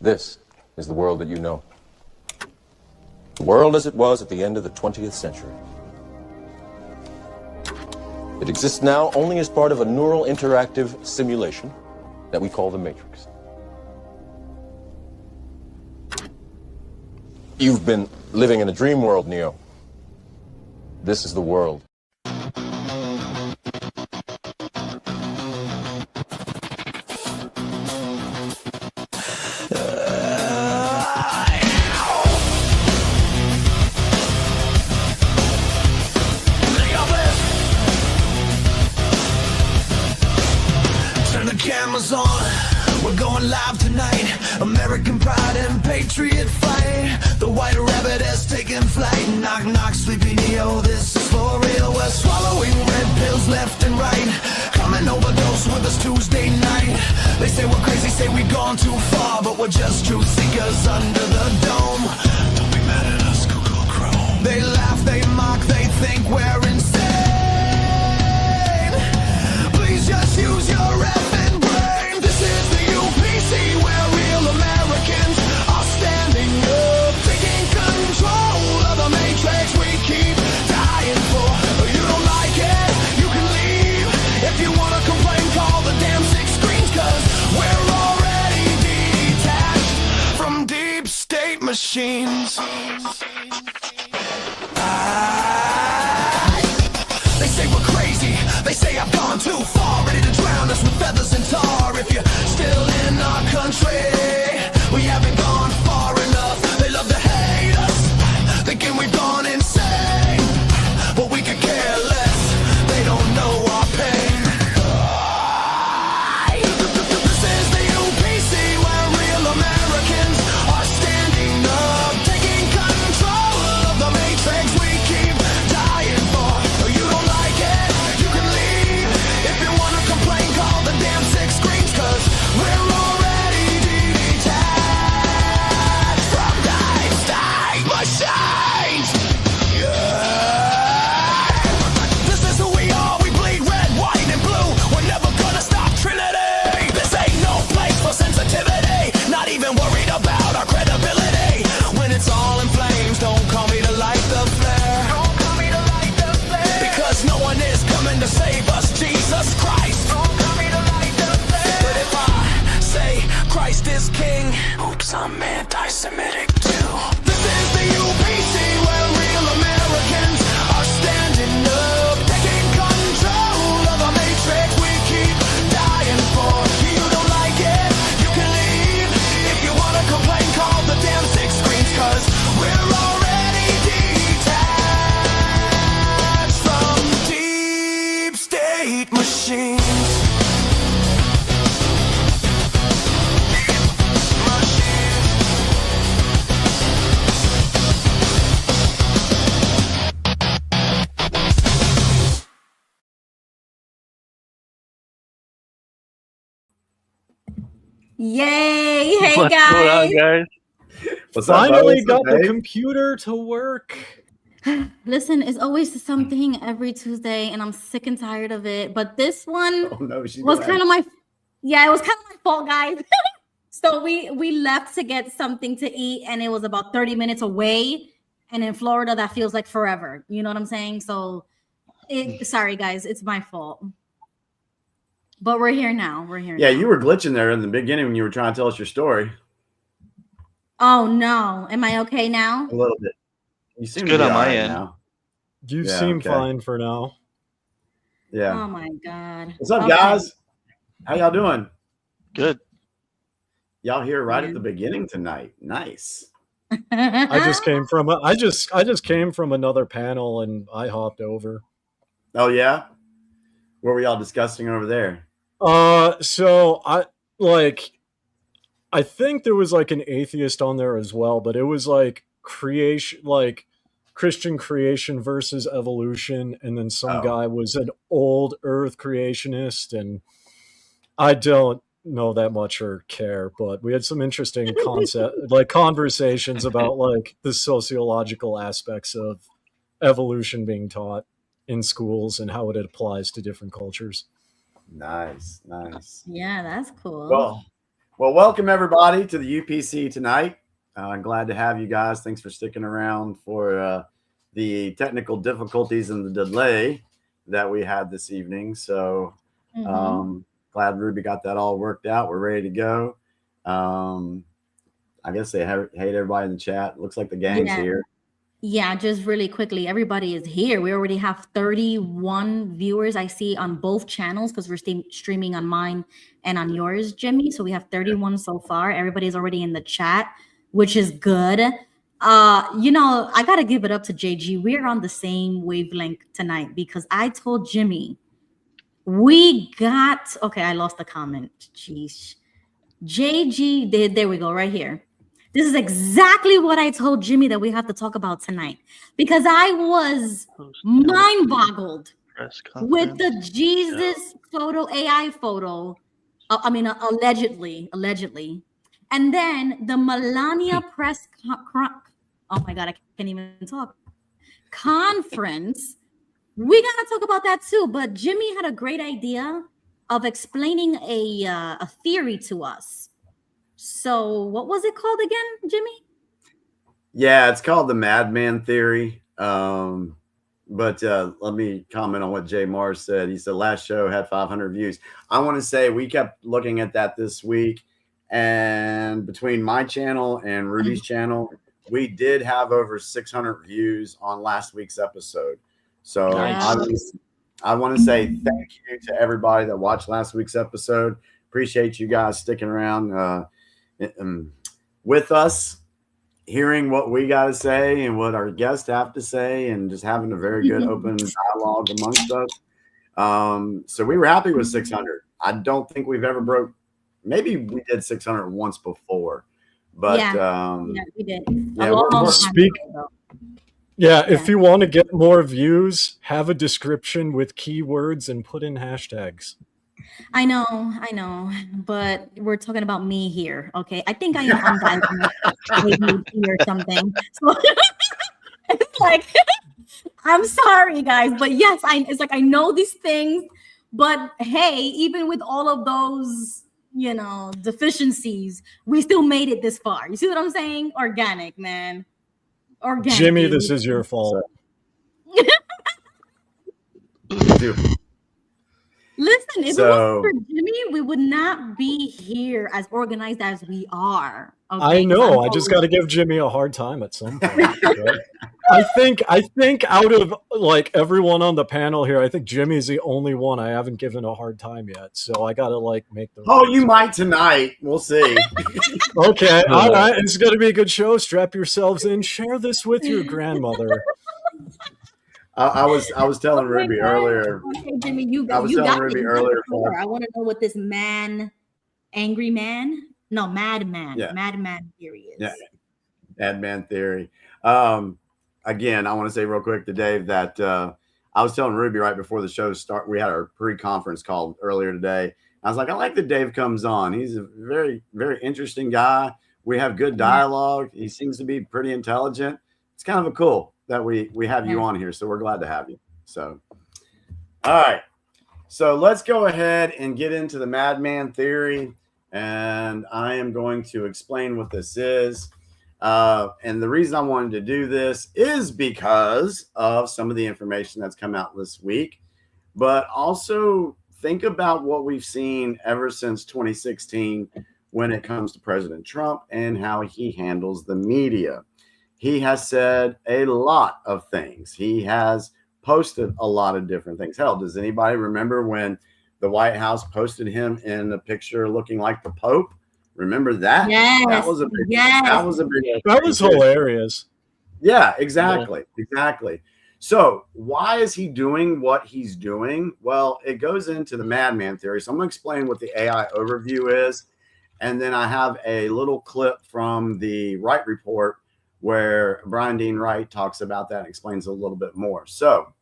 This is the world that you know. The world as it was at the end of the 20th century. It exists now only as part of a neural interactive simulation that we call the Matrix. You've been living in a dream world, Neo. This is the world. Cameras on, we're going live tonight. American pride and patriot fight. The white rabbit has taken flight. Knock, knock, sleepy Neo, this is for real. We're swallowing red pills left and right. Come and overdose with us Tuesday night. They say we're crazy, say we've gone too far, but we're just truth seekers under the dome. Don't be mad at us, Google Chrome. They laugh, they mock, they think we're insane. Please just use your effing brain. This is the UPC where real Americans are standing up, taking control of the matrix we keep dying for. You don't like it, you can leave. If you wanna complain, call the damn 6 screens, cause we're already detached from deep state machines. They say we're crazy, they say I've gone too far, ready to drown us with feathers and tar. If you're still in our country, we haven't gone far enough. They love to hate us, thinking we've gone insane, but we could care less, they don't know our pain. This is the UPC where real Americans are standing up, taking control of the matrix we keep dying for. You don't like it, you can leave. If you wanna complain, call the damn 6 screens, cause we're already detached from deep state machines. Yeah. This is who we are, we bleed red, white, and blue. We're never gonna stop Trinity. This ain't no place for sensitivity, not even worried about our credibility. When it's all in flames, don't call me to light the flare. Don't call me to light the flare, because no one is coming to save us, Jesus Christ. Don't call me to light the flare. But if I say Christ is king, oops, I'm anti-Semitic too. This is the UPC where real Americans are standing up, taking control of the matrix we keep dying for. You don't like it, you can leave. If you wanna complain, call the damn 6 screens, cause we're already detached from deep state machines. Yay! Hey What's going on, guys! guys? What's up, Finally bro? got What's up, the babe? computer to work. Listen, it's always something every Tuesday, and I'm sick and tired of it. But this one Oh no, she's was glad. kind of it was kind of my fault, guys. So we left to get something to eat, and it was about 30 minutes away. And in Florida, that feels like forever. You know what I'm saying? So, sorry, guys, it's my fault. But we're here now. We're here. Yeah, now. you were glitching there in the beginning when you were trying to tell us your story. Oh no! Am I okay now? A little bit. You seem good to be on my all right end. now. You Yeah, seem okay. fine for now. Yeah. Oh my god! What's up, Okay. guys? How y'all doing? Good. Y'all here right Yeah. at the beginning tonight. Nice. I just came from I just came from another panel and I hopped over. Oh yeah. What were y'all discussing over there? So I think there was like an atheist on there as well, but it was like creation, like Christian creation versus evolution, and then some Oh. guy was an old Earth creationist, and I don't know that much or care, but we had some interesting conversations about like the sociological aspects of evolution being taught in schools and how it applies to different cultures. Nice, nice. Yeah, that's cool. Well, Well, welcome everybody to the UPC tonight. I'm glad to have you guys. Thanks for sticking around for the technical difficulties and the delay that we had this evening. So glad Ruby got that all worked out. We're ready to go. I guess they hate everybody in the chat. Looks like the gang's here. Yeah, just really quickly, everybody is here. We already have 31 viewers I see on both channels because we're streaming on mine and on yours, Jimmy. So we have 31 so far. Everybody's already in the chat, which is good. I got to give it up to JG. We're on the same wavelength tonight because I told Jimmy okay, I lost the comment. Jeez. JG, there we go, right here. This is exactly what I told Jimmy that we have to talk about tonight because I was mind-boggled with the Jesus photo, AI photo. Allegedly. And then the Melania press oh my God, I can't even talk. Conference. We got to talk about that too. But Jimmy had a great idea of explaining a theory to us. So what was it called again, Jimmy? Yeah, it's called the madman theory. But let me comment on what Jay Mars said. He said last show had 500 views. I want to say we kept looking at that this week, and between my channel and Ruby's channel, we did have over 600 views on last week's episode. So I want to say thank you to everybody that watched last week's episode. Appreciate you guys sticking around with us, hearing what we got to say and what our guests have to say, and just having a very good open dialogue amongst us. So we were happy with 600. I don't think we've ever broke. Maybe we did 600 once before, but we did. If you want to get more views, have a description with keywords and put in hashtags. I know, but we're talking about me here, okay? I think I am undiagnosed or something. So it's like, I'm sorry, guys, but yes, it's like I know these things, but hey, even with all of those, deficiencies, we still made it this far. You see what I'm saying? Organic, man. Organic. Jimmy, this is your fault. Listen, if it wasn't for Jimmy, we would not be here as organized as we are. Okay? I know. I just got to give Jimmy a hard time at some point. Right? I think out of like everyone on the panel here, I think Jimmy's the only one I haven't given a hard time yet. So I got to make the. Oh, you might tonight. We'll see. Okay. All right. It's going to be a good show. Strap yourselves in. Share this with your grandmother. I was telling Ruby earlier. Okay, Jimmy, you got Ruby earlier. I want to know what this madman theory is. Yeah, madman theory. Again, I want to say real quick to Dave that I was telling Ruby right before the show started. We had our pre-conference call earlier today. I was like, I like that Dave comes on. He's a very, very interesting guy. We have good dialogue. He seems to be pretty intelligent. It's kind of a cool that we have you on here. So we're glad to have you. So, all right. So let's go ahead and get into the madman theory. And I am going to explain what this is. And the reason I wanted to do this is because of some of the information that's come out this week, but also think about what we've seen ever since 2016 when it comes to President Trump and how he handles the media. He has said a lot of things. He has posted a lot of different things. Hell, does anybody remember when the White House posted him in a picture looking like the Pope? Remember that? Yes. That was a big. That was hilarious. Yeah, exactly. Yeah. Exactly. So why is he doing what he's doing? Well, it goes into the madman theory. So I'm going to explain what the AI overview is. And then I have a little clip from the Wright report where Brian Dean Wright talks about that and explains a little bit more. So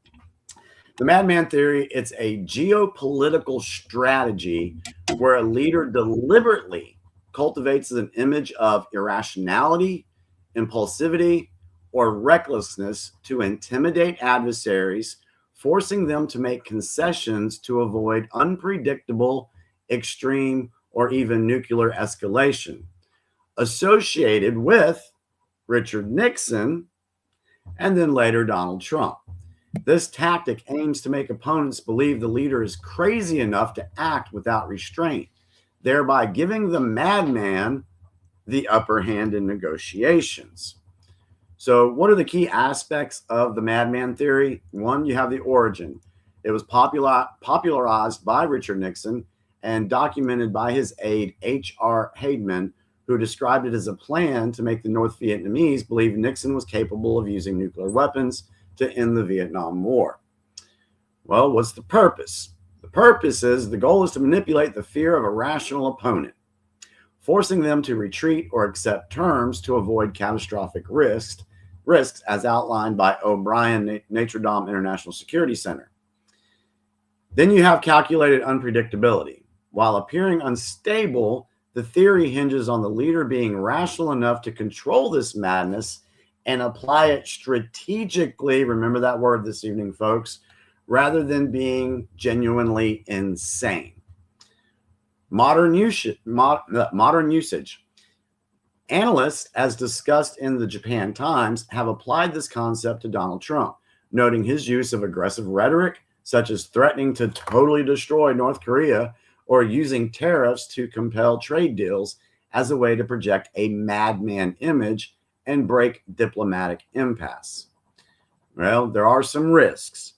the madman theory, it's a geopolitical strategy where a leader deliberately cultivates an image of irrationality, impulsivity, or recklessness to intimidate adversaries, forcing them to make concessions to avoid unpredictable, extreme, or even nuclear escalation, associated with Richard Nixon and then later Donald Trump. This tactic aims to make opponents believe the leader is crazy enough to act without restraint, thereby giving the madman the upper hand in negotiations. So, what are the key aspects of the madman theory? One, you have the origin. It was popularized by Richard Nixon and documented by his aide, H.R. Haidman, who described it as a plan to make the North Vietnamese believe Nixon was capable of using nuclear weapons to end the Vietnam War. Well, what's the purpose? The purpose is the goal is to manipulate the fear of a rational opponent, forcing them to retreat or accept terms to avoid catastrophic risks as outlined by O'Brien, Notre Dame International Security Center. Then you have calculated unpredictability. While appearing unstable, the theory hinges on the leader being rational enough to control this madness and apply it strategically, remember that word this evening, folks, rather than being genuinely insane. Modern usage. Analysts, as discussed in the Japan Times, have applied this concept to Donald Trump, noting his use of aggressive rhetoric, such as threatening to totally destroy North Korea or using tariffs to compel trade deals as a way to project a madman image and break diplomatic impasse. Well, there are some risks.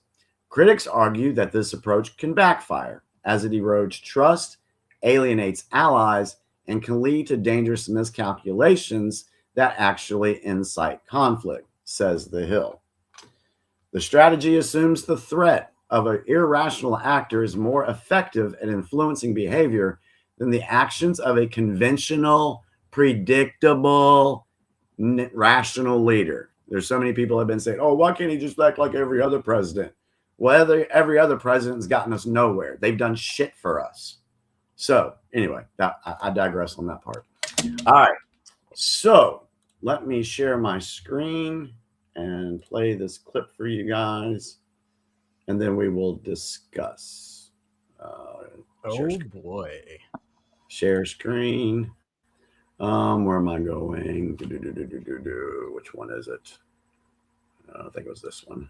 Critics argue that this approach can backfire, as it erodes trust, alienates allies, and can lead to dangerous miscalculations that actually incite conflict, says The Hill. The strategy assumes the threat of an irrational actor is more effective at influencing behavior than the actions of a conventional, predictable, rational leader. There's so many people have been saying, oh, why can't he just act like every other president? Well, every other president's gotten us nowhere. They've done shit for us. So anyway, I digress on that part. All right. So let me share my screen and play this clip for you guys, and then we will discuss. Boy. Share screen. Where am I going? Which one is it? I think it was this one.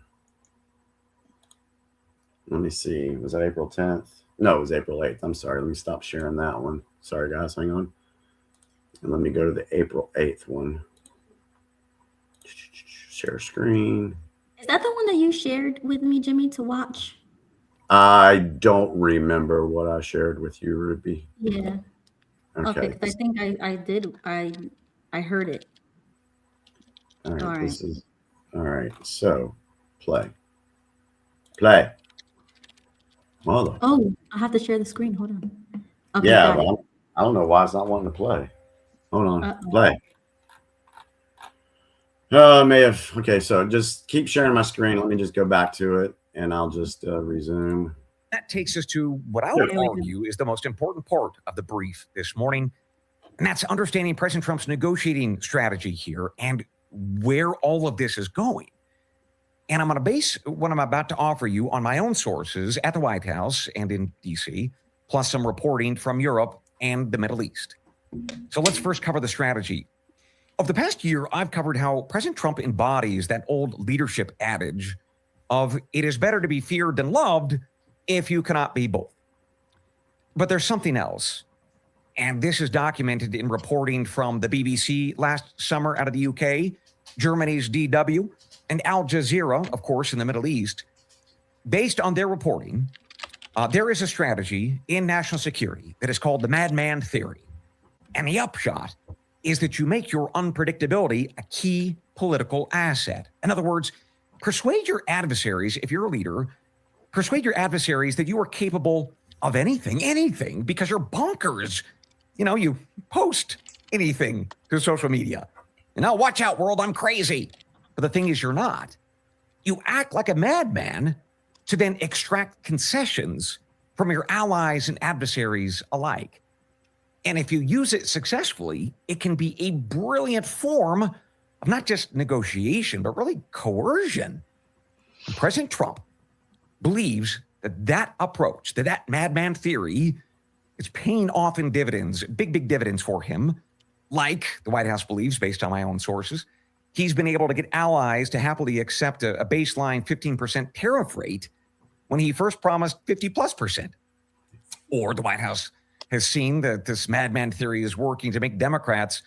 Let me see. Was that April 10th? No, it was April 8th. I'm sorry. Let me stop sharing that one. Sorry, guys. Hang on. And let me go to the April 8th one. Share screen. Is that the one that you shared with me, Jimmy, to watch? I don't remember what I shared with you, Ruby. Yeah. Okay, because I think I did. I heard it. All right. All right. This is all right. So play. Mother. Oh, I have to share the screen. Hold on. Okay, Yeah, got it. well, I don't know why it's not wanting to play. Hold on. Uh-oh. Play. I may have. Okay, so just keep sharing my screen. Let me just go back to it, and I'll just resume. That takes us to what I would There we go. argue is the most important part of the brief this morning, and that's understanding President Trump's negotiating strategy here and where all of this is going. And I'm going to base what I'm about to offer you on my own sources at the White House and in D.C., plus some reporting from Europe and the Middle East. So let's first cover the strategy. Over the past year, I've covered how President Trump embodies that old leadership adage of it is better to be feared than loved if you cannot be both. But there's something else. And this is documented in reporting from the BBC last summer out of the UK, Germany's DW, and Al Jazeera, of course, in the Middle East. Based on their reporting, there is a strategy in national security that is called the madman theory. And the upshot is that you make your unpredictability a key political asset. In other words, persuade your adversaries, if you're a leader, persuade your adversaries that you are capable of anything, because you're bonkers. You know, you post anything to social media. And now, watch out, world, I'm crazy. But the thing is, you're not. You act like a madman to then extract concessions from your allies and adversaries alike. And if you use it successfully, it can be a brilliant form of not just negotiation, but really coercion. And President Trump believes that approach, that madman theory, it's paying off in dividends, big dividends for him. Like the White House believes, based on my own sources, he's been able to get allies to happily accept a baseline 15% tariff rate when he first promised 50+%. Or the White House has seen that this madman theory is working to make Democrats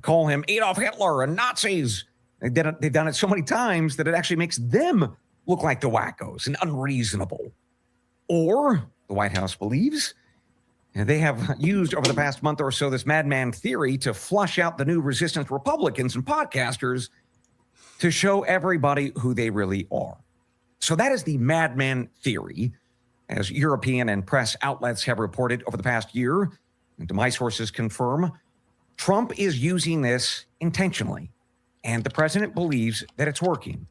call him Adolf Hitler and Nazis. They've done it so many times that it actually makes them look like the wackos and unreasonable. Or the White House believes they have used over the past month or so this madman theory to flush out the new resistance Republicans and podcasters to show everybody who they really are. So that is the madman theory, as European and press outlets have reported over the past year. And my sources confirm Trump is using this intentionally, and the president believes that it's working.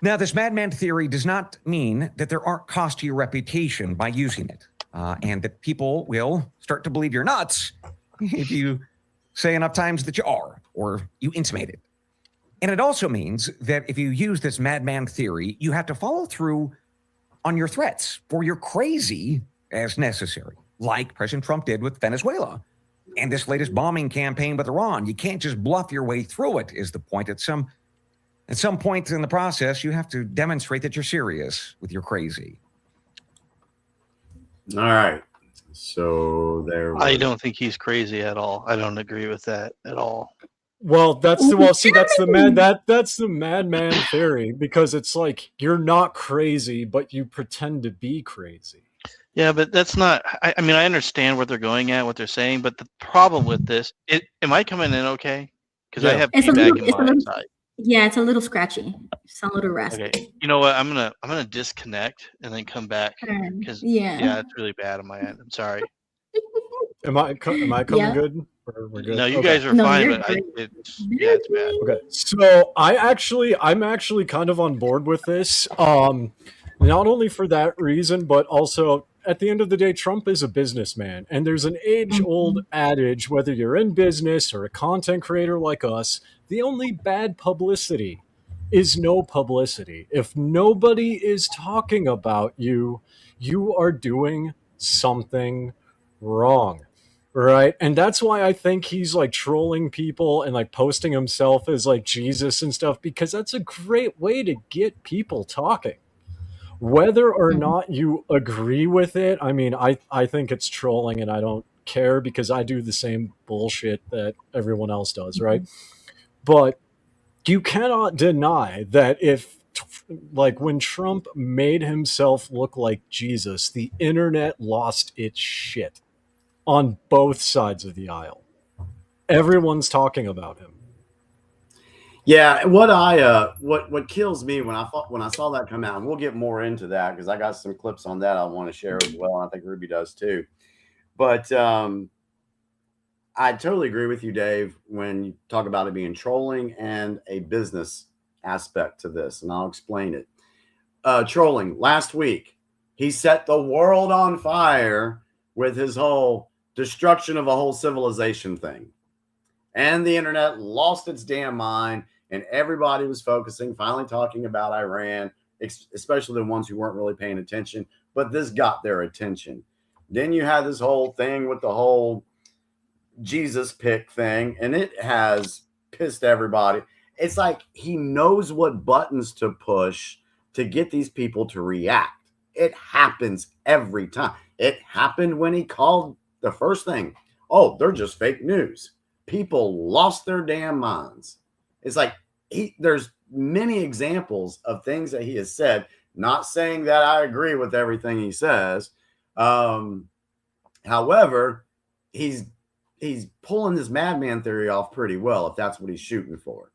Now, this madman theory does not mean that there aren't costs to your reputation by using it, and that people will start to believe you're nuts if you say enough times that you are, or you intimate it. And it also means that if you use this madman theory, you have to follow through on your threats, for you're crazy as necessary, like President Trump did with Venezuela and this latest bombing campaign with Iran. You can't just bluff your way through it, is the point. At some point in the process, you have to demonstrate that you're serious with your crazy. All right. So there. I don't think he's crazy at all. I don't agree with that at all. Well, that's the madman theory, because it's like you're not crazy, but you pretend to be crazy. Yeah, but that's not. I mean, I understand what they're going at, what they're saying, but the problem with this, am I coming in okay? Because I have feedback in my side. Yeah, it's a little scratchy. It's a little raspy. Okay, you know what? I'm gonna disconnect and then come back because it's really bad on my end. I'm sorry. Am I coming good? Or we're good? No, you guys are fine, but it's bad. Okay, so I'm actually kind of on board with this. Not only for that reason, but also at the end of the day, Trump is a businessman, and there's an age-old adage, whether you're in business or a content creator like us, the only bad publicity is no publicity. If nobody is talking about you, you are doing something wrong. Right. And that's why I think he's like trolling people and like posting himself as like Jesus and stuff, because that's a great way to get people talking. Whether or not you agree with it, I mean, I think it's trolling and I don't care because I do the same bullshit that everyone else does. Right. But you cannot deny that like when Trump made himself look like Jesus, the internet lost its shit. On both sides of the aisle, everyone's talking about him. Yeah, what kills me when I saw that come out, and we'll get more into that because I got some clips on that I want to share as well, and I think Ruby does too. But I totally agree with you, Dave, when you talk about it being trolling and a business aspect to this, and I'll explain it. Trolling last week, he set the world on fire with his whole destruction of a whole civilization thing. And the internet lost its damn mind, and everybody was finally talking about Iran, especially the ones who weren't really paying attention. But this got their attention. Then you had this whole thing with the whole Jesus pick thing, and it has pissed everybody. It's like he knows what buttons to push to get these people to react. It happens every time. It happened when he called the first thing, oh, they're just fake news. People lost their damn minds. It's like there's many examples of things that he has said, not saying that I agree with everything he says. However, he's pulling this madman theory off pretty well, if that's what he's shooting for,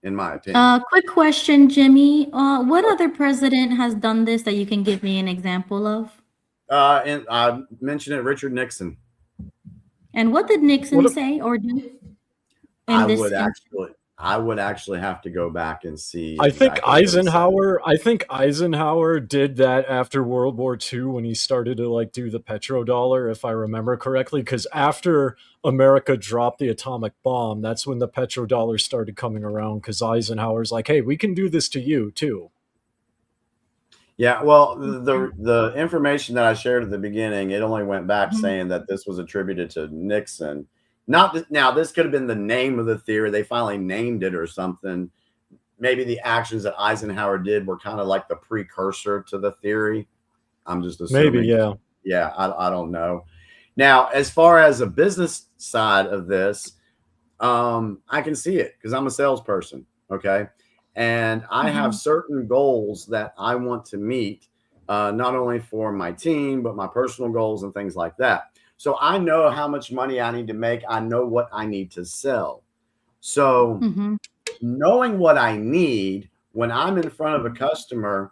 in my opinion. Quick question, Jimmy. What other president has done this that you can give me an example of? And I mentioned it, Richard Nixon. And what did Nixon say or do? I would actually have to go back and see. I think Eisenhower did that after World War II when he started to like do the petrodollar, if I remember correctly, because after America dropped the atomic bomb, that's when the petrodollar started coming around, because Eisenhower's like, hey, we can do this to you too. Yeah, well, the information that I shared at the beginning, it only went back Mhm. saying that this was attributed to Nixon. Not that, now, this could have been the name of the theory. They finally named it or something. Maybe the actions that Eisenhower did were kind of like the precursor to the theory. I'm just Maybe, assuming. yeah. Yeah, I don't know. Now, as far as a business side of this, I can see it because I'm a salesperson. Okay. And I have Mhm. certain goals that I want to meet, not only for my team, but my personal goals and things like that. So I know how much money I need to make. I know what I need to sell. So Mhm. knowing what I need when I'm in front of a customer,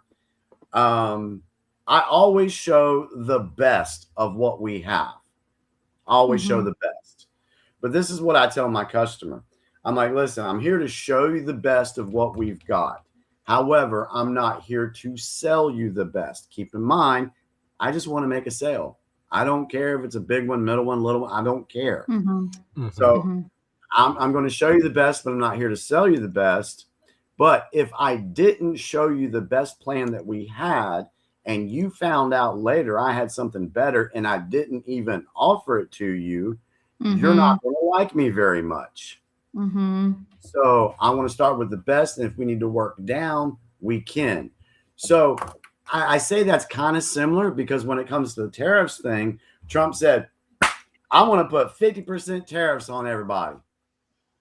I always show the best of what we have. I always show Mhm. the best. But this is what I tell my customer. I'm like, listen, I'm here to show you the best of what we've got. However, I'm not here to sell you the best. Keep in mind, I just want to make a sale. I don't care if it's a big one, middle one, little one. I don't care. Mhm. Mhm. So Mhm. I'm going to show you the best, but I'm not here to sell you the best. But if I didn't show you the best plan that we had, and you found out later I had something better and I didn't even offer it to you, you're Mhm. not going to like me very much. Mhm. So I want to start with the best. And if we need to work down, we can. So I say that's kind of similar because when it comes to the tariffs thing, Trump said, I want to put 50% tariffs on everybody.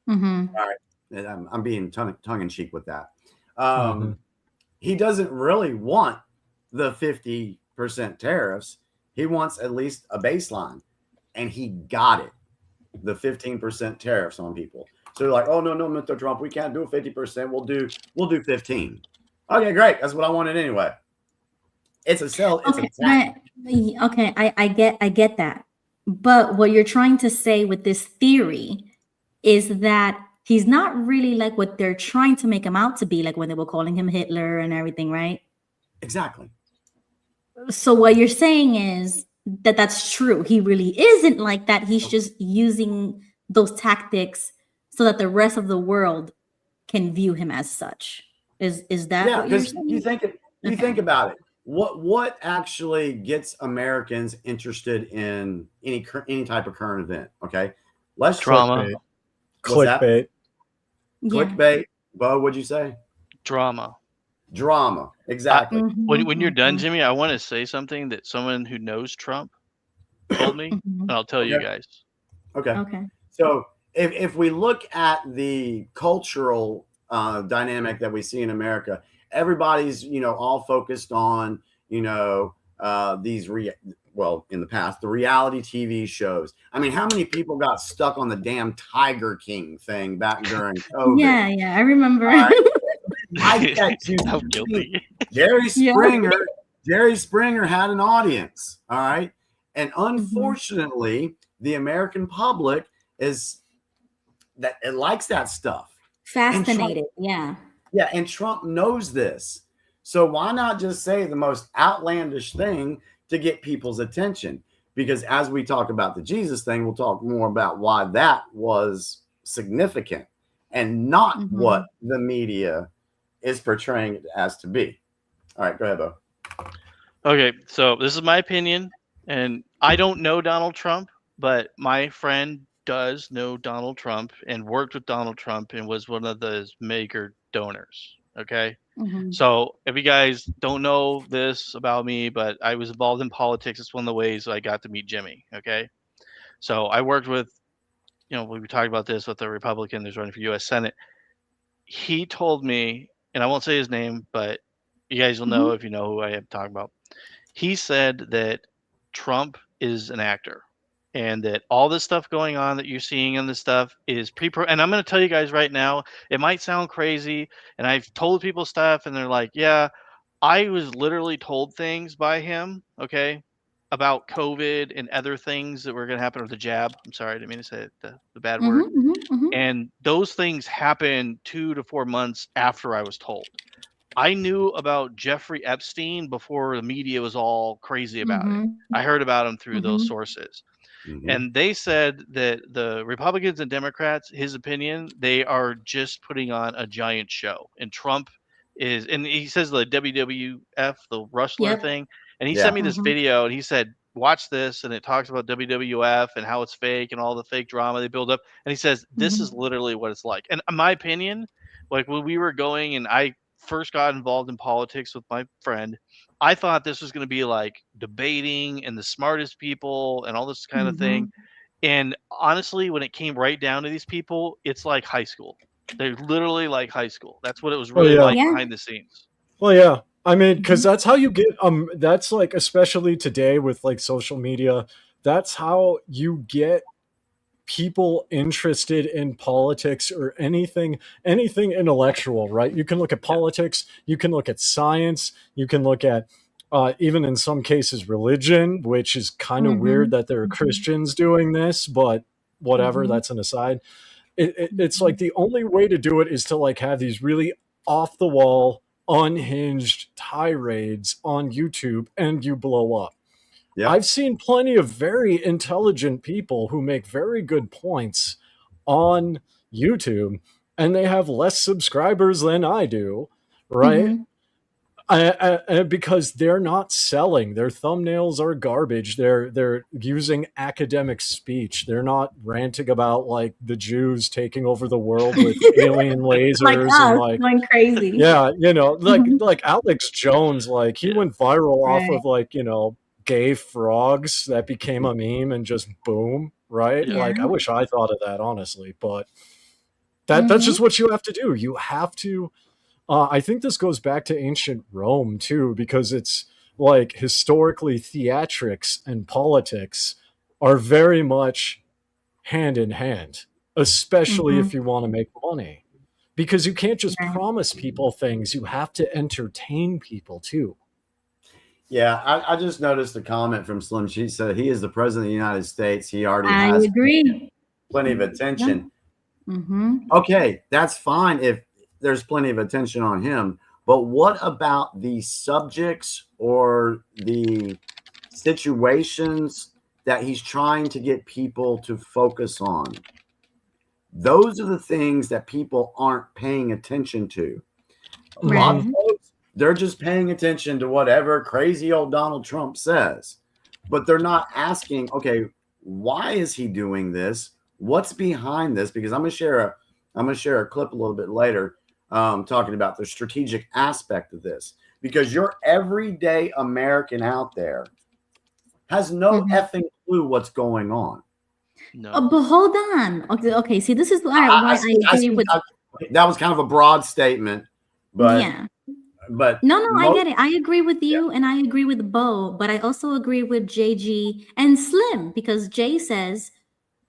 Mhm. All right. And I'm being tongue in cheek with that. Mhm. He doesn't really want the 50% tariffs. He wants at least a baseline. And he got it, the 15% tariffs on people. So they're like, oh, no, Mr. Trump, we can't do 50%. We'll do 15. Okay, great. That's what I wanted anyway. It's a sell, it's a Okay, tactic. I get that. But what you're trying to say with this theory is that he's not really like what they're trying to make him out to be, like when they were calling him Hitler and everything, right? Exactly. So what you're saying is that that's true. He really isn't like that. He's just using those tactics so that the rest of the world can view him as such. Is that Yeah, what you're because saying? you Okay. think about it. What actually gets Americans interested in any type of current event? Okay, let's Drama. Clickbait. what's that? Clickbait. Yeah. Clickbait. Bo, what'd you say? Drama. Drama. I, Exactly. when you're done, Mhm. Jimmy, I want to say something that someone who knows Trump told me, Mhm. and I'll tell you Okay. guys. Okay. Okay. So if we look at the cultural dynamic that we see in America, everybody's all focused on these well, in the past, the reality TV shows. I mean, how many people got stuck on the damn Tiger King thing back during COVID? Yeah, I remember. All right. I bet you I'm guilty. Jerry Yeah. Springer, Jerry Springer had an audience. All right. And Mhm. unfortunately, the American public is that it likes that stuff. And Trump, Fascinated. Yeah. yeah, and Trump knows this. So why not just say the most outlandish thing to get people's attention? Because as we talk about the Jesus thing, we'll talk more about why that was significant and not what Mhm. the media is portraying it as to be. All right, go ahead, Bo. Okay, so this is my opinion, and I don't know Donald Trump, but my friend does know Donald Trump and worked with Donald Trump and was one of the major donors. Okay. Mhm. So if you guys don't know this about me, but I was involved in politics, it's one of the ways I got to meet Jimmy. Okay. So I worked with, we were talking about this with the Republican who's running for U.S. Senate. He told me, and I won't say his name, but you guys will know Mhm. if you know who I am talking about. He said that Trump is an actor and that all this stuff going on that you're seeing in this stuff is and I'm going to tell you guys right now, it might sound crazy, and I've told people stuff and they're like, yeah, I was literally told things by him, okay, about COVID and other things that were going to happen with the jab. I'm sorry, I didn't mean to say the bad Mhm. word. Mhm. Mhm. And those things happened 2 to 4 months after I was told. I knew about Jeffrey Epstein before the media was all crazy about it. Mhm. I heard about him through those Mhm. sources. Mm-hmm. And they said that the Republicans and Democrats, his opinion, they are just putting on a giant show. And Trump is, and he says the WWF, the wrestler Yep. thing, and he Yeah. sent me this Mhm. video, and he said, "Watch this," and it talks about WWF and how it's fake and all the fake drama they build up, and he says this is Mhm. literally what it's like. And in my opinion, like when we were going and I first got involved in politics with my friend, I thought this was going to be like debating and the smartest people and all this kind of thing. Mhm. And honestly, when it came right down to these people, it's like high school. They're literally like high school. That's what it was Oh really yeah. like Yeah. behind the scenes. Well, yeah. I mean, because Mhm. that's how you get that's like, especially today with like social media, that's how you get people interested in politics or anything intellectual, right? You can look at politics, you can look at science, you can look at even in some cases religion, which is kind of weird Mhm. that there are Mhm. Christians doing this, but whatever, Mhm. that's an aside. It's like Mhm. the only way to do it is to like have these really off the wall, unhinged tirades on YouTube, and you blow up. Yep. I've seen plenty of very intelligent people who make very good points on YouTube, and they have less subscribers than I do, right? Mhm. Because they're not selling. Their thumbnails are garbage. They're using academic speech. They're not ranting about like the Jews taking over the world with alien Like lasers and us, like, going crazy. yeah, Mhm. like Alex Jones, like he Yeah. went viral off Right. of like, gay frogs that became a meme and just boom, right? Yeah. Yeah. Like I wish I thought of that honestly, but that's Mhm. just what you have to do. You have to I think this goes back to ancient Rome too, because it's like historically theatrics and politics are very much hand in hand, especially Mhm. if you want to make money. Because you can't just Right. promise people things, you have to entertain people too. Yeah, I just noticed a comment from Slim. She said he is the president of the United States. He already I has agree. plenty of Yeah. attention. Mhm. Okay, that's fine if there's plenty of attention on him. But what about the subjects or the situations that he's trying to get people to focus on? Those are the things that people aren't paying attention to. A lot Right. of folks, they're just paying attention to whatever crazy old Donald Trump says, but they're not asking, okay, why is he doing this? What's behind this? Because I'm gonna share a clip a little bit later, talking about the strategic aspect of this. Because your everyday American out there has no Mhm. effing clue what's going on. No. But hold on. Okay. See, this is why I agree with. That was kind of a broad statement, but Yeah. but No, I most, get it. I agree with yeah. you, and I agree with Bo, but I also agree with JG and Slim because Jay says,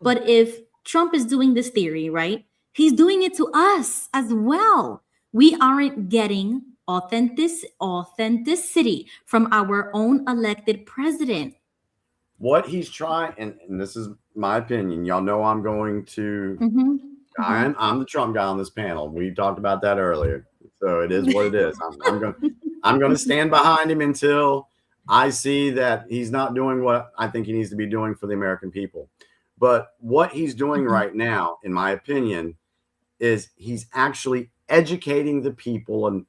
but if Trump is doing this theory, right? He's doing it to us as well. We aren't getting authenticity from our own elected president. What he's trying, and this is my opinion. Y'all know I'm going to. Mhm. I'm the Trump guy on this panel. We talked about that earlier, so it is what it is. I'm going to stand behind him until I see that he's not doing what I think he needs to be doing for the American people. But what he's doing Mhm. right now, in my opinion, is he's actually educating the people and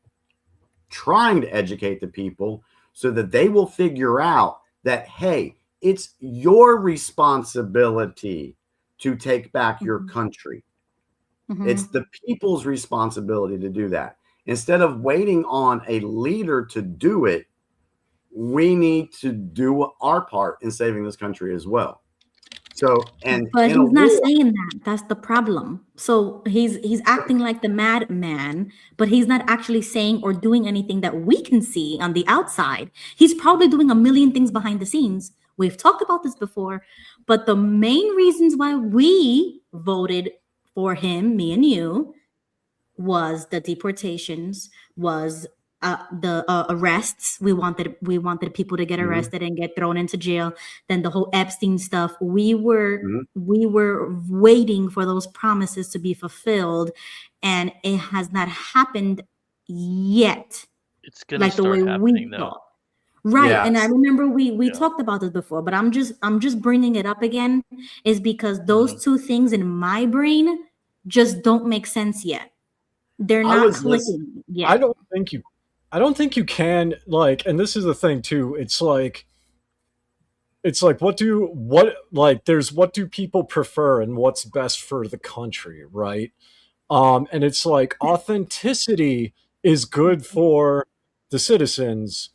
trying to educate the people so that they will figure out that, hey, it's your responsibility to take back your Mhm. country. It's Mhm. the people's responsibility to do that. Instead of waiting on a leader to do it, we need to do our part in saving this country as well. So, and But in a he's not war, saying that. That's the problem. So he's acting like the madman, but he's not actually saying or doing anything that we can see on the outside. He's probably doing a million things behind the scenes. We've talked about this before, but the main reasons why we voted for him, me and you, was the deportations, was the arrests. We wanted people to get Mhm, arrested and get thrown into jail. Then the whole Epstein stuff. mhm. We were waiting for those promises to be fulfilled, and it has not happened yet, It's gonna like the way start we happening though. thought. Right. And I Yes. remember we Yeah. talked about this before, but I'm just bringing it up again is because Mhm. those two things in my brain just don't make sense yet. They're I not was listening. clicking yet. I don't think you can, like, and this is the thing too. It's like what do people prefer and what's best for the country, right? And it's like authenticity is good for the citizens,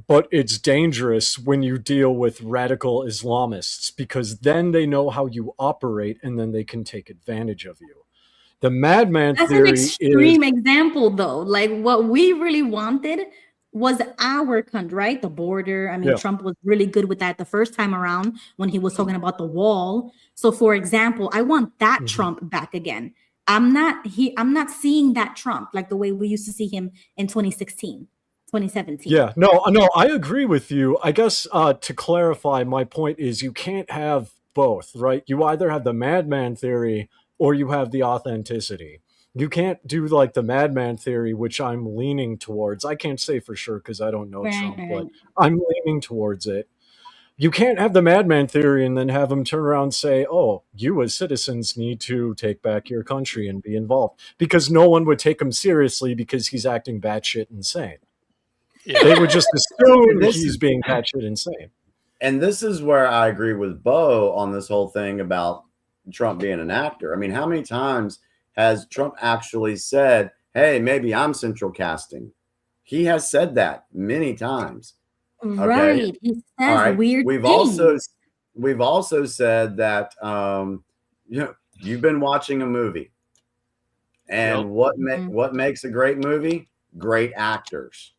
but it's dangerous when you deal with radical Islamists because then they know how you operate and then they can take advantage of you. The madman That's an theory is extreme example, though. Like what we really wanted was our country, right? The border. I mean, Yeah. Trump was really good with that the first time around when he was talking about the wall. So, for example, I want that Mhm. Trump back again. I'm not seeing that Trump like the way we used to see him in 2016, 2017. Yeah, no, I agree with you. I guess to clarify, my point is you can't have both, right? You either have the madman theory or you have the authenticity. You can't do like the madman theory, which I'm leaning towards. I can't say for sure because I don't know Right, Trump, right. but I'm leaning towards it. You can't have the madman theory and then have him turn around and say, oh, you as citizens need to take back your country and be involved, because no one would take him seriously because he's acting batshit insane. Yeah. They would just assume This he's is- being batshit insane. And this is where I agree with Bo on this whole thing about Trump being an actor. I mean, how many times has Trump actually said, hey, maybe I'm central casting? He has said that many times. Right. He says All right. weird We've things. also said that you've been watching a movie. And Yep. what makes a great movie? Great actors.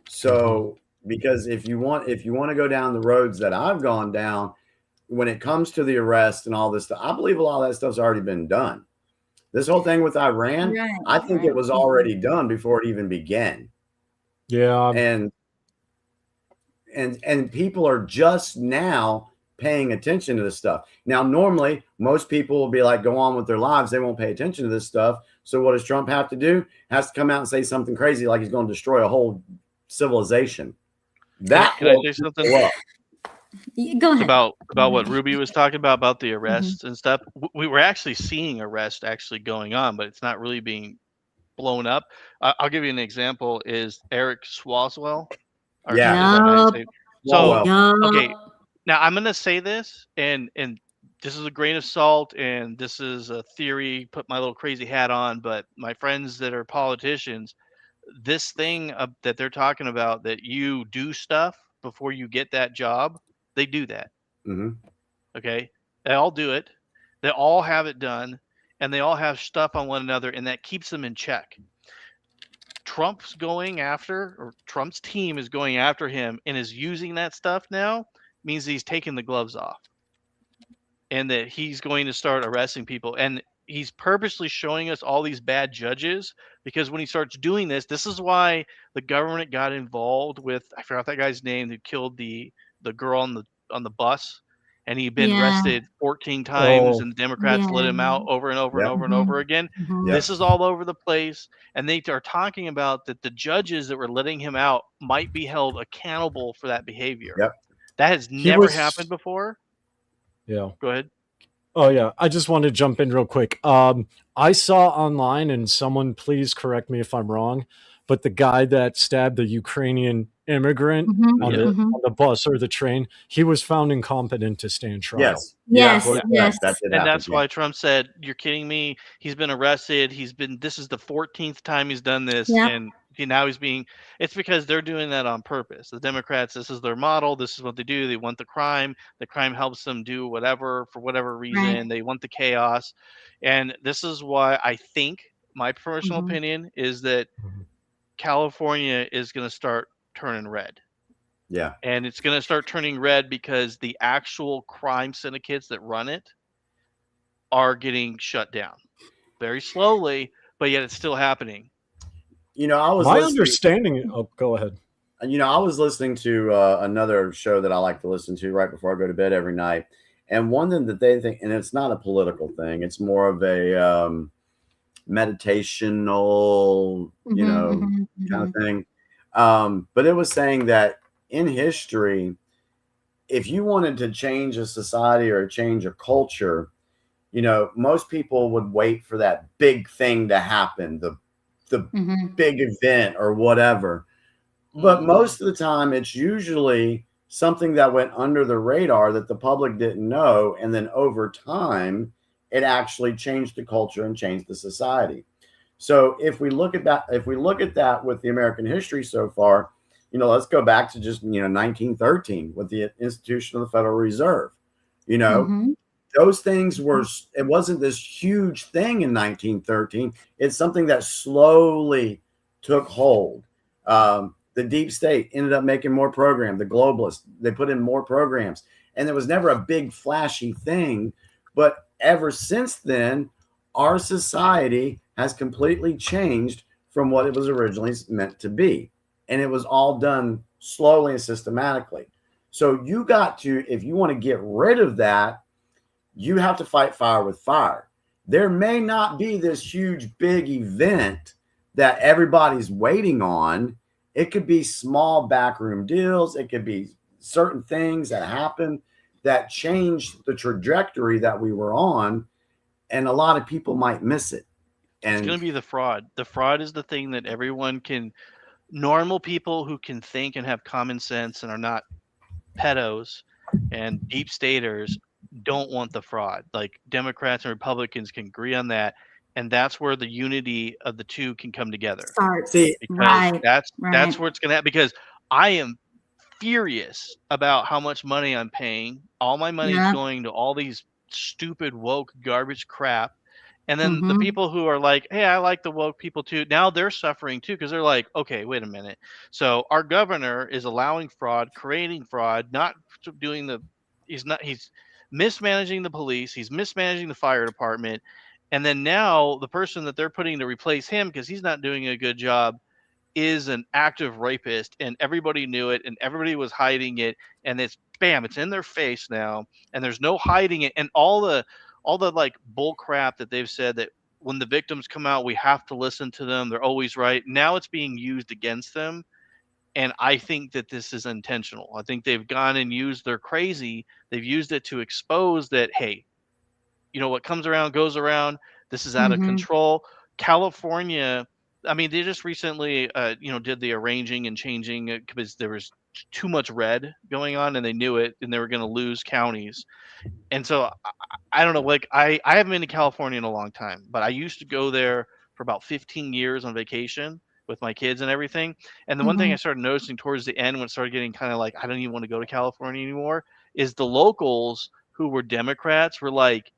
So because if you want to go down the roads that I've gone down, when it comes to the arrest and all this stuff, I believe a lot of that stuff's already been done. This whole thing with Iran, Right, I think right. it was already done before it even began. Yeah. And people are just now paying attention to this stuff. Now, normally most people will be like, go on with their lives. They won't pay attention to this stuff. So what does Trump have to do? Has to come out and say something crazy like he's going to destroy a whole civilization. That Can I say something? Go ahead. About what Ruby was talking about the arrests and stuff. We were actually seeing arrests actually going on, but it's not really being blown up. I'll give you an example. Is Eric Swalwell? Or Yeah. is that how you say it? So Swalwell. okay, now I'm gonna say this, and this is a grain of salt, and this is a theory. Put my little crazy hat on, but my friends that are politicians, this thing that they're talking about, that you do stuff before you get that job, they do that. Mhm. Okay, they all do it. They all have it done, and they all have stuff on one another, and that keeps them in check. Trump's team is going after him and is using that stuff now, means he's taking the gloves off and that he's going to start arresting people. And he's purposely showing us all these bad judges, because when he starts doing this, this is why the government got involved with, I forgot that guy's name, who killed the girl on the bus, and he'd been arrested 14 times, and the Democrats let him out over and over and over and over again. This is all over the place, and they are talking about that the judges that were letting him out might be held accountable for that behavior. Yep. That has never happened before. Yeah. Go ahead. Oh yeah, I just want to jump in real quick. I saw online, and someone please correct me if I'm wrong, but the guy that stabbed the Ukrainian immigrant on the bus or the train, he was found incompetent to stand trial. Yes. And that's why Trump said, "You're kidding me. He's been arrested. This is the 14th time he's done this, and now he's being." It's because they're doing that on purpose. The Democrats, this is their model. This is what they do. They want the crime. The crime helps them do whatever for whatever reason. Right. They want the chaos, and this is why I think my personal opinion is that California is going to start turning red. Yeah. And it's going to start turning red because the actual crime syndicates that run it are getting shut down very slowly, but yet it's still happening. I was understanding. Oh, go ahead. I was listening to another show that I like to listen to right before I go to bed every night. And one thing that they think, and it's not a political thing, it's more of a meditational, kind of thing. But it was saying that in history, if you wanted to change a society or change a culture, most people would wait for that big thing to happen, the big event or whatever. But most of the time, it's usually something that went under the radar that the public didn't know. And then over time, it actually changed the culture and changed the society. So if we look at that with the American history so far, let's go back to just 1913 with the institution of the Federal Reserve. Those things it wasn't this huge thing in 1913. It's something that slowly took hold. The deep state ended up making more programs. The globalists, they put in more programs, and there was never a big flashy thing. But ever since then, our society has completely changed from what it was originally meant to be. And it was all done slowly and systematically. So if you want to get rid of that, you have to fight fire with fire. There may not be this huge, big event that everybody's waiting on. It could be small backroom deals. It could be certain things that happen that change the trajectory that we were on. And a lot of people might miss it. And it's going to be the fraud. The fraud is the thing that normal people who can think and have common sense and are not pedos and deep staters don't want the fraud. Like Democrats and Republicans can agree on that. And that's where the unity of the two can come together. That's where it's going to happen. Because I am furious about how much money I'm paying. All my money is going to all these stupid woke garbage crap. And then the people who are like, hey, I like the woke people too. Now they're suffering too, because they're like, okay, wait a minute. So our governor is allowing fraud, creating fraud, he's mismanaging the police. He's mismanaging the fire department. And then now the person that they're putting to replace him, because he's not doing a good job, is an active rapist. And everybody knew it and everybody was hiding it. And it's in their face now. And there's no hiding it. And all the like bull crap that they've said that when the victims come out, we have to listen to them. They're always right. Now it's being used against them. And I think that this is intentional. I think they've gone and they're crazy. They've used it to expose that, hey, what comes around goes around. This is out of control. California, I mean, they just recently, did the arranging and changing because there was too much red going on and they knew it and they were going to lose counties. And so I don't know, like I haven't been to California in a long time, but I used to go there for about 15 years on vacation with my kids and everything. And the one thing I started noticing towards the end when it started getting kind of like, I don't even want to go to California anymore, is the locals who were Democrats were like,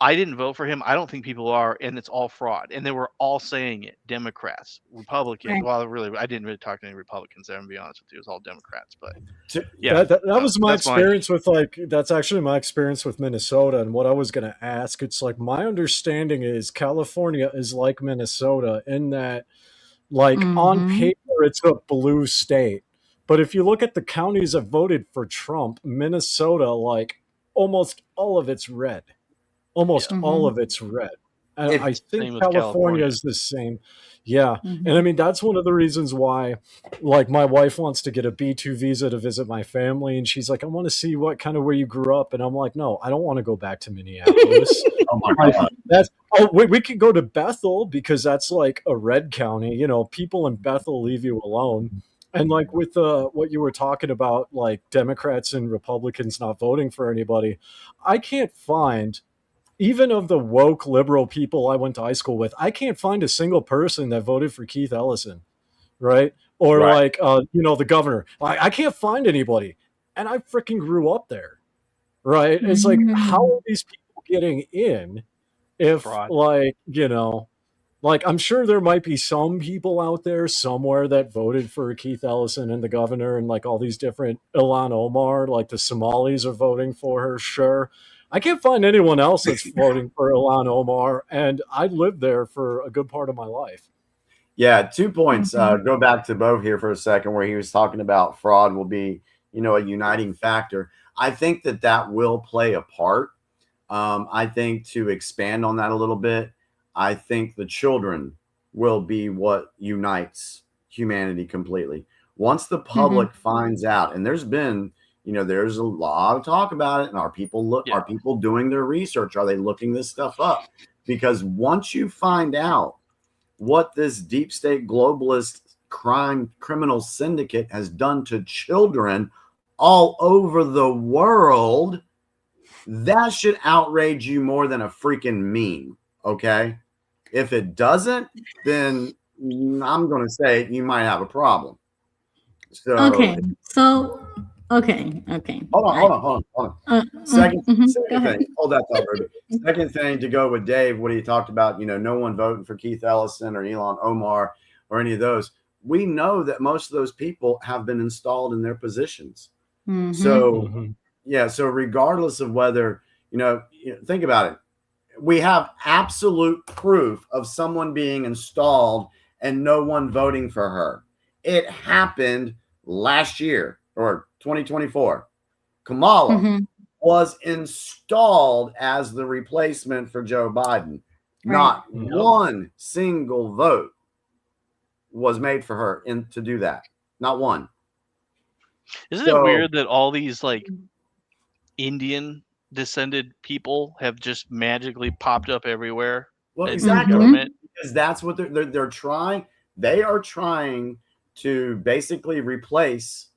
I didn't vote for him. I don't think people are, and it's all fraud. And they were all saying it. Democrats, Republicans. Right. Well, really, I didn't really talk to any Republicans there, and to be honest with you. It was all Democrats. But yeah, that was my experience with that's actually my experience with Minnesota. And what I was going to ask, it's like my understanding is California is like Minnesota in that, like on paper, it's a blue state. But if you look at the counties that voted for Trump, Minnesota, like almost all of it's red. Almost all of it's red. And I think California is the same. Yeah. And I mean, that's one of the reasons why, like, my wife wants to get a B2 visa to visit my family. And she's like, I want to see where you grew up. And I'm like, no, I don't want to go back to Minneapolis. Oh my God. We could go to Bethel because that's like a red county. People in Bethel leave you alone. And like with what you were talking about, like Democrats and Republicans not voting for anybody, I can't find, even of the woke liberal people I went to high school with, I can't find a single person that voted for Keith Ellison, right? Or like, the governor. I can't find anybody. And I freaking grew up there, right? It's like, how are these people getting in if, fraud. Like, I'm sure there might be some people out there somewhere that voted for Keith Ellison and the governor and like all these different Ilhan Omar, like the Somalis are voting for her, sure. I can't find anyone else that's voting for Ilhan Omar, and I lived there for a good part of my life. Yeah, 2 points. Go back to Bo here for a second, where he was talking about fraud will be, a uniting factor. I think that will play a part. I think to expand on that a little bit, I think the children will be what unites humanity completely. Once the public finds out, and there's been, there's a lot of talk about it, and are people doing their research? Are they looking this stuff up? Because once you find out what this deep state globalist criminal syndicate has done to children all over the world, that should outrage you more than a freaking meme. Okay. If it doesn't, then I'm going to say you might have a problem. So, Okay. So, okay. hold on. Second thing. Hold that thought, Ruby. Second thing, to go with Dave, what he talked about, no one voting for Keith Ellison or Elon Omar or any of those. We know that most of those people have been installed in their positions. So, so regardless of whether, think about it. We have absolute proof of someone being installed and no one voting for her. It happened last year or 2024. Kamala was installed as the replacement for Joe Biden. Not one single vote was made for her to do that. Not one. Isn't it weird that all these like Indian descended people have just magically popped up everywhere? Well, exactly. Because that's what they're trying. They are trying to basically replace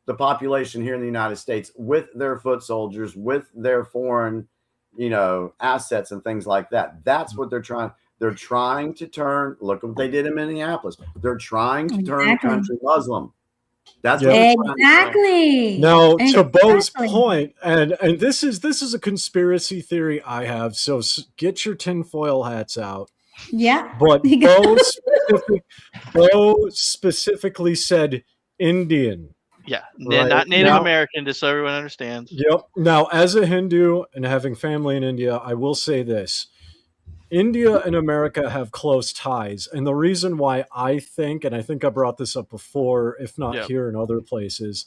the population here in the United States with their foot soldiers, with their foreign, assets and things like that. That's what they're trying. They're trying to turn. Look what they did in Minneapolis. They're trying to turn the country Muslim. That's what exactly. Now, to Bo's point, and this is a conspiracy theory I have. So get your tinfoil hats out. Yeah. But Bo specifically said Indian. Yeah, not Native American, just so everyone understands. Yep. Now, as a Hindu and having family in India, I will say this. India and America have close ties. And the reason why I think, and I think I brought this up before, if not here in other places,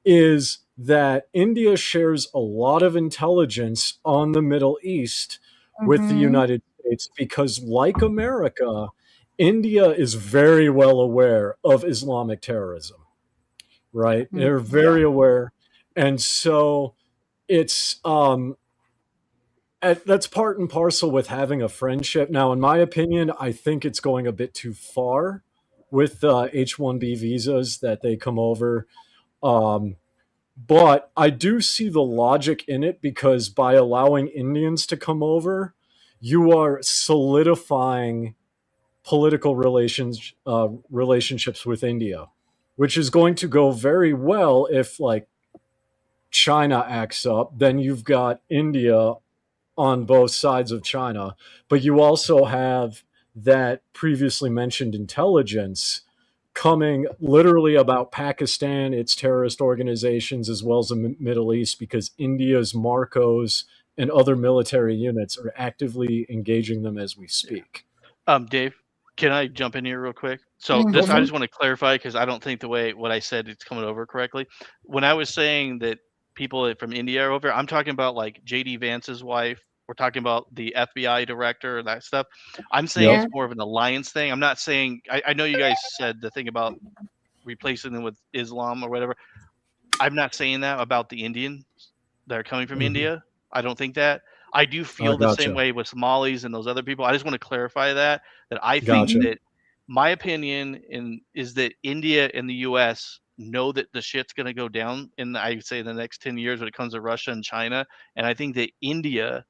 is that India shares a lot of intelligence on the Middle East with the United States because, like America, India is very well aware of Islamic terrorism. Right? They're very aware. And so it's that's part and parcel with having a friendship. Now, in my opinion, I think it's going a bit too far with H-1B visas that they come over. But I do see the logic in it because by allowing Indians to come over, you are solidifying political relationships with India, which is going to go very well if like China acts up. Then you've got India on both sides of China, but you also have that previously mentioned intelligence coming literally about Pakistan, its terrorist organizations, as well as the Middle East, because India's Marcos and other military units are actively engaging them as we speak. Dave, can I jump in here real quick? So this, I just want to clarify because I don't think the way what I said it's coming over correctly. When I was saying that people from India are over, I'm talking about like JD Vance's wife. We're talking about the FBI director and that stuff. I'm saying it's more of an alliance thing. I'm not saying I know you guys said the thing about replacing them with Islam or whatever. I'm not saying that about the Indians that are coming from India. I don't think that. I do feel the same way with Somalis and those other people. I just want to clarify that I think that my opinion is that India and the US know that the shit's going to go down in I'd say the next 10 years when it comes to Russia and China. And I think that India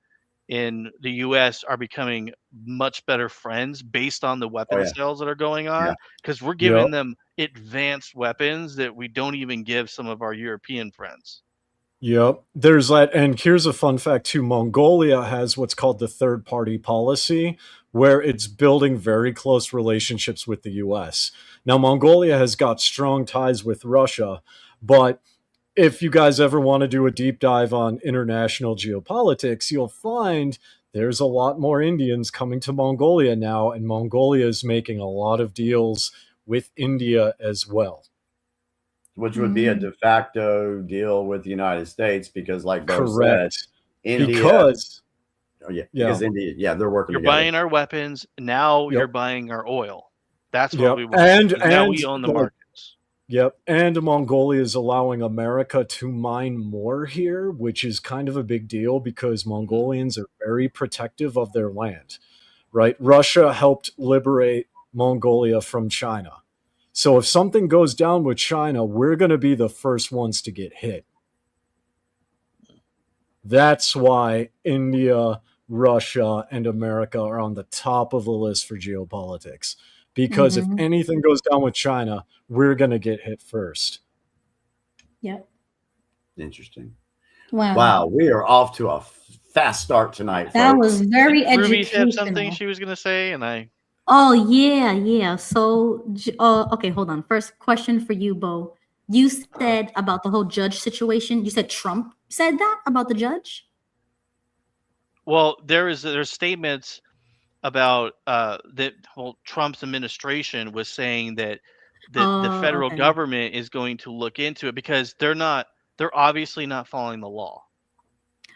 and the US are becoming much better friends based on the weapon sales that are going on because we're giving them advanced weapons that we don't even give some of our European friends. Yep. There's that. And here's a fun fact too. Mongolia has what's called the third party policy, where it's building very close relationships with the US. Now, Mongolia has got strong ties with Russia, but if you guys ever want to do a deep dive on international geopolitics, you'll find there's a lot more Indians coming to Mongolia now, and Mongolia is making a lot of deals with India as well. Which would be a de facto deal with the United States because, like Bo said, India. Because India, they're working. You're together. Buying our weapons now. You're buying our oil. That's what we want. And now we own the markets. Yep, and Mongolia is allowing America to mine more here, which is kind of a big deal because Mongolians are very protective of their land, right? Russia helped liberate Mongolia from China. So if something goes down with China, we're going to be the first ones to get hit. That's why India, Russia, and America are on the top of the list for geopolitics. Because if anything goes down with China, we're going to get hit first. Yep. Interesting. Wow. Wow, we are off to a fast start tonight, That folks. was very Ruby had something educational. she was gonna say, and I. Oh yeah. So, okay, hold on. First question for you, Bo. You said about the whole judge situation. You said Trump said that about the judge. Well, there's statements about that whole Trump's administration was saying that the federal Okay. government is going to look into it because they're obviously not following the law.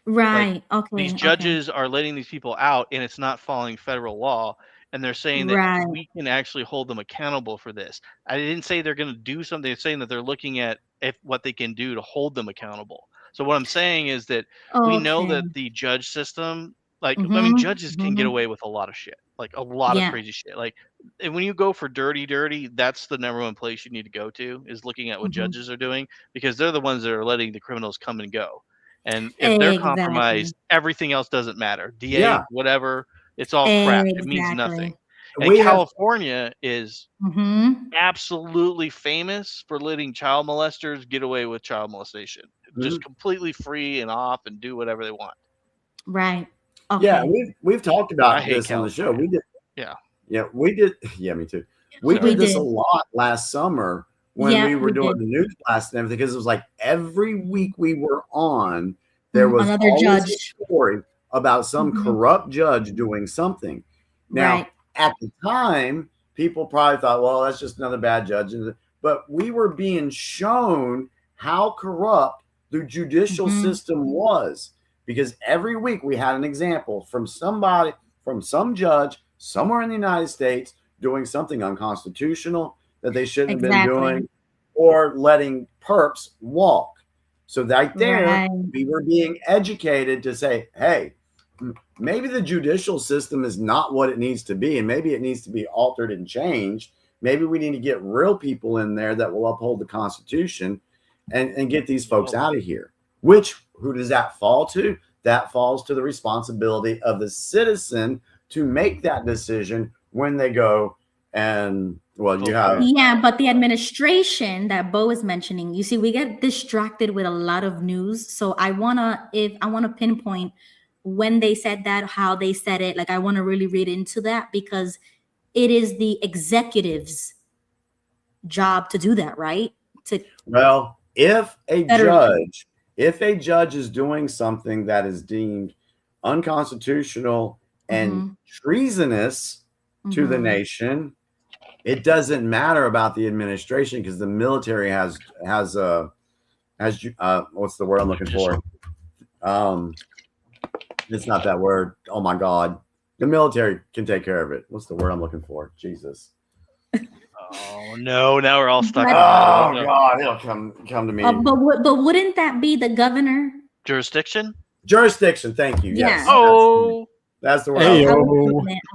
Right. Okay. These judges are letting these people out and it's not following federal law, and they're saying that Right. we can actually hold them accountable for this. I didn't say they're going to do something. They're saying that they're looking at what they can do to hold them accountable. So what I'm saying is that we know that the judge system, I mean, judges can get away with a lot of shit, like a lot of crazy shit. Like, and when you go for dirty, that's the number one place you need to go to, is looking at what judges are doing, because they're the ones that are letting the criminals come and go. And if they're compromised, everything else doesn't matter. DA, Yeah. whatever, it's all crap. It means nothing. And We have- California is absolutely famous for letting child molesters get away with child molestation. Just completely free and off and do whatever they want. Right. Okay. Yeah, we've talked I about hate this on the show. We did. Yeah. Yeah, we did. Yeah, me too. We did this a lot last summer when we were doing the news blast and everything, because it was like every week we were on, there was another always judge a story about some corrupt judge doing something. Now, at the time, people probably thought, well, that's just another bad judge. But we were being shown how corrupt the judicial system was, because every week we had an example from somebody, from some judge somewhere in the United States doing something unconstitutional that they shouldn't have been doing, or letting perps walk. So right there, we were being educated to say, hey, maybe the judicial system is not what it needs to be, and maybe it needs to be altered and changed. Maybe we need to get real people in there that will uphold the Constitution and get these folks out of here. Who does that fall to? That falls to the responsibility of the citizen to make that decision when they go and, well, you have. Yeah, but the administration that Bo is mentioning, you see, we get distracted with a lot of news. So I wanna pinpoint when they said that, how they said it. Like, I want to really read into that, because it is the executive's job to do that, right? Well, if a judge is doing something that is deemed unconstitutional and treasonous to the nation, it doesn't matter about the administration, because the military has what's the word I'm looking for? It's not that word. Oh my God. The military can take care of it. What's the word I'm looking for? Jesus. Oh no! Now we're all stuck. Oh God, it'll come to me. But wouldn't that be the governor? Jurisdiction. Thank you. Yeah. Yes. Oh, that's the word. Hey, I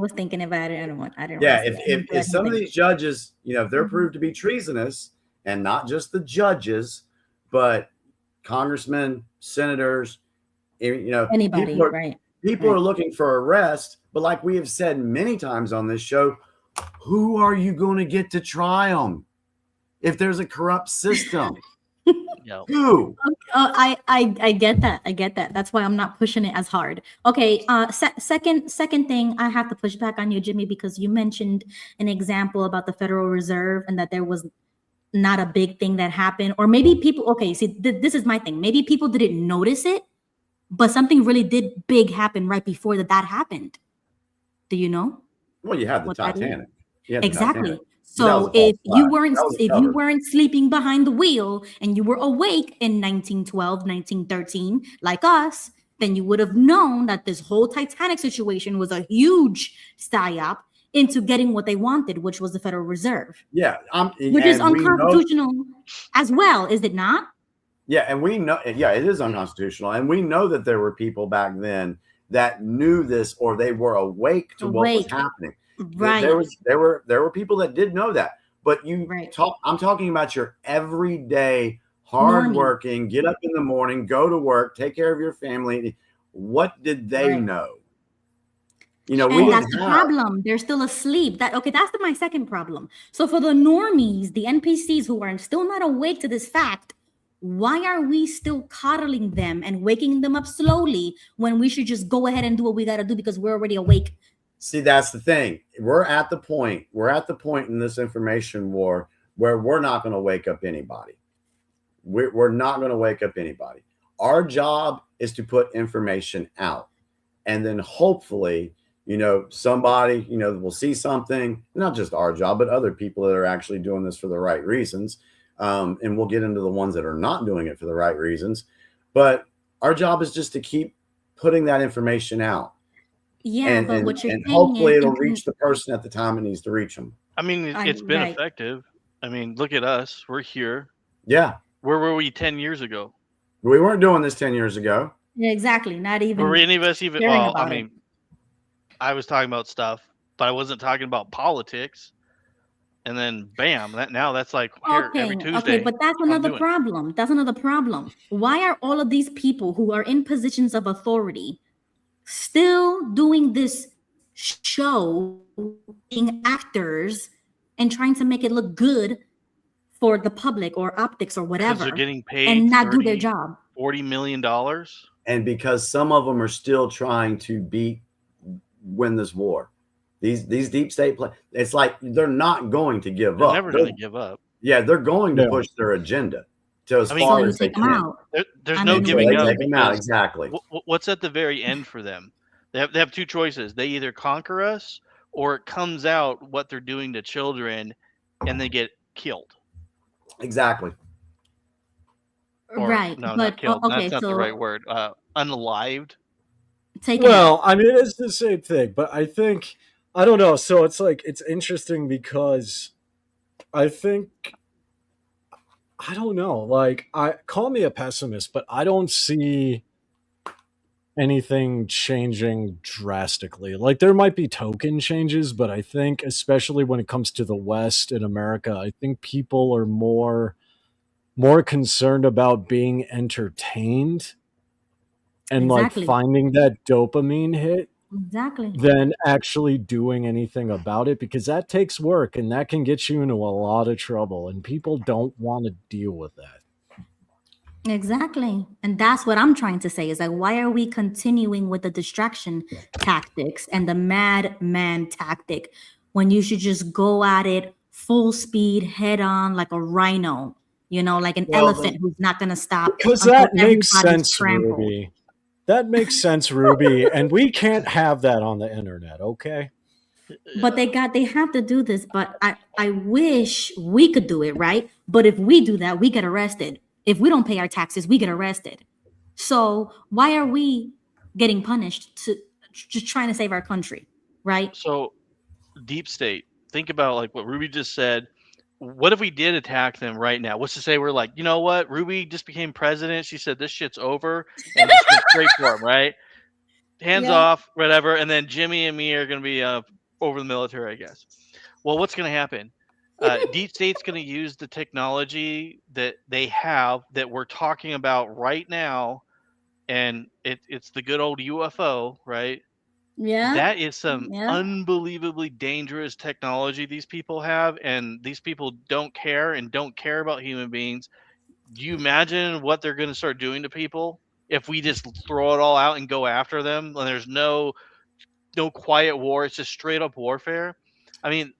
was thinking about it. I didn't. Yeah. If some of these judges, if they're proved to be treasonous, and not just the judges, but congressmen, senators, anybody, people are looking for arrest. But like we have said many times on this show, who are you going to get to try them if there's a corrupt system? Who? I get that. That's why I'm not pushing it as hard. Okay. Second thing, I have to push back on you, Jimmy, because you mentioned an example about the Federal Reserve and that there was not a big thing that happened, or maybe people. Okay, see, this is my thing. Maybe people didn't notice it, but something really did big happen right before that happened. Do you know? Well, you had the Titanic. Exactly. So if you weren't sleeping behind the wheel and you were awake in 1912, 1913, like us, then you would have known that this whole Titanic situation was a huge psyop into getting what they wanted, which was the Federal Reserve. Yeah. Which is unconstitutional as well, is it not? Yeah, and we know, it is unconstitutional. And we know that there were people back then that knew this, or they were awake to what was Awake. happening. Right. There were people that did know that, but Right. I'm talking about your everyday Normie. hardworking, get up in the morning, go to work, take care of your family. What did they Right. know? You know, we And didn't that's the have. problem. They're still asleep. That's my second problem. So for the normies, the NPCs who are still not awake to this fact, why are we still coddling them and waking them up slowly when we should just go ahead and do what we got to do because we're already awake? See, that's the thing. We're at the point in this information war where we're not going to wake up anybody. We're not going to wake up anybody. Our job is to put information out, and then hopefully, you know, somebody, you know, will see something, not just our job, but other people that are actually doing this for the right reasons. And we'll get into the ones that are not doing it for the right reasons. But our job is just to keep putting that information out. Yeah, but what you're and saying hopefully is it'll reach the person at the time it needs to reach them. I mean, it's been right. effective. I mean, look at us. We're here. Yeah. Where were we 10 years ago? We weren't doing this 10 years ago. Yeah, exactly. Not even. Were any of us even? caring Well, I about mean, it. I was talking about stuff, but I wasn't talking about politics. And then, bam! That's like here every Tuesday. Okay, but that's another problem. That's another problem. Why are all of these people who are in positions of authority still doing this show, being actors, and trying to make it look good for the public or optics or whatever, they're getting paid and not do their job? $40 million. And because some of them are still trying to win this war. These deep state it's like they're not going to give up. Never going to give up. Yeah, they're going to push their agenda to as far as they can. There's no giving up. Take them out, exactly. What's at the very end for them? They have two choices. They either conquer us, or it comes out what they're doing to children, and they get killed. Exactly. Or, right. No, but, not killed. Okay, That's not the right word. Unalived. Well, I mean, it's the same thing, but I think, I don't know. So it's like, it's interesting because I think, I don't know, like, call me a pessimist, but I don't see anything changing drastically. Like, there might be token changes, but I think, especially when it comes to the West in America, I think people are more concerned about being entertained and like finding that dopamine hit than actually doing anything about it, because that takes work and that can get you into a lot of trouble, and people don't want to deal with that. Exactly. And that's what I'm trying to say is like, why are we continuing with the distraction tactics and the madman tactic when you should just go at it full speed, head on, like a rhino, you know, like an elephant who's not going to stop. Because that makes sense, Ruby. That makes sense, Ruby. And we can't have that on the internet, okay? But they have to do this. But I wish we could do it, right? But if we do that, we get arrested. If we don't pay our taxes, we get arrested. So why are we getting punished to just trying to save our country, right? So deep state, think about like what Ruby just said. What if we did attack them right now? What's to say we're like, you know what? Ruby just became president. She said this shit's over, and just went straight for him, right? Hands off, whatever. And then Jimmy and me are going to be over the military, I guess. Well, what's going to happen? Deep State's going to use the technology that they have that we're talking about right now, and it's the good old UFO, right? Yeah. That is some unbelievably dangerous technology these people have, and these people don't care about human beings. Do you imagine what they're going to start doing to people if we just throw it all out and go after them? And there's no quiet war. It's just straight up warfare. I mean,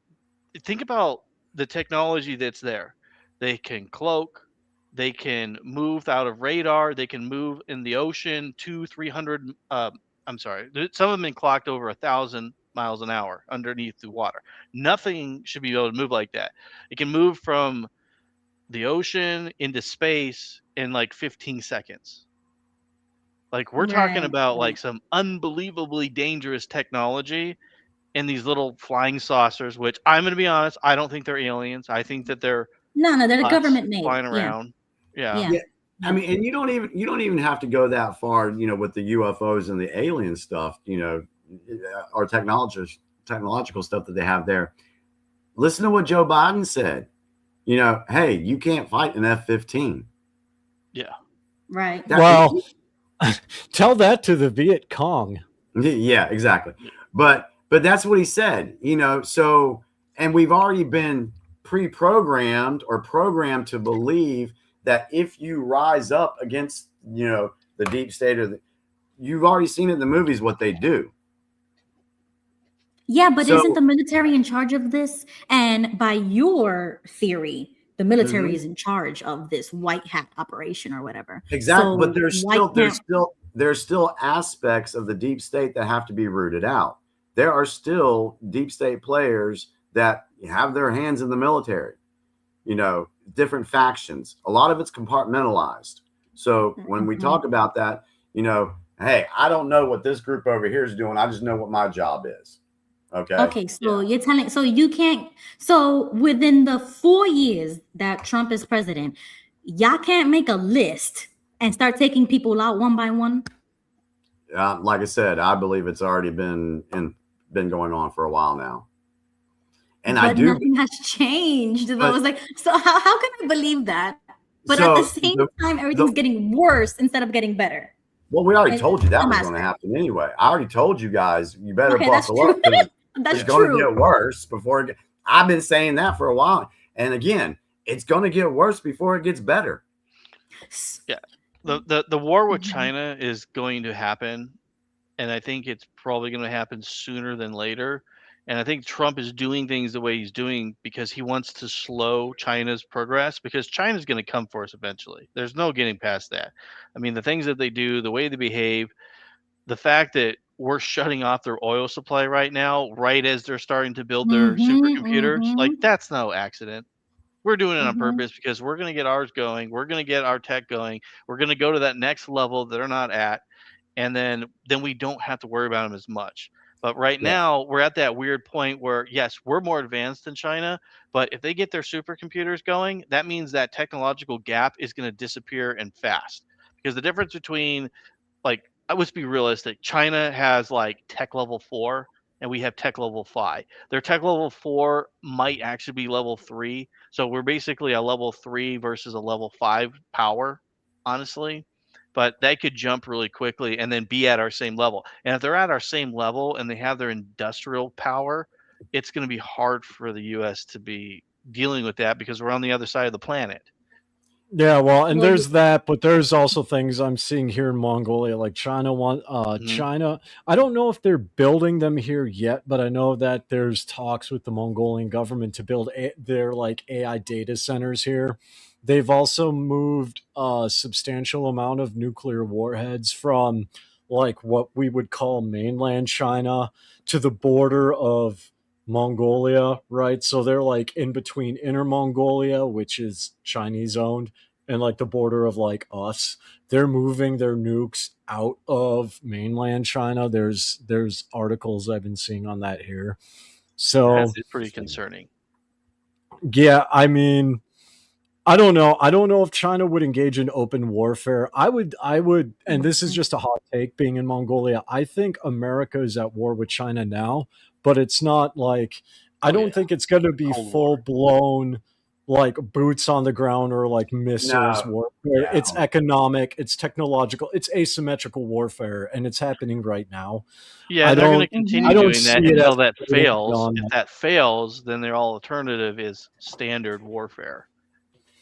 think about the technology that's there. They can cloak. They can move out of radar. They can move in the ocean 200-300. I'm sorry. Some of them been clocked over 1,000 miles an hour underneath the water. Nothing should be able to move like that. It can move from the ocean into space in like 15 seconds. Like we're talking about like some unbelievably dangerous technology in these little flying saucers, which I'm going to be honest, I don't think they're aliens. I think that they're they're government made flying around. Yeah. I mean, and you don't even have to go that far, with the UFOs and the alien stuff, or technological stuff that they have there. Listen to what Joe Biden said. Hey, you can't fight an F-15. Yeah. Right. Well, tell that to the Viet Cong. Yeah, exactly. But that's what he said, so, and we've already been pre-programmed or programmed to believe that if you rise up against, the deep state, you've already seen it in the movies what they do. Yeah, but So- isn't the military in charge of this? And by your theory, the military is in charge of this white hat operation or whatever. Exactly, So but why there's still aspects of the deep state that have to be rooted out. There are still deep state players that have their hands in the military, different factions. A lot of it's compartmentalized. So when we talk about that, hey, I don't know what this group over here is doing. I just know what my job is. Okay. So you're telling, so you can't, so within the 4 years that Trump is president, y'all can't make a list and start taking people out one by one? Like I said, I believe it's already been going on for a while now. And but nothing has changed. So I was like, so how can I believe that? But at the same time, everything's getting worse instead of getting better. Well, we already told you that was going to happen anyway. I already told you guys, you better buckle up. It's going to get worse before I've been saying that for a while. And again, it's going to get worse before it gets better. Yeah. The war with China is going to happen. And I think it's probably going to happen sooner than later. And I think Trump is doing things the way he's doing because he wants to slow China's progress, because China's going to come for us eventually. There's no getting past that. I mean, the things that they do, the way they behave, the fact that we're shutting off their oil supply right now, right as they're starting to build their supercomputers, like that's no accident. We're doing it on purpose because we're going to get ours going. We're going to get our tech going. We're going to go to that next level that they're not at. And then we don't have to worry about them as much. But right now we're at that weird point where, yes, we're more advanced than China, but if they get their supercomputers going, that means that technological gap is going to disappear and fast. Because the difference between, like, let's be realistic, China has like tech level 4 and we have tech level 5. Their tech level 4 might actually be level 3. So we're basically a level 3 versus a level 5 power, honestly. But they could jump really quickly and then be at our same level. And if they're at our same level and they have their industrial power, it's going to be hard for the U.S. to be dealing with that because we're on the other side of the planet. Yeah, well, and there's that, but there's also things I'm seeing here in Mongolia, like China. China, I don't know if they're building them here yet, but I know that there's talks with the Mongolian government to build their like AI data centers here. They've also moved a substantial amount of nuclear warheads from like what we would call mainland China to the border of Mongolia, right? So they're like in between Inner Mongolia, which is Chinese owned, and like the border of like us. They're moving their nukes out of mainland China. There's articles I've been seeing on that here. So that's pretty concerning. Yeah, I mean, I don't know. I don't know if China would engage in open warfare. I would, and this is just a hot take being in Mongolia. I think America is at war with China now, but it's not like, I don't think it's going to be full blown like boots on the ground or like missiles warfare. It's economic, it's technological, it's asymmetrical warfare, and it's happening right now. Yeah, they're going to continue doing that until that fails. If that fails, then their alternative is standard warfare.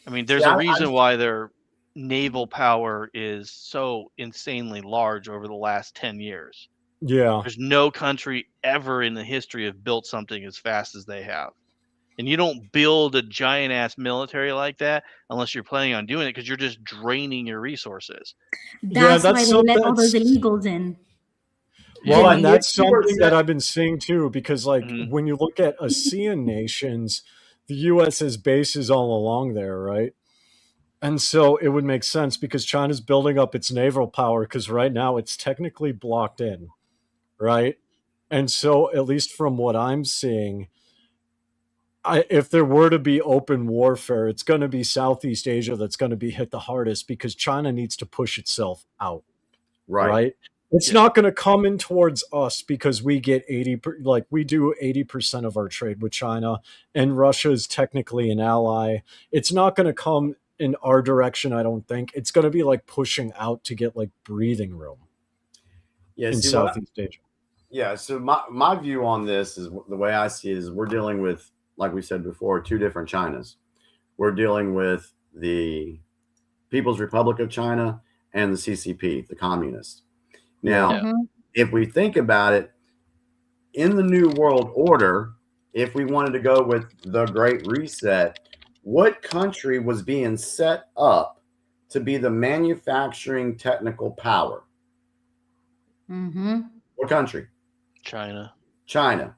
I mean, there's a reason why their naval power is so insanely large over the last 10 years. Yeah. There's no country ever in the history have built something as fast as they have. And you don't build a giant ass military like that unless you're planning on doing it, because you're just draining your resources. That's why they let all those illegals in. Well, and that's something that I've been seeing too, because like when you look at ASEAN nations, the U.S. has bases all along there, right? And so it would make sense because China's building up its naval power because right now it's technically blocked in, right? And so at least from what I'm seeing, if there were to be open warfare, it's going to be Southeast Asia that's going to be hit the hardest because China needs to push itself out, right? It's Yeah. not going to come in towards us because we get 80, like we do 80% of our trade with China, and Russia is technically an ally. It's not going to come in our direction, I don't think. It's going to be like pushing out to get like breathing room Yeah, in see, Southeast Asia. yeah. So my view on this is the way I see it is we're dealing with, like we said before, two different Chinas. We're dealing with the People's Republic of China and the CCP, the communists. Now, Yeah. if we think about it, in the New World Order, if we wanted to go with the Great Reset, what country was being set up to be the manufacturing technical power? Mm-hmm. What country? China. China.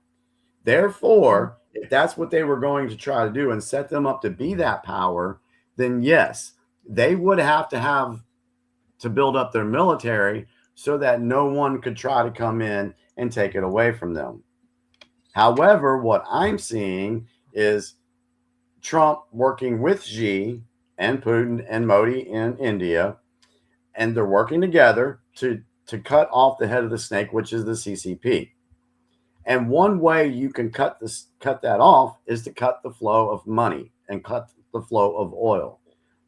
Therefore, if that's what they were going to try to do and set them up to be that power, then yes, they would have to build up their military so that no one could try to come in and take it away from them. However, what I'm seeing is Trump working with Xi and Putin and Modi in India, and they're working together to cut off the head of the snake, which is the CCP. And one way you can cut that off is to cut the flow of money and cut the flow of oil.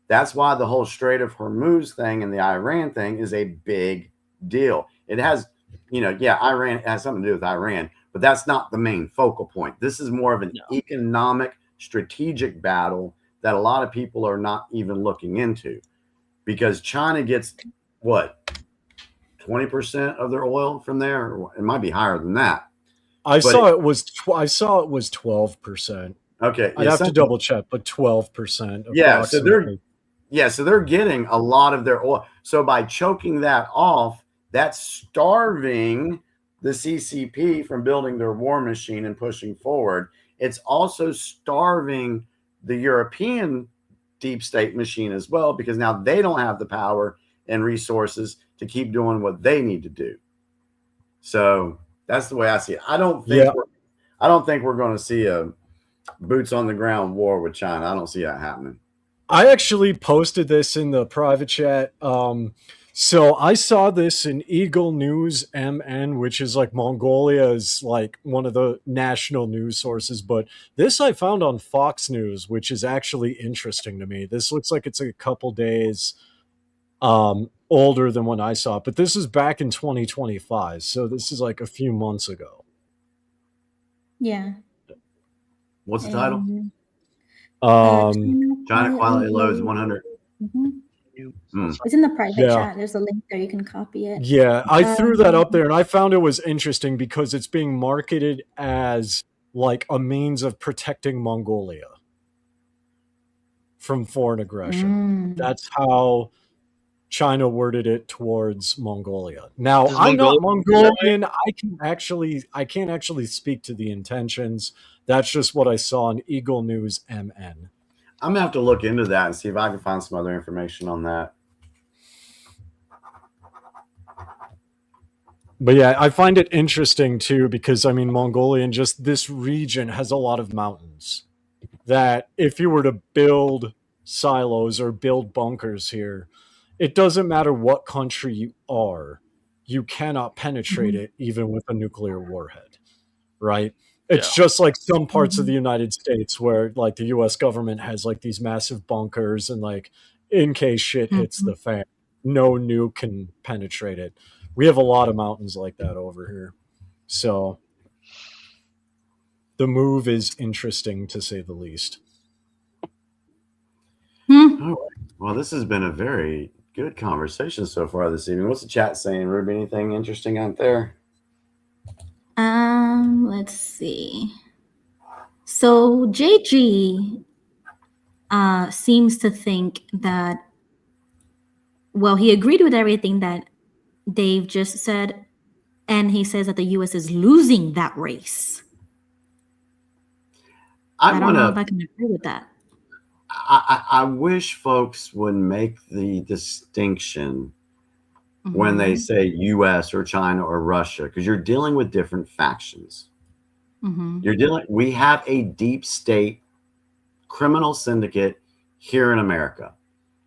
That's why the whole Strait of Hormuz thing and the Iran thing is a big deal. It has, Iran has something to do with Iran, but that's not the main focal point. This is more of an economic, strategic battle that a lot of people are not even looking into, because China gets what, 20% of their oil from there? It might be higher than that. I saw it was 12%. Okay, I'd have to double check, but 12%. Yeah, so they're getting a lot of their oil. So by choking that off, that's starving the CCP from building their war machine and pushing forward. It's also starving the European deep state machine as well, because now they don't have the power and resources to keep doing what they need to do. So that's the way I see it. I don't think we're going to see a boots on the ground war with China. I don't see that happening. I actually posted this in the private chat. So I saw this in Eagle News MN, which is like Mongolia's like one of the national news sources. But this I found on Fox News, which is actually interesting to me. This looks like it's a couple days older than when I saw it, but this is back in 2025. So this is like a few months ago. Yeah. What's the title? China quality loads 100. It's in the private chat. There's a link there. You can copy it. Yeah, I threw that up there, and I found it was interesting because it's being marketed as like a means of protecting Mongolia from foreign aggression. That's how China worded it towards Mongolia. Now, I'm not Mongolian. I can't actually speak to the intentions. That's just what I saw on Eagle News MN. I'm gonna have to look into that and see if I can find some other information on that. But yeah, I find it interesting too, because I mean, Mongolia and just this region has a lot of mountains that if you were to build silos or build bunkers here, it doesn't matter what country you are, you cannot penetrate it even with a nuclear warhead, right? It's just like some parts of the United States where like the US government has like these massive bunkers and like in case shit hits the fan, no nuke can penetrate it. We have a lot of mountains like that over here. So the move is interesting to say the least. All right. Well, this has been a very good conversation so far this evening. What's the chat saying, Ruby? Anything interesting out there? Let's see. So JG seems to think that, well, he agreed with everything that Dave just said, and he says that the U.S. is losing that race. I don't know if I can agree with that. I wish folks would make the distinction when they say U.S. or China or Russia, because you're dealing with different factions. We have a deep state criminal syndicate here in America.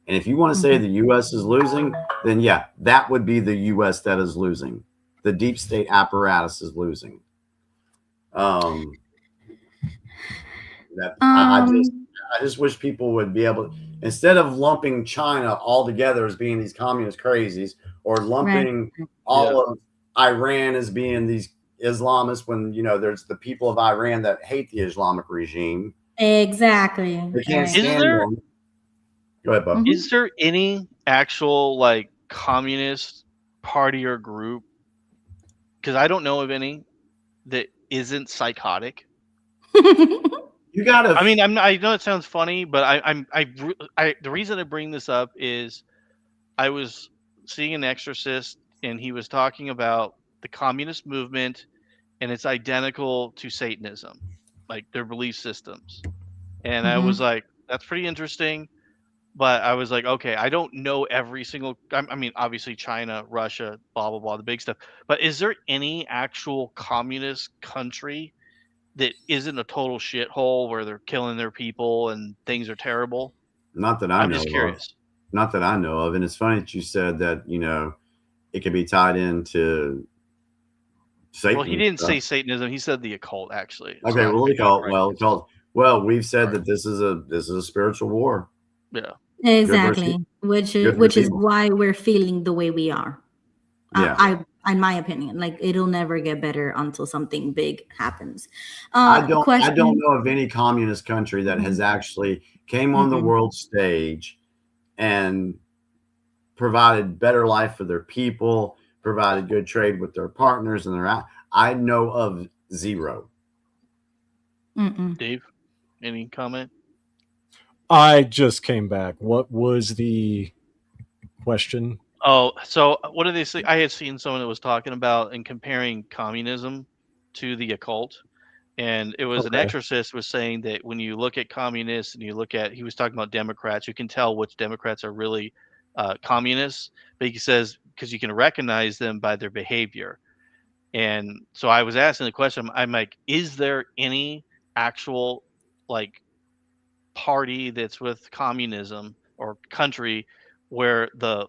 And if you want to say the U.S. is losing, then yeah, that would be the U.S. that is losing. The deep state apparatus is losing. I just wish people would be able to, instead of lumping China all together as being these communist crazies, or lumping all of Iran as being these Islamists, when there's the people of Iran that hate the Islamic regime. Exactly. They can't stand them. Go ahead, Bob. Is there any actual like communist party or group? Because I don't know of any that isn't psychotic. You gotta. I mean, I know it sounds funny, but the reason I bring this up is I was seeing an exorcist, and he was talking about the communist movement, and it's identical to Satanism, like their belief systems. And I was like, that's pretty interesting. But I was like, okay, I don't know every single. I mean, obviously China, Russia, blah blah blah, the big stuff. But is there any actual communist country that isn't a total shithole where they're killing their people and things are terrible? Not that I know. I'm just curious. Not that I know of. And it's funny that you said that it could be tied into Satan. Well, he didn't say Satanism. He said the occult, actually. Okay, well, we've said that this is a spiritual war. Yeah. Exactly. Which is why we're feeling the way we are. Yeah. In my opinion, like it'll never get better until something big happens. I don't know of any communist country that has actually came on the world stage and provided better life for their people, provided good trade with their partners, and I know of zero. Dave, any comment? I just came back. What was the question? Oh, so what did they say? I had seen someone that was talking about and comparing communism to the occult. And it was an exorcist was saying that when you look at communists and he was talking about Democrats, you can tell which Democrats are really communists. But he says, because you can recognize them by their behavior. And so I was asking the question, I'm like, is there any actual like party that's with communism or country where the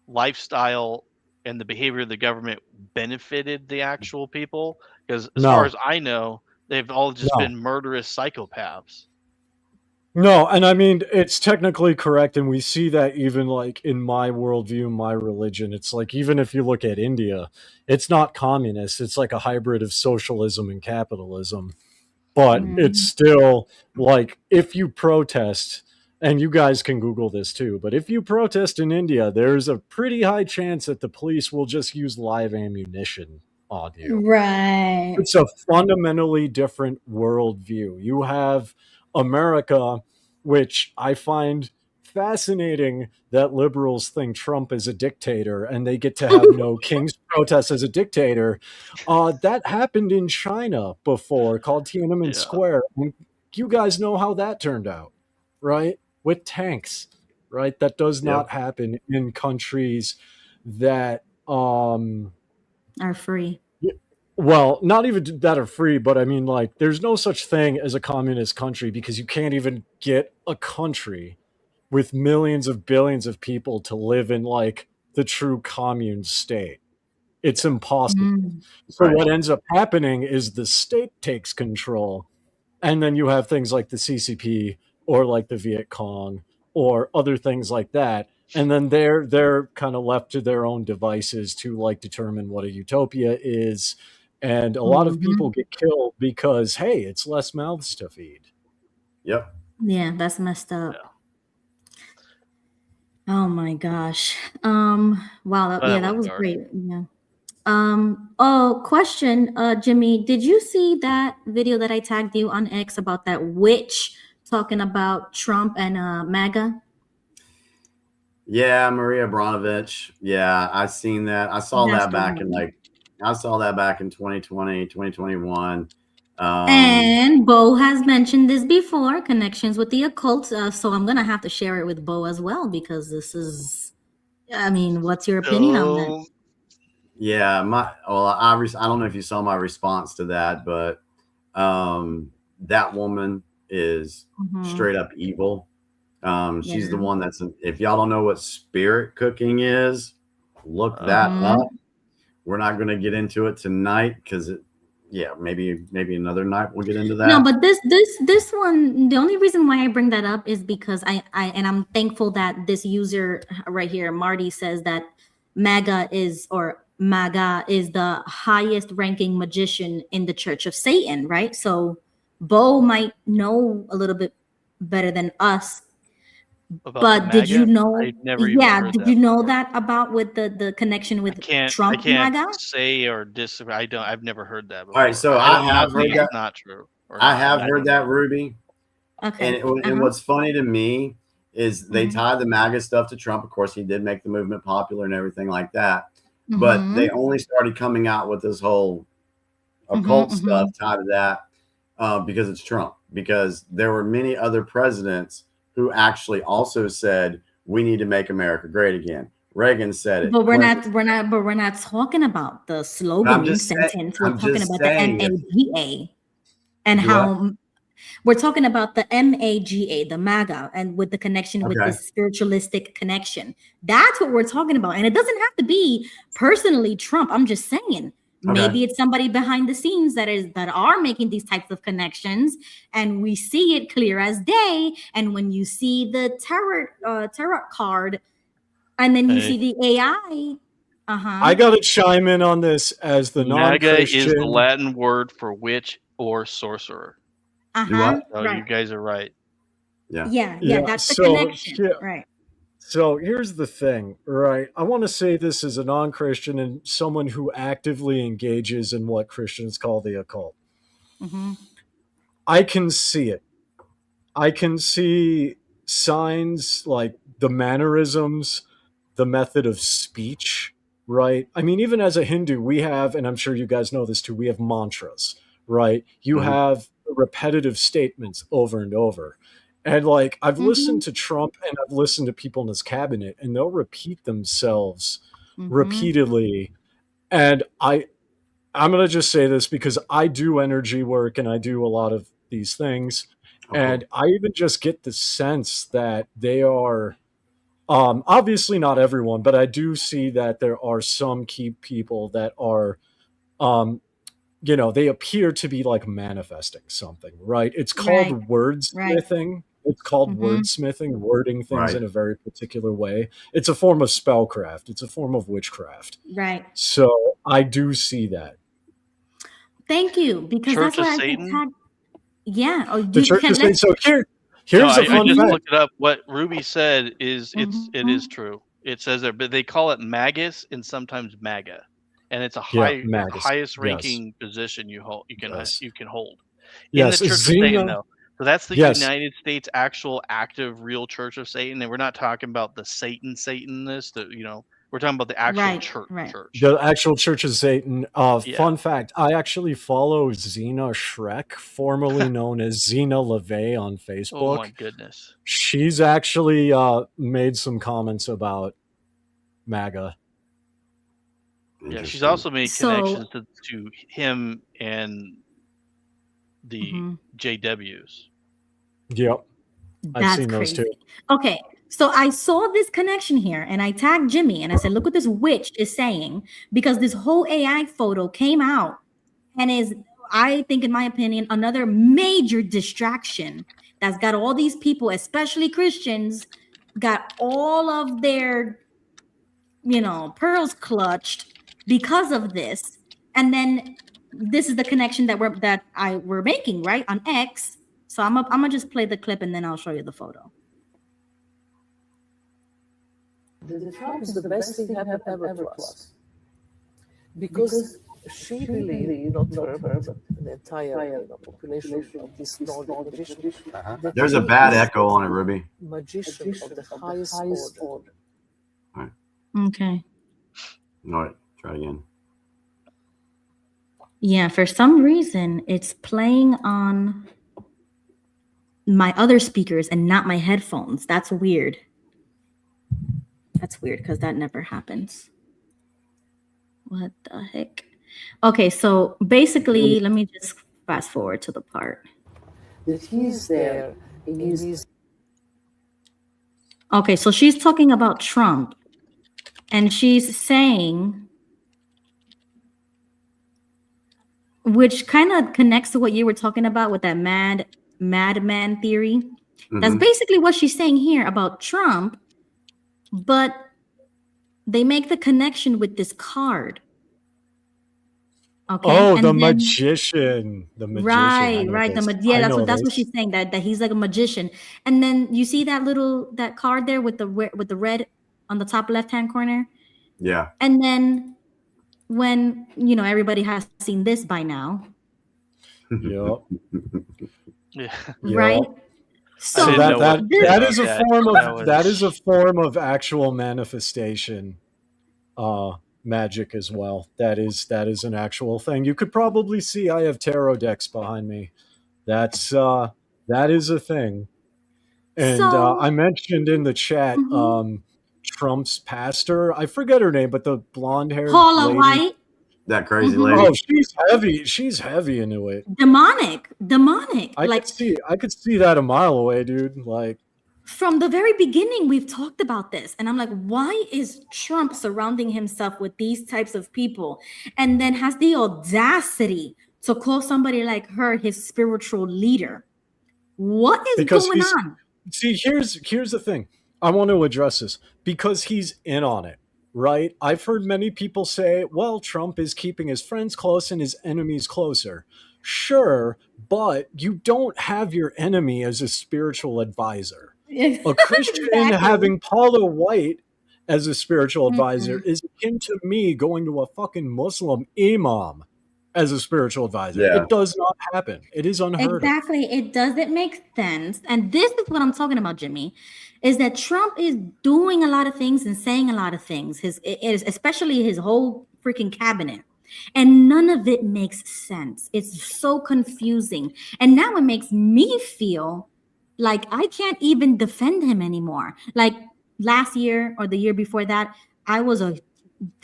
lifestyle and the behavior of the government benefited the actual people? Because as far as I know, they've all just been murderous psychopaths. No, and I mean, it's technically correct, and we see that even like in my worldview, my religion. It's like, even if you look at India, it's not communist. It's like a hybrid of socialism and capitalism. But it's still like, if you protest, and you guys can Google this too, but if you protest in India, there's a pretty high chance that the police will just use live ammunition on you. Right. It's a fundamentally different worldview. You have America, which I find fascinating that liberals think Trump is a dictator and they get to have no king's protest as a dictator. That happened in China before, called Tiananmen Square. And you guys know how that turned out, right? With tanks, right? That does not happen in countries that are free. Well, not even that are free, but I mean, like, there's no such thing as a communist country, because you can't even get a country with millions of billions of people to live in like the true commune state. It's impossible. So what ends up happening is the state takes control, and then you have things like the CCP or like the Viet Cong or other things like that. And then they're kind of left to their own devices to like determine what a utopia is. And a lot of people get killed because, hey, it's less mouths to feed. Yep. Yeah, that's messed up. Yeah. Oh my gosh. Wow. That was great. Yeah. Question, Jimmy, did you see that video that I tagged you on X about that witch talking about Trump and MAGA? Yeah, Maria Abramovich. Yeah, I seen that. I saw that back in 2020, 2021. And Bo has mentioned this before, connections with the occult. So I'm gonna have to share it with Bo as well, because this is, I mean, what's your opinion on that? Yeah, I don't know if you saw my response to that, but That woman is straight up evil. She's the one that's, if y'all don't know what spirit cooking is, look that up. We're not going to get into it tonight because maybe another night we'll get into that. No, but this one, the only reason why I bring that up is because I'm thankful that this user right here, Marty, says that MAGA is the highest ranking magician in the Church of Satan, right? So Bo might know a little bit better than us. But did you know? Did you know that about with the connection with Trump? I can't MAGA? say or disagree. I've never heard that before. All right, so I have heard that. Not true. I have heard that, Ruby. Okay. And what's funny to me is they tied the MAGA stuff to Trump. Of course, he did make the movement popular and everything like that. But they only started coming out with this whole occult stuff tied to that because it's Trump. Because there were many other presidents who actually also said we need to make America great again. Reagan said it. But we're not talking about the slogan sentence. We're talking about the MAGA and how we're talking about the MAGA, the MAGA, and with the connection with the spiritualistic connection. That's what we're talking about. And it doesn't have to be personally Trump. I'm just saying. Maybe it's somebody behind the scenes that are making these types of connections, and we see it clear as day. And when you see the tarot card, and then you see the AI, I gotta chime in on this as the non-Christian. MAGA is the Latin word for witch or sorcerer. What? So you guys are right. Yeah. That's the connection, right? So here's the thing, right? I want to say this as a non-Christian and someone who actively engages in what Christians call the occult. I can see it. I can see signs like the mannerisms, the method of speech, right? I mean, even as a Hindu, we have, and I'm sure you guys know this too, we have mantras, right? You have repetitive statements over and over. And like, I've listened to Trump and I've listened to people in his cabinet, and they'll repeat themselves repeatedly. And I'm going to just say this because I do energy work and I do a lot of these things. And I even just get the sense that they are, obviously not everyone, but I do see that there are some key people that are, they appear to be like manifesting something, right? It's called wordsmithing. It's called wordsmithing, wording things in a very particular way. It's a form of spellcraft. It's a form of witchcraft. Right. So I do see that. Thank you, because Church that's of why Satan? The Church of Satan. So here's a fun I just fact. looked it up. What Ruby said is it is true. It says there, but they call it magus and sometimes MAGA, and it's a highest ranking position you can hold in the Church of Satan, though. So that's the United States actual active real Church of Satan, and we're not talking about the Satanist. We're talking about the actual church. The actual Church of Satan. Fun fact: I actually follow Xena Shrek, formerly known as Xena LeVay, on Facebook. Oh my goodness! She's actually made some comments about MAGA. Yeah, she's also made connections to him and the JWs. Yep. I've seen those too. Okay, so I saw this connection here and I tagged Jimmy and I said, look what this witch is saying, because this whole AI photo came out and is, I think, in my opinion, another major distraction that's got all these people, especially Christians, got all of their, pearls clutched because of this. And then this is the connection that we're making, right, on X. So I'm gonna just play the clip and then I'll show you the photo. The Trump is the best thing happened ever to us, because she really, not her, but the entire population of this Nordic magician. There's a bad echo on it, Ruby. Magician of the highest order. All right. Okay. All right. Try it again. Yeah, for some reason, it's playing on my other speakers and not my headphones. That's weird. That's weird because that never happens. What the heck? Okay, so basically, let me just fast forward to the part. that he's there in his Okay, so she's talking about Trump, and she's saying, which kind of connects to what you were talking about with that madman theory. That's basically what she's saying here about Trump, but they make the connection with this card. Okay. Oh, and the then- magician. The magician. I know Right. this. Yeah, I that's know what this. she's saying, that he's like a magician. And then you see that card there with the red on the top left-hand corner. Yeah. And then when everybody has seen this by now, Yep. Yeah. right? Yep. So didn't know what- that is a that- form of that that was- is a form of actual manifestation magic as well. That is an actual thing. You could probably see I have tarot decks behind me. That is a thing. And So- I mentioned in the chat Trump's pastor. I forget her name, but the blonde haired Paula lady. White, That crazy Mhm. lady. Oh, she's heavy. She's heavy into it. demonic. I could see that a mile away, dude. Like, From the very beginning, we've talked about this, and I'm like, why is Trump surrounding himself with these types of people, and then has the audacity to call somebody like her his spiritual leader? What is Because going he's- on? see, here's the thing. I want to address this because he's in on it, right? I've heard many people say, well, Trump is keeping his friends close and his enemies closer. Sure, but you don't have your enemy as a spiritual advisor. A Christian Exactly. having Paula White as a spiritual advisor is akin to me going to a fucking Muslim imam as a spiritual advisor. Yeah. It does not happen. It is unheard of. Exactly. It doesn't make sense. And this is what I'm talking about, Jimmy, is that Trump is doing a lot of things and saying a lot of things, especially his whole freaking cabinet. And none of it makes sense. It's so confusing. And now it makes me feel like I can't even defend him anymore. Like last year or the year before that, I was a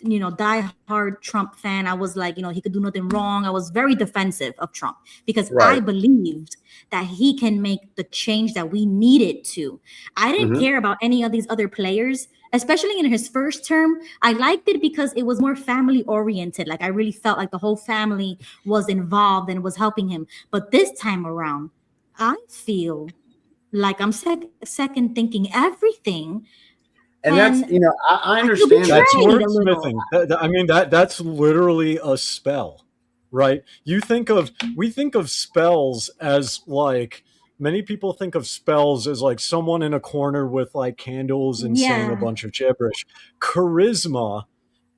die-hard Trump fan. I was like, he could do nothing wrong. I was very defensive of Trump because I Right. believed that he can make the change that we needed to. I didn't care about any of these other players, especially in his first term. I liked it because it was more family oriented. Like I really felt like the whole family was involved and was helping him. But this time around, I feel like I'm second thinking everything. And that's, And I I feel understand that. That's betrayed a little. wordsmithing. I mean, that's literally a spell, right? We think of spells as like, many people think of spells as like someone in a corner with like candles and saying Yeah. a bunch of gibberish. Charisma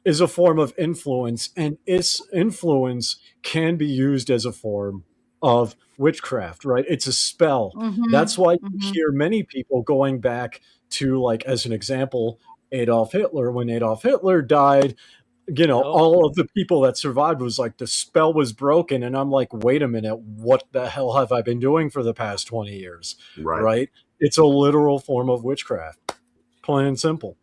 is a form of influence, and its influence can be used as a form of witchcraft, right? It's a spell. Mhm, That's why you mhm. hear many people going back to, like, as an example, Adolf Hitler. When Adolf Hitler died, all of the people that survived was like, the spell was broken. And I'm like, wait a minute, what the hell have I been doing for the past 20 years? Right. It's a literal form of witchcraft, plain and simple.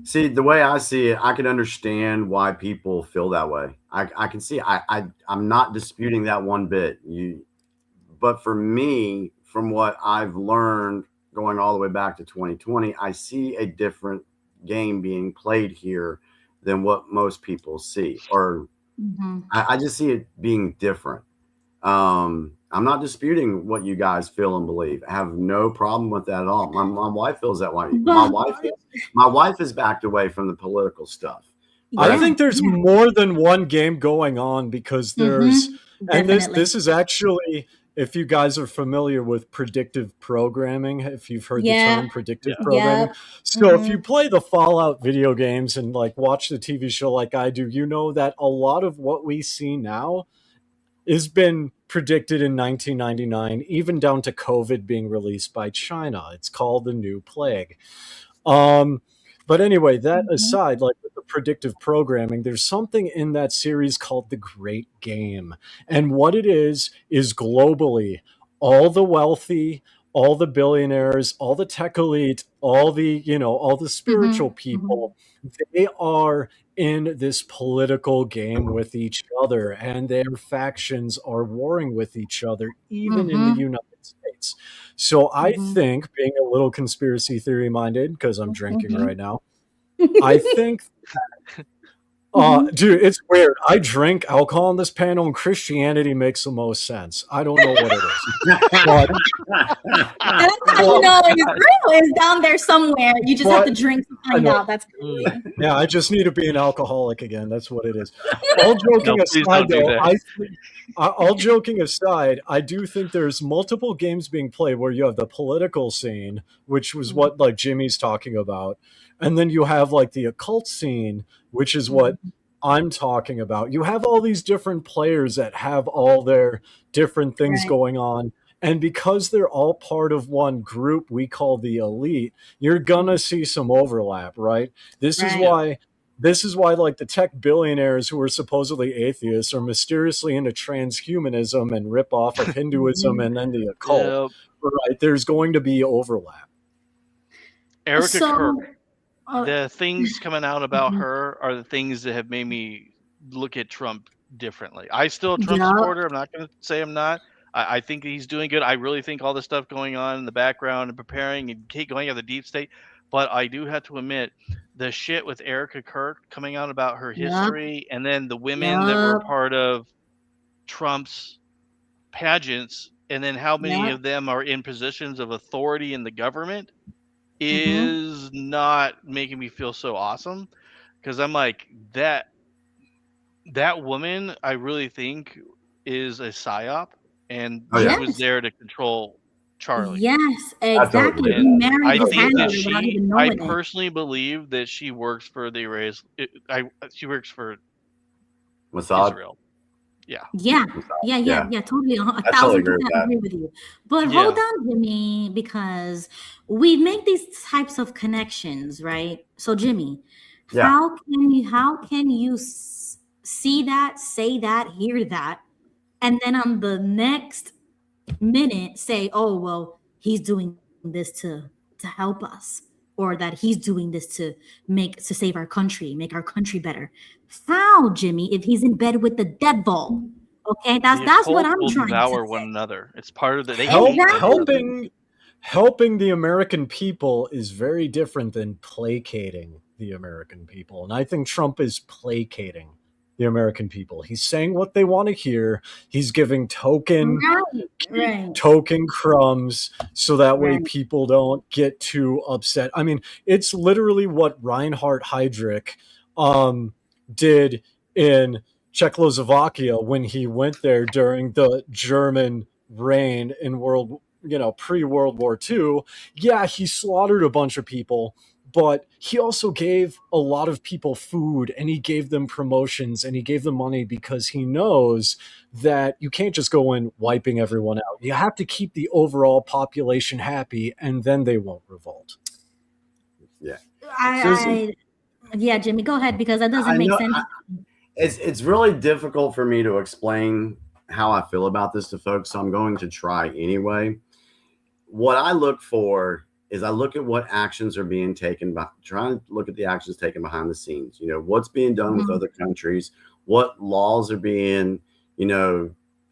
See, the way I see it, I can understand why people feel that way. I can see. I'm not disputing that one bit. But for me, from what I've learned going all the way back to 2020, I see a different game being played here than what most people see, or Mhm. I just see it being different. I'm not disputing what you guys feel and believe. I have no problem with that at all. My wife feels that way. My wife is backed away from the political stuff. I Yeah, think there's yeah. more than one game going on because there's, and this Definitely. is actually, if you guys are familiar with predictive programming, if you've heard Yeah. the term predictive Yeah. programming. Yep. So if Mhm. you play the Fallout video games and like watch the TV show like I do, you know that a lot of what we see now has been predicted in 1999, even down to COVID being released by China. It's called the new plague. But anyway, that aside, like with the predictive programming, there's something in that series called The Great Game. And what it is globally, all the wealthy, all the billionaires, all the tech elite, all the, all the spiritual Mm-hmm. people, they are in this political game with each other, and their factions are warring with each other, even in the Mm-hmm. United States. So I Mm-hmm. think, being a little conspiracy theory minded, because I'm drinking Mm-hmm. right now, I think Mhm. dude, it's weird. I drink alcohol on this panel, and Christianity makes the most sense. I don't know what it is. But, That's how you know it's real. It's down there somewhere. You just have to but drink to I find know. out. That's crazy. Yeah, I just need to be an alcoholic again. That's what it is. All joking No, please aside, don't do though, that. all joking aside, I do think there's multiple games being played where you have the political scene, which was what like Jimmy's talking about, and then you have like the occult scene, which is what I'm talking about. You have all these different players that have all their different things Right. going on. And because they're all part of one group we call the elite, you're gonna see some overlap, right? This is Right. why like the tech billionaires who are supposedly atheists are mysteriously into transhumanism and rip off of Hinduism and then the occult. Yep. Right? There's going to be overlap. Erica So, Kirk. uh, The things coming out about mhm. her are the things that have made me look at Trump differently. I still a Trump Yup. supporter. I'm not going to say I'm not. I think he's doing good. I really think all the stuff going on in the background and preparing and keep going at the deep state. But I do have to admit, the shit with Erica Kirk coming out about her Yup. history, and then the women that were Yup. part of Trump's pageants, and then how many Yup. of them are in positions of authority in the government Mm-hmm. is not making me feel so awesome, because I'm like, that woman I really think is a psyop, and Oh, she yeah. was Yes. there to control Charlie. Yes, I totally exactly. agree He with that. married I his think that handler without even I knowing it. personally believe that she works for the she works for Mossad? Israel. Yeah. Yeah, Yeah. totally, I totally agree with 1,000% that. agree with you. But hold Yeah. on, Jimmy, because we make these types of connections, right? So, Jimmy, Yeah. how can you see that, say that, hear that, and then on the next minute say, "Oh, well, he's doing this to help us," or that he's doing this to save our country, make our country better. How, Jimmy, if he's in bed with the devil? Okay, The that's what occult I'm will trying to devour one say. another. It's part of the they Help, hate one another. Exactly. helping the American people is very different than placating the American people. And I think Trump is placating the American people. He's saying what they want to hear. He's giving token Right. crumbs so that way Right. people don't get too upset. I mean, it's literally what Reinhard Heydrich did in Czechoslovakia when he went there during the German reign in pre-World War II. Yeah, he slaughtered a bunch of people, but he also gave a lot of people food, and he gave them promotions, and he gave them money, because he knows that you can't just go in wiping everyone out. You have to keep the overall population happy, and then they won't revolt. Yeah. Yeah, Jimmy, go ahead, because that doesn't make sense. It's really difficult for me to explain how I feel about this to folks, so I'm going to try anyway. What I look for is I look at what actions are being taken by trying to look at the actions taken behind the scenes. What's being done with other countries, what laws are being,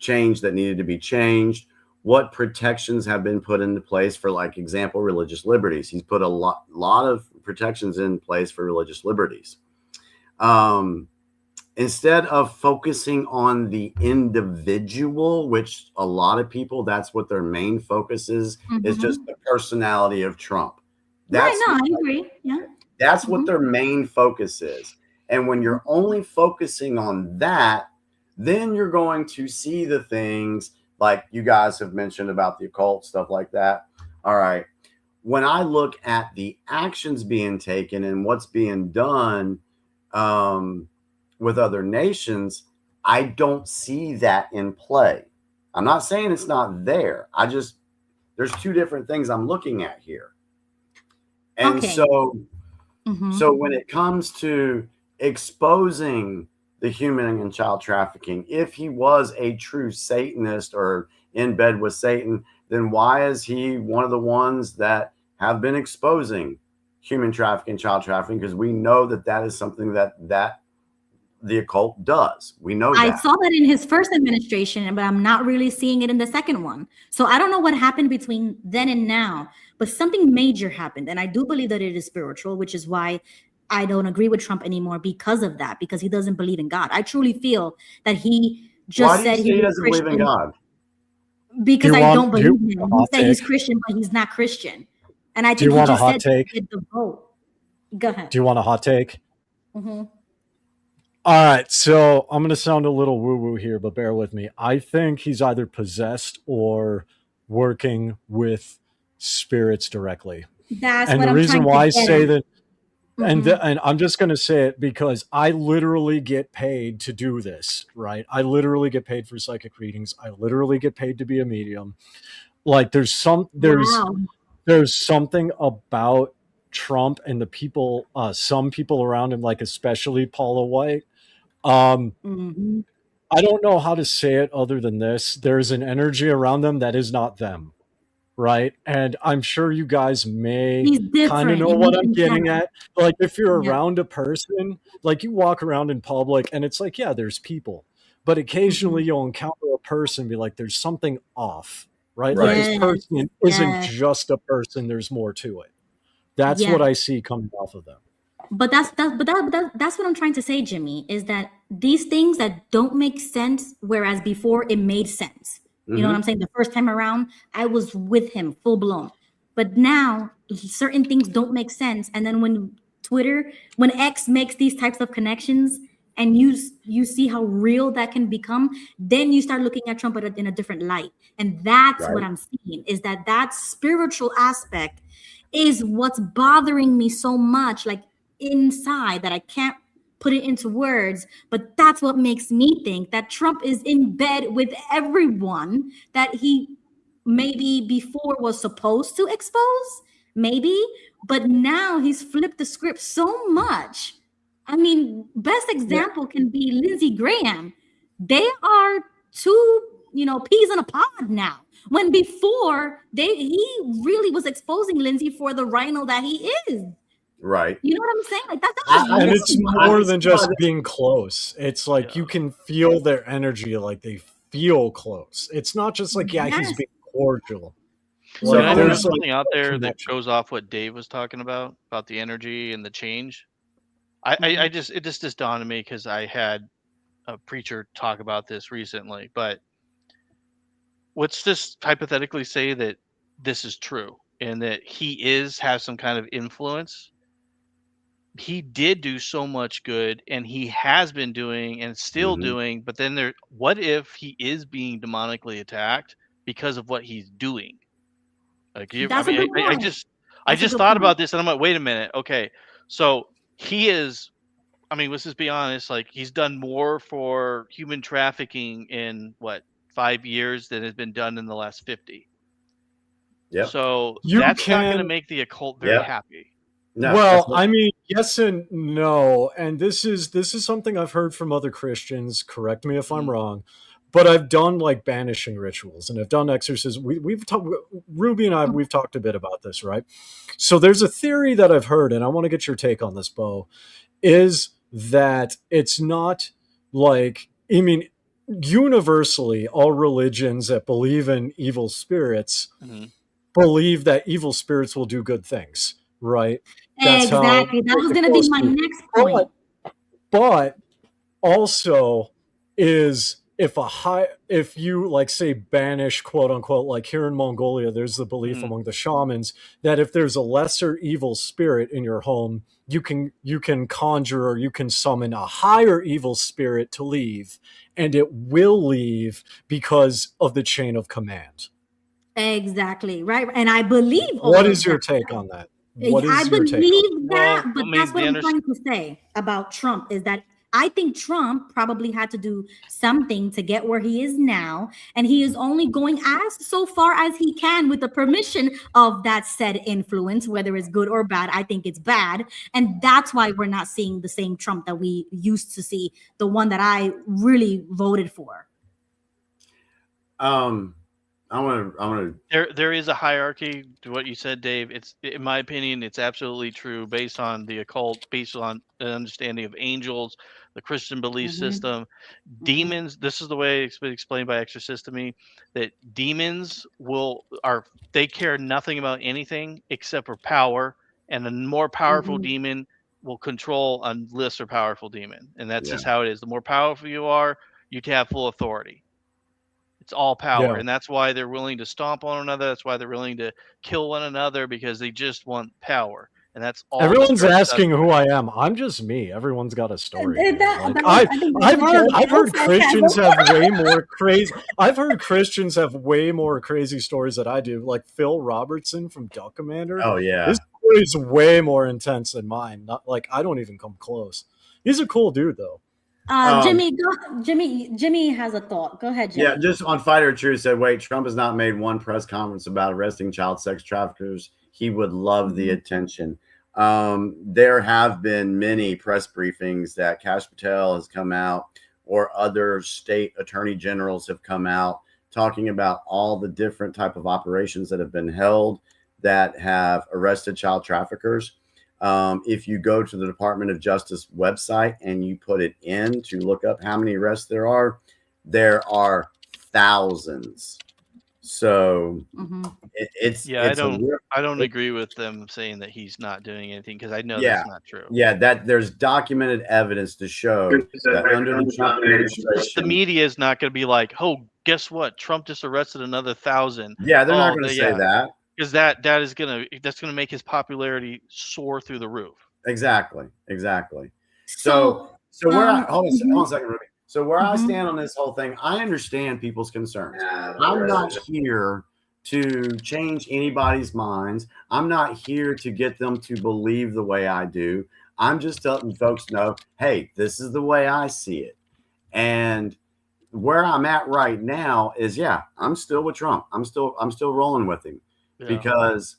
changed that needed to be changed, what protections have been put into place for, like, example, religious liberties. He's put a lot of protections in place for religious liberties. Instead of focusing on the individual, which a lot of people, that's what their main focus is just the personality of Trump. That's right, no, I agree. Yeah. That's what their main focus is. And when you're only focusing on that, then you're going to see the things like you guys have mentioned about the occult, stuff like that. All right. When I look at the actions being taken and what's being done, with other nations, I don't see that in play. I'm not saying it's not there. There's two different things I'm looking at here. And so when it comes to exposing the human and child trafficking, if he was a true Satanist or in bed with Satan, then why is he one of the ones that have been exposing human trafficking, child trafficking? Because we know that is something that the occult does. We know I that. saw that in his first administration, but I'm not really seeing it in the second one. So I don't know what happened between then and now, but something major happened. And I do believe that it is spiritual, which is why I don't agree with Trump anymore because of that, because he doesn't believe in God. I truly feel that he just Why do you said say he was doesn't believe in Christian God? because Do you I want- don't do you believe him. want He a hot said he's take? Christian, but he's not Christian. And I Do you think he want a just hot said take? to get the vote. Go ahead. Do you want a hot take? Mhm. All right, so I'm going to sound a little woo-woo here, but bear with me. I think he's either possessed or working with spirits directly. That's And what the I'm reason trying why I to get say at. that, and Mhm. and I'm just going to say it because I literally get paid to do this, right? I literally get paid for psychic readings. I literally get paid to be a medium. Like there's Wow. something about Trump and the people, some people around him, like especially Paula White. Mhm. I don't know how to say it other than this. There's an energy around them that is not them, right? And I'm sure you guys may He's kind of different know and what you I'm can getting tell. at. Like if you're Yeah. around a person, like you walk around in public and it's like, yeah, there's people, but occasionally Mhm. you'll encounter a person, be like, there's something off, right? Right. Like this Yes. person isn't Yes. just a person, there's more to it. That's Yes. what I see coming off of them. But that's what I'm trying to say, Jimmy, is that these things that don't make sense, whereas before it made sense. You know what I'm saying? The first time around, I was with him full blown. But now certain things don't make sense. And then when X makes these types of connections and you see how real that can become, then you start looking at Trump in a different light. And that's what Right. I'm seeing, is that spiritual aspect is what's bothering me so much. Like inside that I can't put it into words, but that's what makes me think that Trump is in bed with everyone that he maybe before was supposed to expose, maybe, but now he's flipped the script so much. I mean, best example can be Lindsey Graham. They are two, peas in a pod now. When before he really was exposing Lindsey for the rhino that he is. Right. You know what I'm saying? Like that's And just it's missing. more than just being close. It's like Yeah. you can feel their energy, like they feel close. It's not just like, yeah, he's Yes. being cordial. So Can I throw there's something out a there that connection. goes off what Dave was talking about the energy and the change? It just dawned on me because I had a preacher talk about this recently. But let's just hypothetically say that this is true and that he has some kind of influence. He did do so much good, and he has been doing and still doing. But then what if he is being demonically attacked because of what he's doing? Like That's a good I point. just That's a good thought point. about this and I'm like, wait a minute, okay, so he is. I mean, let's just be honest. Like he's done more for human trafficking in what 5 years than has been done in the last 50. Yep. So You that's not going to can, make the occult very Yep. happy. No. well, that's I mean, yes and no. And this is something I've heard from other Christians. Correct me if I'm wrong, but I've done like banishing rituals and I've done exorcisms. We've talked, Ruby and I, we've talked a bit about this, right? So there's a theory that I've heard, and I want to get your take on this, Bo, is that it's not like, I mean, universally, all religions that believe in evil spirits believe that evil spirits will do good things, right? That's Exactly. That was going to be my next point. But also is if you like say banish, quote unquote, like here in Mongolia, there's the belief among the shamans that if there's a lesser evil spirit in your home, you can conjure or you can summon a higher evil spirit to leave, and it will leave because of the chain of command. Exactly. Right. And I believe all What of is your that. take on that? What I is your take on believe that, Well, but I mean, that's what the I'm trying to say about Trump is that I think Trump probably had to do something to get where he is now, and he is only going so far as he can with the permission of that said influence, whether it's good or bad. I think it's bad, and that's why we're not seeing the same Trump that we used to see, the one that I really voted for. I'm There is a hierarchy to what you said, Dave. It's, in my opinion, it's absolutely true based on the occult, based on an understanding of angels, the Christian belief system. Demons, this is the way it's been explained by exorcists to me, that demons they care nothing about anything except for power, and a more powerful demon will control a lesser powerful demon. And that's just how it is. The more powerful you are, you have full authority. It's all power, Yeah. and that's why they're willing to stomp on one another. That's why they're willing to kill one another, because they just want power, and that's all. Everyone's asking who I am. I'm just me. Everyone's got a story. Here. I've heard Christians have way more crazy. I've heard Christians have way more crazy stories than I do. Like Phil Robertson from Duck Commander. Oh yeah, his story is way more intense than mine. Not like I don't even come close. He's a cool dude though. Jimmy has a thought. Go ahead, Jimmy. Yeah, just on Fighter Truth said, wait, Trump has not made one press conference about arresting child sex traffickers. He would love the attention. There have been many press briefings that Kash Patel has come out, or other state attorney generals have come out talking about all the different type of operations that have been held that have arrested child traffickers. If you go to the Department of Justice website and you put it in to look up how many arrests there are thousands. So I don't agree with them saying that he's not doing anything, because I know that's not true. Yeah, that there's documented evidence to show that under the Trump administration, the media is not going to be like, oh, guess what? Trump just arrested another 1,000. Yeah, they're not going to say that. Because that's gonna make his popularity soar through the roof. Exactly. So where hold on a second, Ruby. So where I stand on this whole thing, I understand people's concerns. I'm not here to change anybody's minds. I'm not here to get them to believe the way I do. I'm just letting folks know, hey, this is the way I see it. And where I'm at right now is, I'm still with Trump. I'm still rolling with him. Because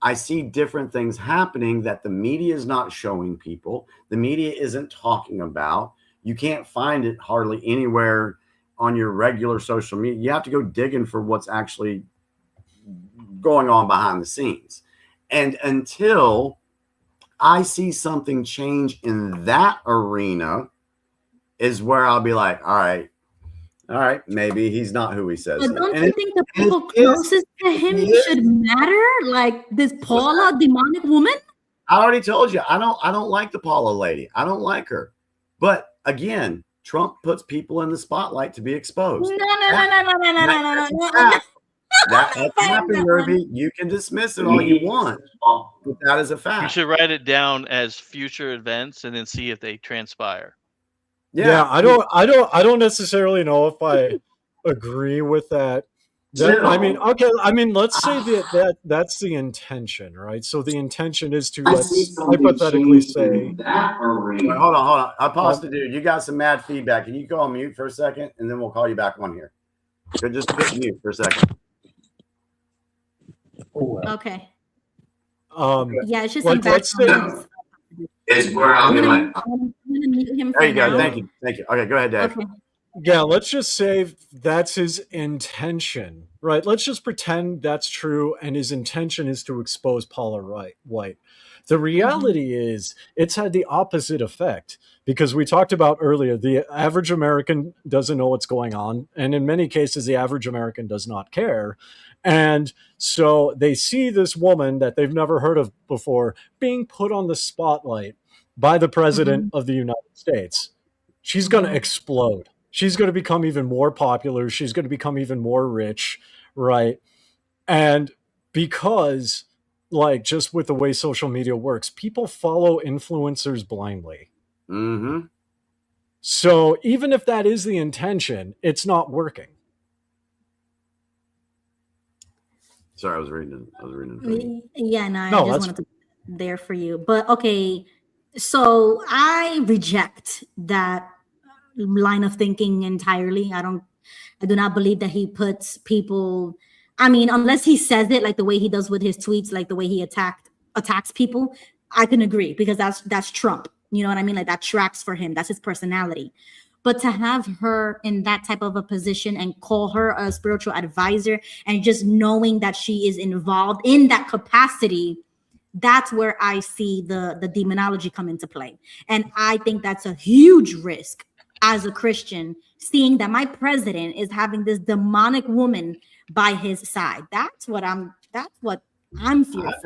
I see different things happening that the media is not showing people. The media isn't talking about. You can't find it hardly anywhere on your regular social media. You have to go digging for what's actually going on behind the scenes. And until I see something change in that arena is where I'll be like, all right, maybe he's not who he says. But don't you think the people closest to him should matter? Like this Paula demonic woman? I already told you, I don't like the Paula lady. I don't like her. But again, Trump puts people in the spotlight to be exposed. No. That's happened, Ruby. You can dismiss it all you want, but that is a fact. You should write it down as future events and then see if they transpire. Yeah, I don't necessarily know if I agree with that. I mean, let's say that's the intention, right? So the intention is to, let's hypothetically say. Wait, hold on. I paused it, dude. You got some mad feedback. Can you go on mute for a second, and then we'll call you back on here. So just hit mute for a second. Okay. Yeah, it's just like, let's say. It's where I'm gonna mute him. There you go. Thank you. Okay, go ahead, Dave. Okay. Yeah, let's just say that's his intention, right? Let's just pretend that's true, and his intention is to expose Paula White. The reality is it's had the opposite effect, because we talked about earlier, the average American doesn't know what's going on, and in many cases, the average American does not care. And so they see this woman that they've never heard of before being put on the spotlight by the president of the United States. She's going to explode. She's going to become even more popular. She's going to become even more rich, right? And because, like, just with the way social media works, people follow influencers blindly. Mm-hmm. So even if that is the intention, it's not working. Sorry, I was reading. Yeah, no, I just wanted to be there for you. But okay, so I reject that line of thinking entirely. I do not believe that he puts people. I mean, unless he says it like the way he does with his tweets, like the way he attacks people, I can agree, because that's Trump. You know what I mean? Like that tracks for him. That's his personality. But to have her in that type of a position and call her a spiritual advisor, and just knowing that she is involved in that capacity, that's where I see the demonology come into play. And I think that's a huge risk as a Christian, seeing that my president is having this demonic woman by his side. That's what I'm fearful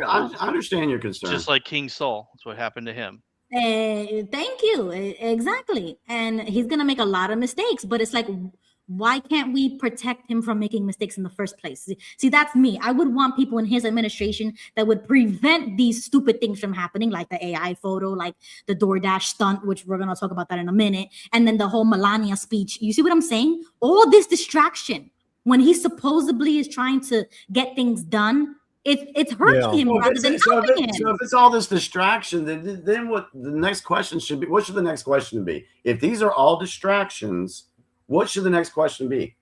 I of. understand your concern. Just like King Saul. That's what happened to him. Thank you. Exactly. And he's going to make a lot of mistakes, but it's like, why can't we protect him from making mistakes in the first place? See, that's me. I would want people in his administration that would prevent these stupid things from happening, like the AI photo, like the DoorDash stunt, which we're going to talk about that in a minute. And then the whole Melania speech. You see what I'm saying? All this distraction when he supposedly is trying to get things done. It's hurting him rather than helping him. So if it's all this distraction, then what the next question should be? What should the next question be? If these are all distractions, what should the next question be?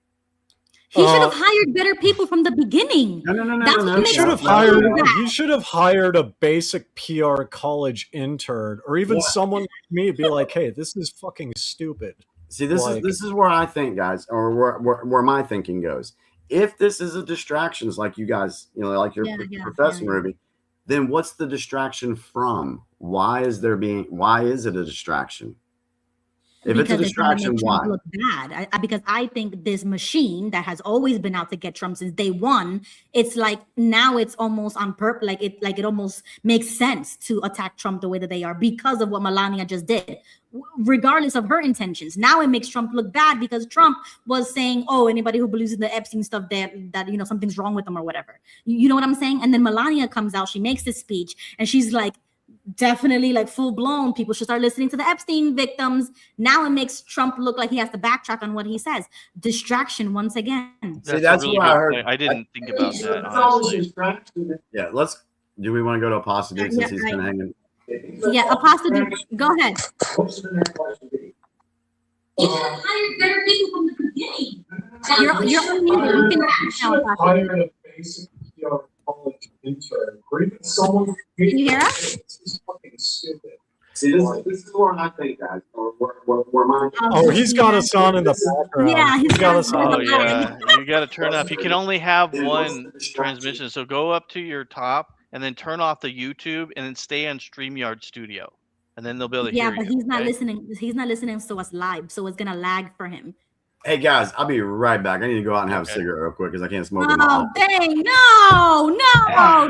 He should have hired better people from the beginning. No. You should have hired a basic PR college intern, or even someone like me, be like, "Hey, this is fucking stupid." See, this is where I think, guys, or where my thinking goes. If this is a distraction, like you guys, like you're professing, Ruby, then what's the distraction from? Why is it a distraction? If it's a distraction, why? Look bad. Because I think this machine that has always been out to get Trump since day one, it's like now it's almost on purpose. Like it almost makes sense to attack Trump the way that they are because of what Melania just did, regardless of her intentions. Now it makes Trump look bad because Trump was saying, "Oh, anybody who believes in the Epstein stuff, that something's wrong with them or whatever." You know what I'm saying? And then Melania comes out, she makes this speech, and she's like, definitely like full blown, people should start listening to the Epstein victims. Now it makes Trump look like he has to backtrack on what he says. Distraction once again. See, that's really what I heard. I didn't think about that, honestly. Yeah, do we want to go to Apostle Duke since he's kind of hanging? Yeah, Apostle Duke, go ahead. What's the next question be? You should have hired better people from the beginning. You're unmuted. You can now, Apostle. Hire a basic college intern, or even someone. Can you hear us? This is fucking stupid. See, this is where I think, guys, where my he's got us on in the background. Yeah, he's got us on. Oh yeah, you got to turn off. You can only have one transmission, so go up to your top and then turn off the YouTube and then stay on StreamYard Studio, and then they'll be able to hear you. Yeah, but he's not listening. He's not listening to us live, so it's gonna lag for him. Hey guys, I'll be right back. I need to go out and have a cigarette real quick because I can't smoke. Oh dang! No,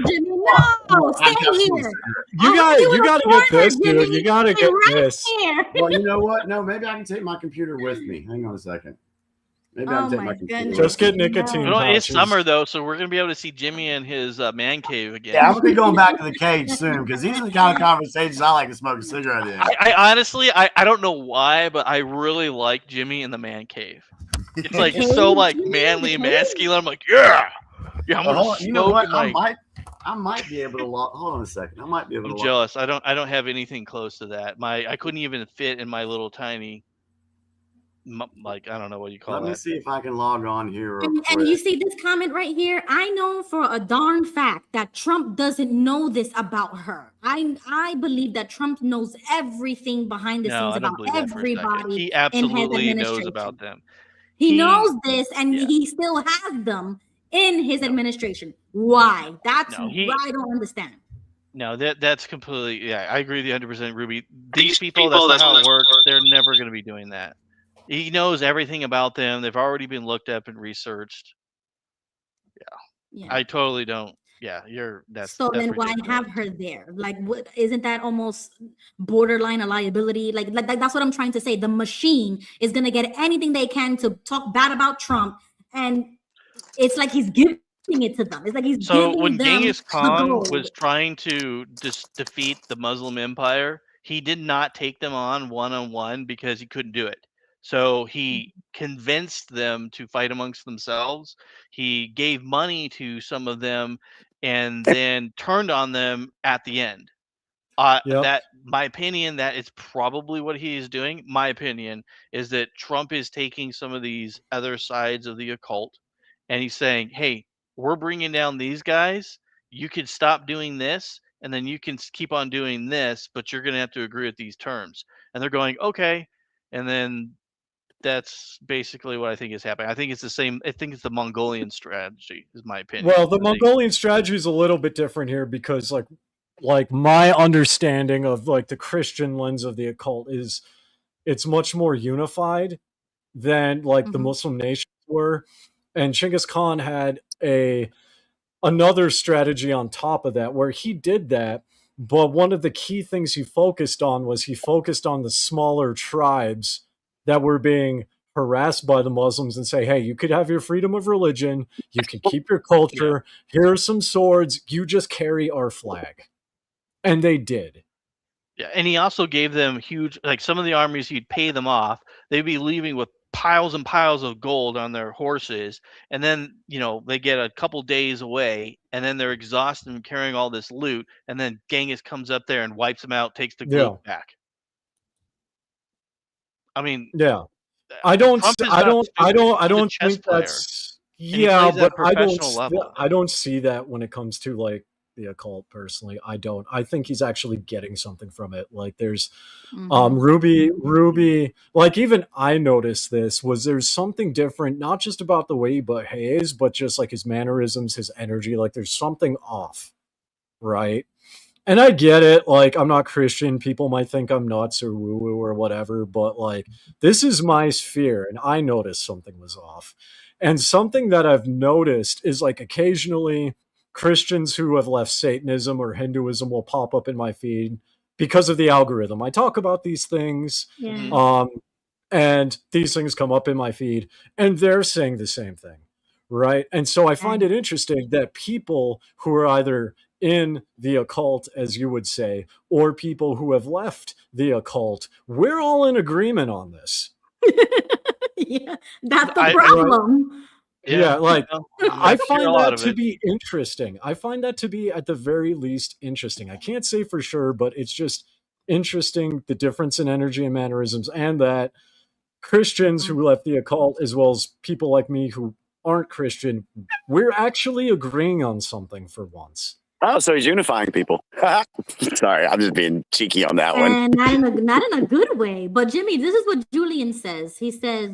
Jimmy, no! Stay here. You gotta get this, dude. You gotta get this. Well, you know what? No, maybe I can take my computer with me. Hang on a second. Maybe I can take my computer. Just get nicotine. It's summer though, so we're gonna be able to see Jimmy in his man cave again. Yeah, I'm gonna be going back to the cage soon because these are the kind of conversations I like to smoke a cigarette in. I honestly, I don't know why, but I really like Jimmy in the man cave. It's like so like manly and masculine. I'm like, yeah. I'm gonna you know what? I might be able to hold on a second. I might be able to. I'm jealous. I don't have anything close to that. I couldn't even fit in my little tiny, like, I don't know what you call it. Let me see if I can log on here. And you see this comment right here? I know for a darn fact that Trump doesn't know this about her. I believe that Trump knows everything behind the scenes about everybody. He absolutely knows about them. He knows this, and he still has them in his administration. Why? That's what I don't understand. No, that's completely, I agree with you 100%, Ruby. These people, that's not how it works. They're never going to be doing that. He knows everything about them. They've already been looked up and researched. Yeah. I totally don't. Yeah, that's then ridiculous. Why have her there? Like, what isn't that almost borderline a liability? Like that's what I'm trying to say. The machine is gonna get anything they can to talk bad about Trump, and it's like he's giving it to them. It's like he's giving when them Genghis Khan was trying to defeat the Muslim Empire, he did not take them on one-on-one because he couldn't do it. So he convinced them to fight amongst themselves. He gave money to some of them and then turned on them at the end. That, my opinion, that is probably what he is doing. My opinion is that Trump is taking some of these other sides of the occult and he's saying, hey, we're bringing down these guys. You could stop doing this and then you can keep on doing this, but you're going to have to agree with these terms. And they're going, okay. And then that's basically what I think is happening. I think it's the same. I think it's the Mongolian strategy, is my opinion. Well, the Mongolian strategy is a little bit different here because like my understanding of like the Christian lens of the occult is it's much more unified than like the Muslim nations were. And Genghis Khan had another strategy on top of that where he did that. But one of the key things he focused on was he focused on the smaller tribes that were being harassed by the Muslims and say, hey, you could have your freedom of religion. You can keep your culture. Here are some swords. You just carry our flag. And they did. Yeah, and he also gave them huge, like some of the armies, he'd pay them off. They'd be leaving with piles and piles of gold on their horses, and then they get a couple days away, and then they're exhausted and carrying all this loot, and then Genghis comes up there and wipes them out, takes the loot back. I mean, I don't Trump is I not don't I stupid. don't I He's a don't chess think player, that's and he plays at but professional level. I don't see that when it comes to like the occult personally. I don't. I think he's actually getting something from it. Like there's Ruby, like even I noticed this was there's something different, not just about the way he behaves, but just like his mannerisms, his energy, like there's something off, right? And I get it, like I'm not Christian, people might think I'm nuts or woo-woo or whatever, but like this is my sphere and I noticed something was off. And something that I've noticed is like occasionally Christians who have left Satanism or Hinduism will pop up in my feed because of the algorithm. I talk about these things, and these things come up in my feed, and they're saying the same thing, right? And so I find it interesting that people who are either in the occult, as you would say, or people who have left the occult, we're all in agreement on this. That's the problem. I find that to be interesting. I find that to be at the very least interesting. I can't say for sure, but it's just interesting, the difference in energy and mannerisms, and that Christians who left the occult, as well as people like me who aren't Christian, we're actually agreeing on something for once. Oh, so he's unifying people. Sorry, I'm just being cheeky on that one. And not in a good way. But Jimmy, this is what Julian says. He says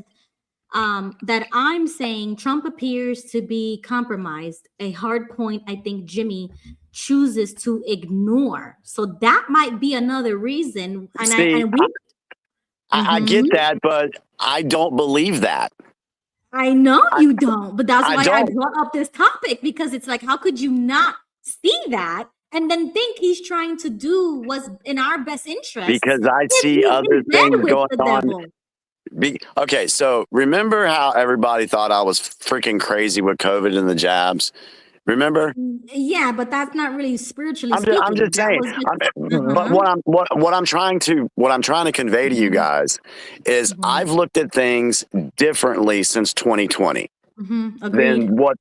that I'm saying Trump appears to be compromised. A hard point I think Jimmy chooses to ignore. So that might be another reason. And I get that, but I don't believe that. I know you don't, but that's why I brought up this topic, because it's like, how could you not see that and then think he's trying to do what's in our best interest? Because I see other things going on. Okay, so remember how everybody thought I was freaking crazy with COVID and the jabs? Remember? Yeah, but that's not really spiritually I'm just saying. But what I'm trying to convey to you guys is I've looked at things differently since 2020 than what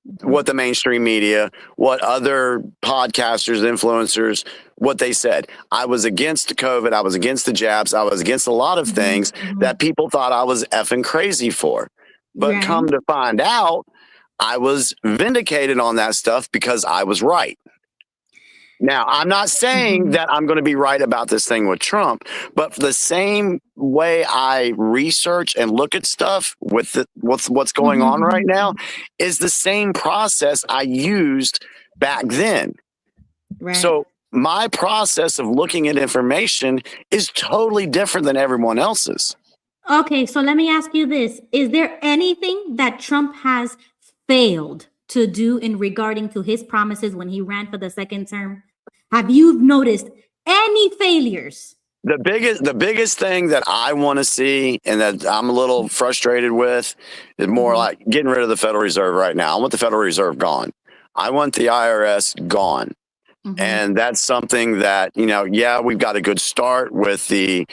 the mainstream media, what other podcasters, influencers, what they said. I was against COVID. I was against the jabs. I was against a lot of things that people thought I was effing crazy for. But come to find out, I was vindicated on that stuff because I was right. Now, I'm not saying that I'm going to be right about this thing with Trump, but the same way I research and look at stuff with what's going on right now is the same process I used back then. Right. So my process of looking at information is totally different than everyone else's. Okay, so let me ask you this. Is there anything that Trump has failed to do in regarding to his promises when he ran for the second term? Have you noticed any failures? The biggest thing that I want to see and that I'm a little frustrated with is more like getting rid of the Federal Reserve right now. I want the Federal Reserve gone. I want the IRS gone. And that's something that, we've got a good start with the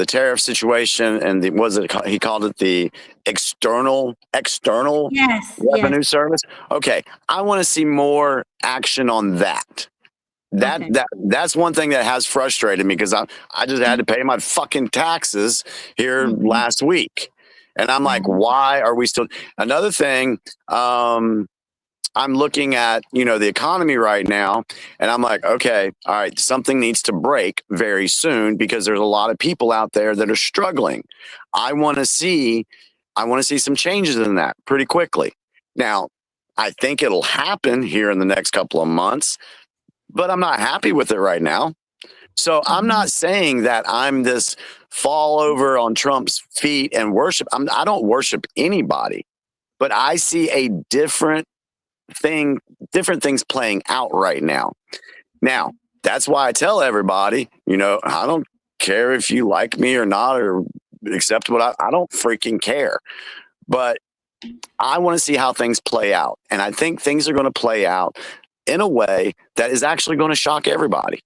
tariff situation and he called it the external revenue service. Okay. I want to see more action on that. That's one thing that has frustrated me because I just had to pay my fucking taxes here last week. And I'm like, why are we still? Another thing, I'm looking at, the economy right now, and I'm like, okay, all right, something needs to break very soon because there's a lot of people out there that are struggling. I want to see I want to see some changes in that pretty quickly. Now, I think it'll happen here in the next couple of months, but I'm not happy with it right now. So I'm not saying that I'm this fall over on Trump's feet and worship. I don't worship anybody, but I see a different things playing out right now. Now, that's why I tell everybody, I don't care if you like me or not, or accept what I don't freaking care. But I want to see how things play out. And I think things are going to play out in a way that is actually going to shock everybody.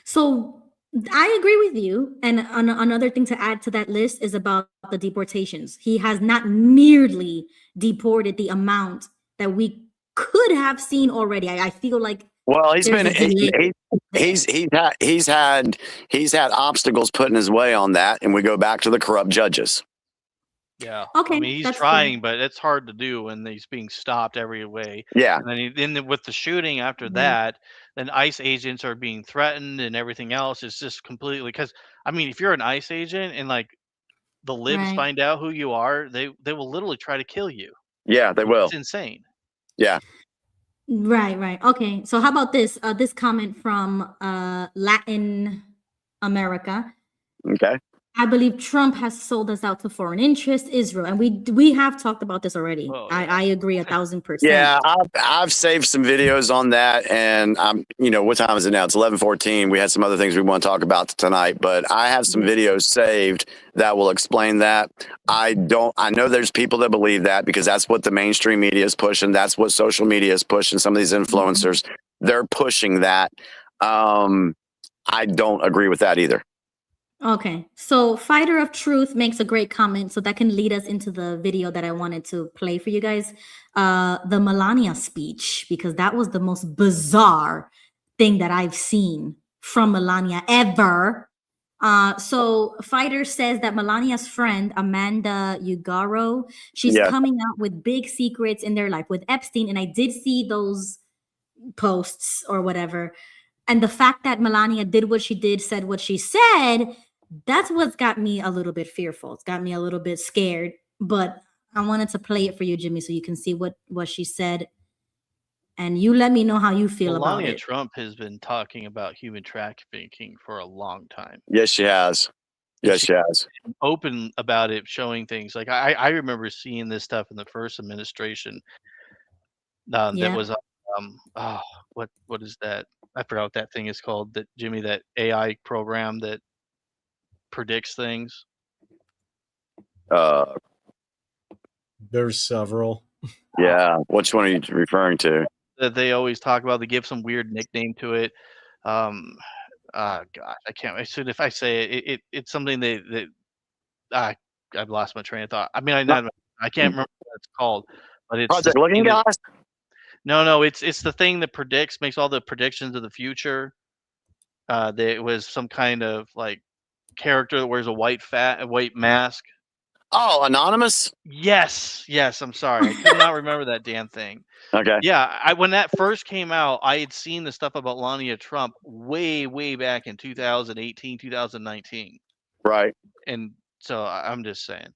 So I agree with you. And another thing to add to that list is about the deportations. He has not nearly deported the amount that we could have seen already. I feel like he's had obstacles put in his way on that, and we go back to the corrupt judges. Yeah. Okay. I mean, he's trying, but it's hard to do when he's being stopped every way. Yeah. And then with the shooting after that, then ICE agents are being threatened and everything else is just completely, because I mean, if you're an ICE agent and like the libs find out who you are, they will literally try to kill you. Yeah, they will. It's insane. Yeah. Right. Okay. So how about this? This comment from Latin America. Okay. I believe Trump has sold us out to foreign interests, Israel, and we have talked about this already. I agree 1,000%. Yeah, I've saved some videos on that, and what time is it now? It's 11:14. We had some other things we want to talk about tonight, but I have some videos saved that will explain that. I know there's people that believe that because that's what the mainstream media is pushing. That's what social media is pushing. Some of these influencers, they're pushing that. I don't agree with that either. Okay, so Fighter of Truth makes a great comment, so that can lead us into the video that I wanted to play for you guys. The Melania speech, because that was the most bizarre thing that I've seen from Melania ever. So Fighter says that Melania's friend, Amanda Ugaro, she's coming out with big secrets in their life with Epstein, and I did see those posts or whatever. And the fact that Melania did what she did, said what she said, that's what's got me a little bit fearful. It's got me a little bit scared. But I wanted to play it for you, Jimmy, so you can see what she said. And you let me know how you feel about it. Melania Trump has been talking about human trafficking for a long time. Yes, she has. Yes, she has. Open about it, showing things. Like I remember seeing this stuff in the first administration. That was what is that? I forgot what that thing is called. That Jimmy, that AI program that predicts things. There's several. Yeah, which one are you referring to? That they always talk about. They give some weird nickname to it. God, I can't. As soon if I say it, it's something I've lost my train of thought. I mean, I can't remember what it's called, but it's Project Looking Glass. No, it's the thing that makes all the predictions of the future. There was some kind of like character that wears a white mask. Oh, Anonymous? Yes. I'm sorry. I could not remember that damn thing. Okay. Yeah, when that first came out, I had seen the stuff about Melania Trump way back in 2018, 2019. Right. And so I'm just saying.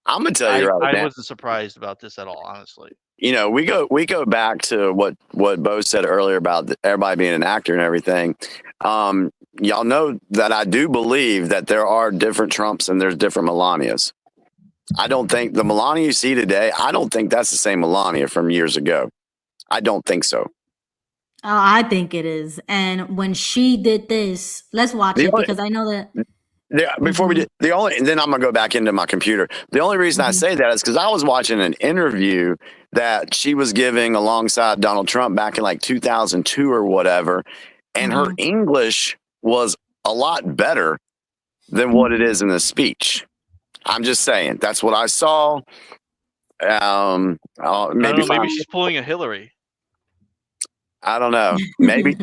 I'm gonna tell you right now. I wasn't surprised about this at all, honestly. We go back to what Bo said earlier about everybody being an actor and everything. Y'all know that I do believe that there are different Trumps and there's different Melanias. I don't think the Melania you see today, I don't think that's the same Melania from years ago. I don't think so. I think it is. And when she did this, let's watch it because I know that. Before we did and then I'm gonna go back into my computer. The only reason I say that is because I was watching an interview that she was giving alongside Donald Trump back in like 2002 or whatever, and her English was a lot better than what it is in the speech. I'm just saying that's what I saw. Maybe she's pulling a Hillary. I don't know. Maybe.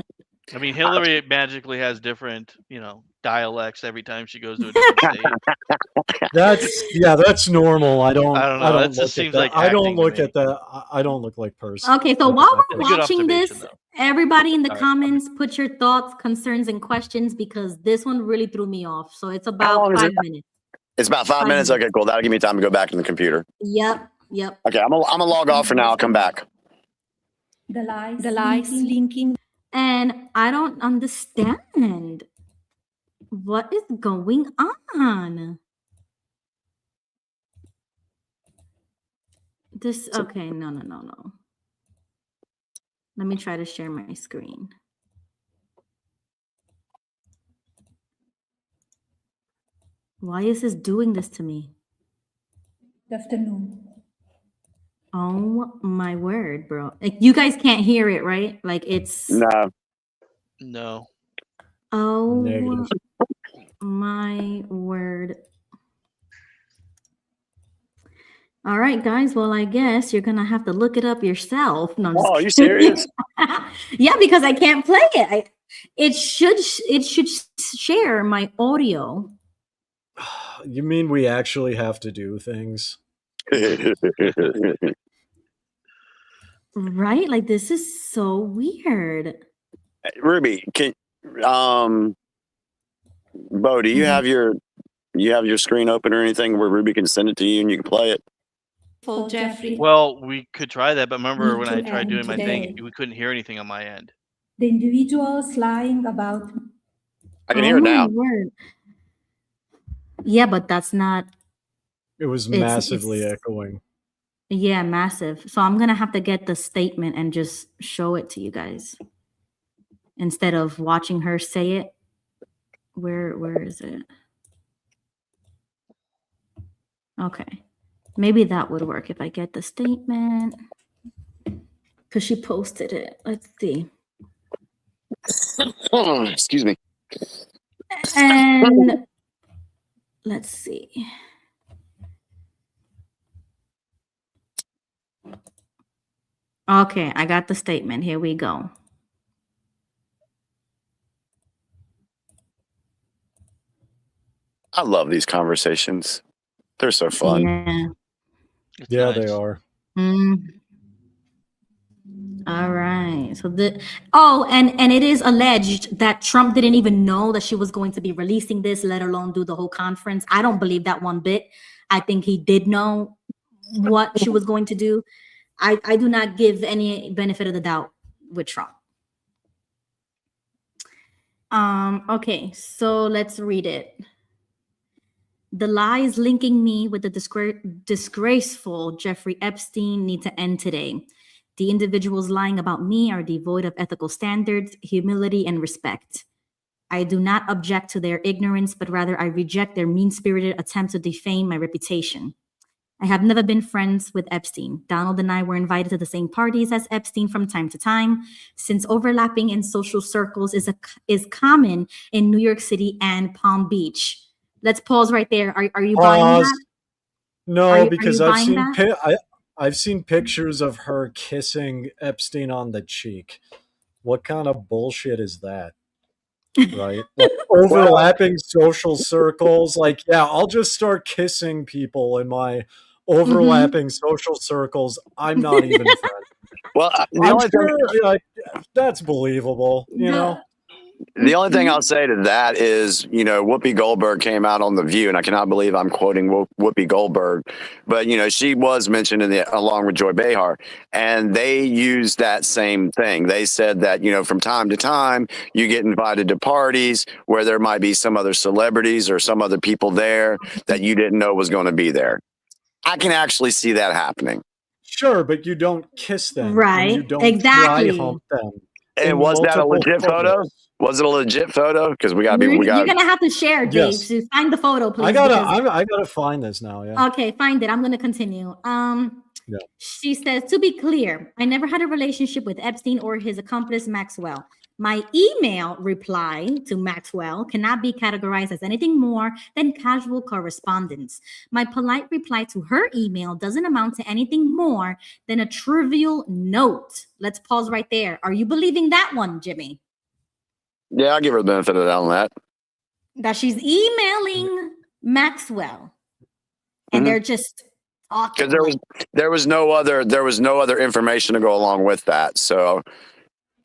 I mean, Hillary magically has different, dialects every time she goes to a different state. That's normal. I don't know. That just seems like I don't look at that. I don't look like person. Okay, so while we're watching this, everybody in the comments, put your thoughts, concerns, and questions because this one really threw me off. So it's about 5 minutes. It's about 5 minutes. Okay, cool. That'll give me time to go back to the computer. Yep. Okay, I'm gonna log off for now. I'll come back. The lies linking. And I don't understand what is going on. This, okay, no. Let me try to share my screen. Why is this doing this to me? Good afternoon. Oh my word, bro. Like, you guys can't hear it, right? Like, it's... No. Oh Negative. my word. All right, guys. Well, I guess you're gonna have to look it up yourself. No, I'm just Oh, are you kidding. serious? Yeah, because I can't play it. It should share my audio. You mean we actually have to do things? Right? Like, this is so weird. Ruby, Bo, do you have your screen open or anything where Ruby can send it to you and you can play it? For Jeffrey. Well, we could try that, but remember Need when to I tried end doing my today. thing, we couldn't hear anything on my end. The individuals lying about. I can hear it now. Word. Yeah, but that's not... It was massively echoing. Yeah, massive. So I'm gonna have to get the statement and just show it to you guys instead of watching her say it. Where is it? Okay, maybe that would work if I get the statement, because she posted it. Let's see. Excuse me. And let's see. Okay, I got the statement. Here we go. I love these conversations. They're so fun. Yeah. Yeah, they are. All right. So and it is alleged that Trump didn't even know that she was going to be releasing this, let alone do the whole conference. I don't believe that one bit. I think he did know what she was going to do. I do not give any benefit of the doubt with Trump. Okay, so let's read it. The lies linking me with the disgraceful Jeffrey Epstein need to end today. The individuals lying about me are devoid of ethical standards, humility, and respect. I do not object to their ignorance, but rather I reject their mean-spirited attempt to defame my reputation. I have never been friends with Epstein. Donald and I were invited to the same parties as Epstein from time to time, since overlapping in social circles is common in New York City and Palm Beach. Let's pause right there. Are you buying that? No, because I've seen pictures of her kissing Epstein on the cheek. What kind of bullshit is that? Right? Like, overlapping social circles. Like, yeah, I'll just start kissing people in my overlapping social circles. I'm not even friends. Well, that's believable, you know? The only thing I'll say to that is, Whoopi Goldberg came out on The View, and I cannot believe I'm quoting Whoopi Goldberg, but, she was mentioned along with Joy Behar, and they used that same thing. They said that, from time to time, you get invited to parties where there might be some other celebrities or some other people there that you didn't know was going to be there. I can actually see that happening. Sure, but you don't kiss them. Right, you don't exactly. dry hump them. And was that a legit photo? Was it a legit photo? Because you're gonna have to share, Dave. Yes. So find the photo, please. I gotta find this now. Yeah. Okay, find it. I'm gonna continue. Yeah. She says, to be clear, I never had a relationship with Epstein or his accomplice Maxwell. My email reply to Maxwell cannot be categorized as anything more than casual correspondence. My polite reply to her email doesn't amount to anything more than a trivial note. Let's pause right there. Are you believing that one, Jimmy? Yeah, I'll give her the benefit of the doubt on that. That she's emailing Maxwell, and they're just talking. Because there was no other information to go along with that. So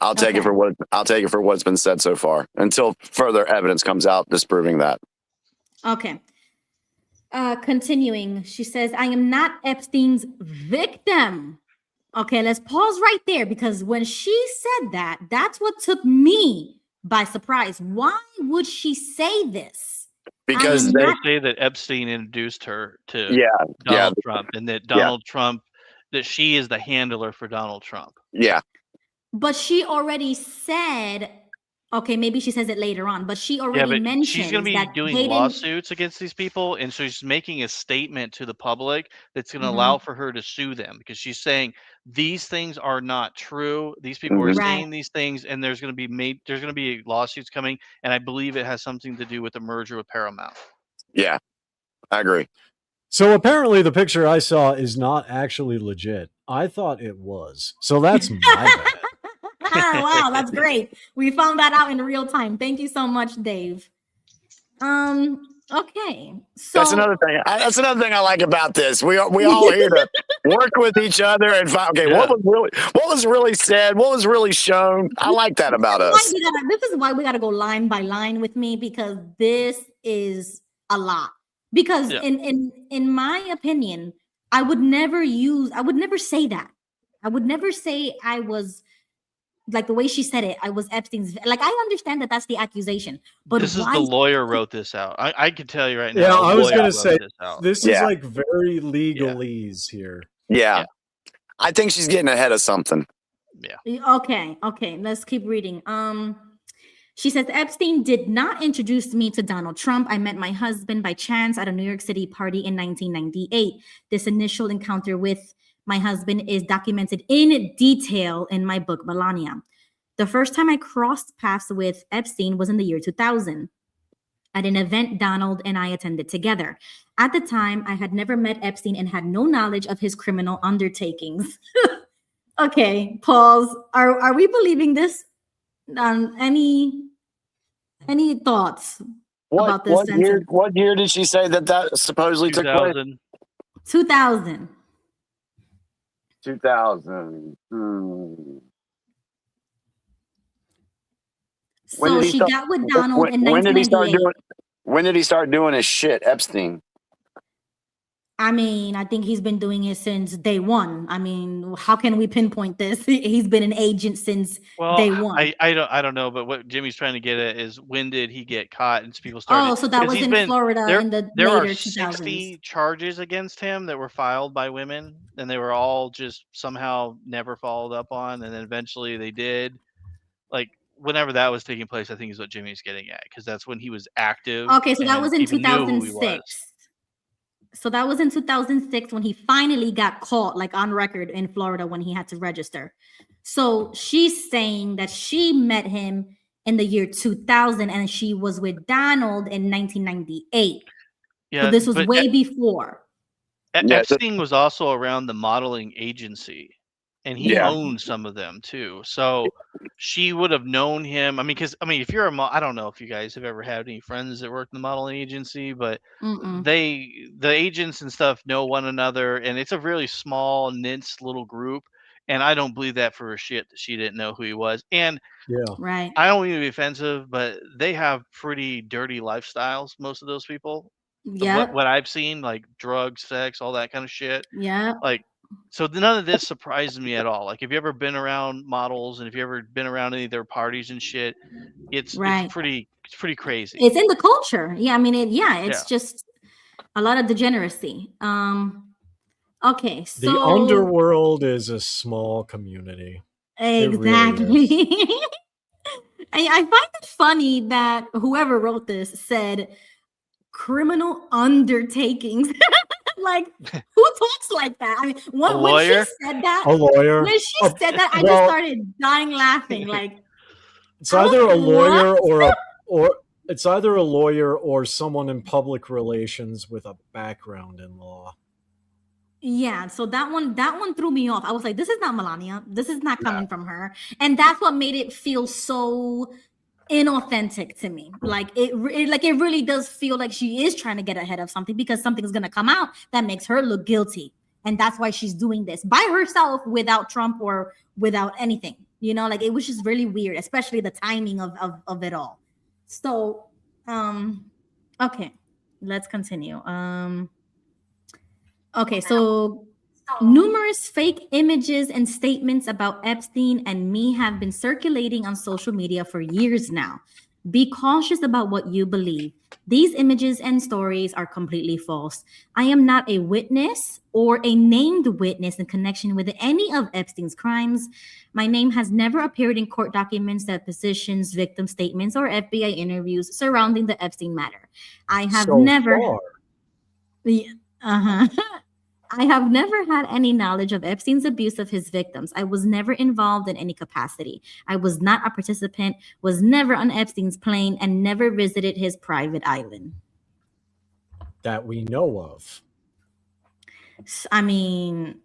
I'll take it for what's been said so far until further evidence comes out disproving that. Okay. Continuing, she says, I am not Epstein's victim. Okay, let's pause right there because when she said that, that's what took me by surprise. Why would she say this? Because They they, say that Epstein introduced her to yeah, Donald Trump, and that Yeah. Donald Trump, that she is the handler for Donald Trump. yeah. But she already said, okay, maybe she says it later on, but she Yeah, already but mentioned she's going to be that doing they didn't. lawsuits against these people, and so she's making a statement to the public that's going to Mhm. allow for her to sue them because she's saying these things are not true. These people are Mhm. Right. saying these things, and there's going to be lawsuits coming, and I believe it has something to do with the merger with Paramount. Yeah, I agree. So apparently the picture I saw is not actually legit. I thought it was. So that's my bad. Wow, that's great. We found that out in real time. Thank you so much, Dave. Okay. So That's another thing. That's another thing I like about this. We all here to work with each other and find. Okay, Yeah. what was really said? What was really shown? I like that about us. this is why we gotta go line by line with me because this is a lot. Because Yeah. in my opinion, I would never say that. I would never say I was like the way she said it. I was Epstein's. Like I understand that that's the accusation, but This is why? the lawyer wrote this out. I can tell you right now. Yeah, a I was lawyer gonna wrote say this out. this is Yeah. like very legalese here. Yeah. Yeah. I think she's getting ahead of something. Okay, let's keep reading. She says Epstein did not introduce me to Donald Trump. I met my husband by chance at a New York City party in 1998. This initial encounter with my husband is documented in detail in my book, Melania. The first time I crossed paths with Epstein was in the year 2000 at an event Donald and I attended together. At the time, I had never met Epstein and had no knowledge of his criminal undertakings. Okay, pause. Are we believing this? Any thoughts about this sentence? What year did she say that supposedly took place? 2000. 2000. 2000. So she got with Donald in 1998. When did he start doing his shit, Epstein? I mean, I think he's been doing it since day one. I mean, how can we pinpoint this? He's been an agent since day one. I don't know, but what Jimmy's trying to get at is when did he get caught and people started. Oh, so that was in Florida in the there later are 2000s. 60 charges against him that were filed by women, and they were all just somehow never followed up on, and then eventually they did. Like whenever that was taking place, I think is what Jimmy's getting at because that's when he was active. Okay, so that was in people knew who he 2006. was. So that was in 2006 when he finally got caught, like on record in Florida when he had to register. So she's saying that she met him in the year 2000 and she was with Donald in 1998. Yeah, so this was way before. Epstein was also around the modeling agency, and he Yeah. owned some of them too. So she would have known him. I mean, if you're I don't know if you guys have ever had any friends that worked in the modeling agency, but the agents and stuff know one another, and it's a really small, niche little group. And I don't believe that for a shit that she didn't know who he was. And Yeah. Right. I don't mean to be offensive, but they have pretty dirty lifestyles. Most of those people. Yeah. What I've seen, like drugs, sex, all that kind of shit. Yeah. Like, so none of this surprises me at all. Like, if you ever been around models and if you ever been around any of their parties and shit, it's pretty crazy. It's in the culture. Yeah, I mean, it's just a lot of degeneracy. Okay, so the underworld is a small community. Exactly. Really I find it funny that whoever wrote this said criminal undertakings. Like, who talks like that? I mean, when she said that, a lawyer. When she said that, I just started dying laughing. Like, it's either a lawyer or it's either a lawyer or someone in public relations with a background in law. Yeah, so that one threw me off. I was like, this is not Melania. This is not coming from her. And that's what made it feel so inauthentic to me. Like it really does feel like she is trying to get ahead of something because something's going to come out that makes her look guilty. And that's why she's doing this by herself without Trump or without anything. You know, like it was just really weird, especially the timing of it all. So, okay. let's continue. Okay, so numerous fake images and statements about Epstein and me have been circulating on social media for years now. Be cautious about what you believe. These images and stories are completely false. I am not a witness or a named witness in connection with any of Epstein's crimes. My name has never appeared in court documents, depositions, victim statements, or FBI interviews surrounding the Epstein matter. I have So never. far. Uh-huh. I have never had any knowledge of Epstein's abuse of his victims. I was never involved in any capacity. I was not a participant, was never on Epstein's plane, and never visited his private island. That we know of. I mean,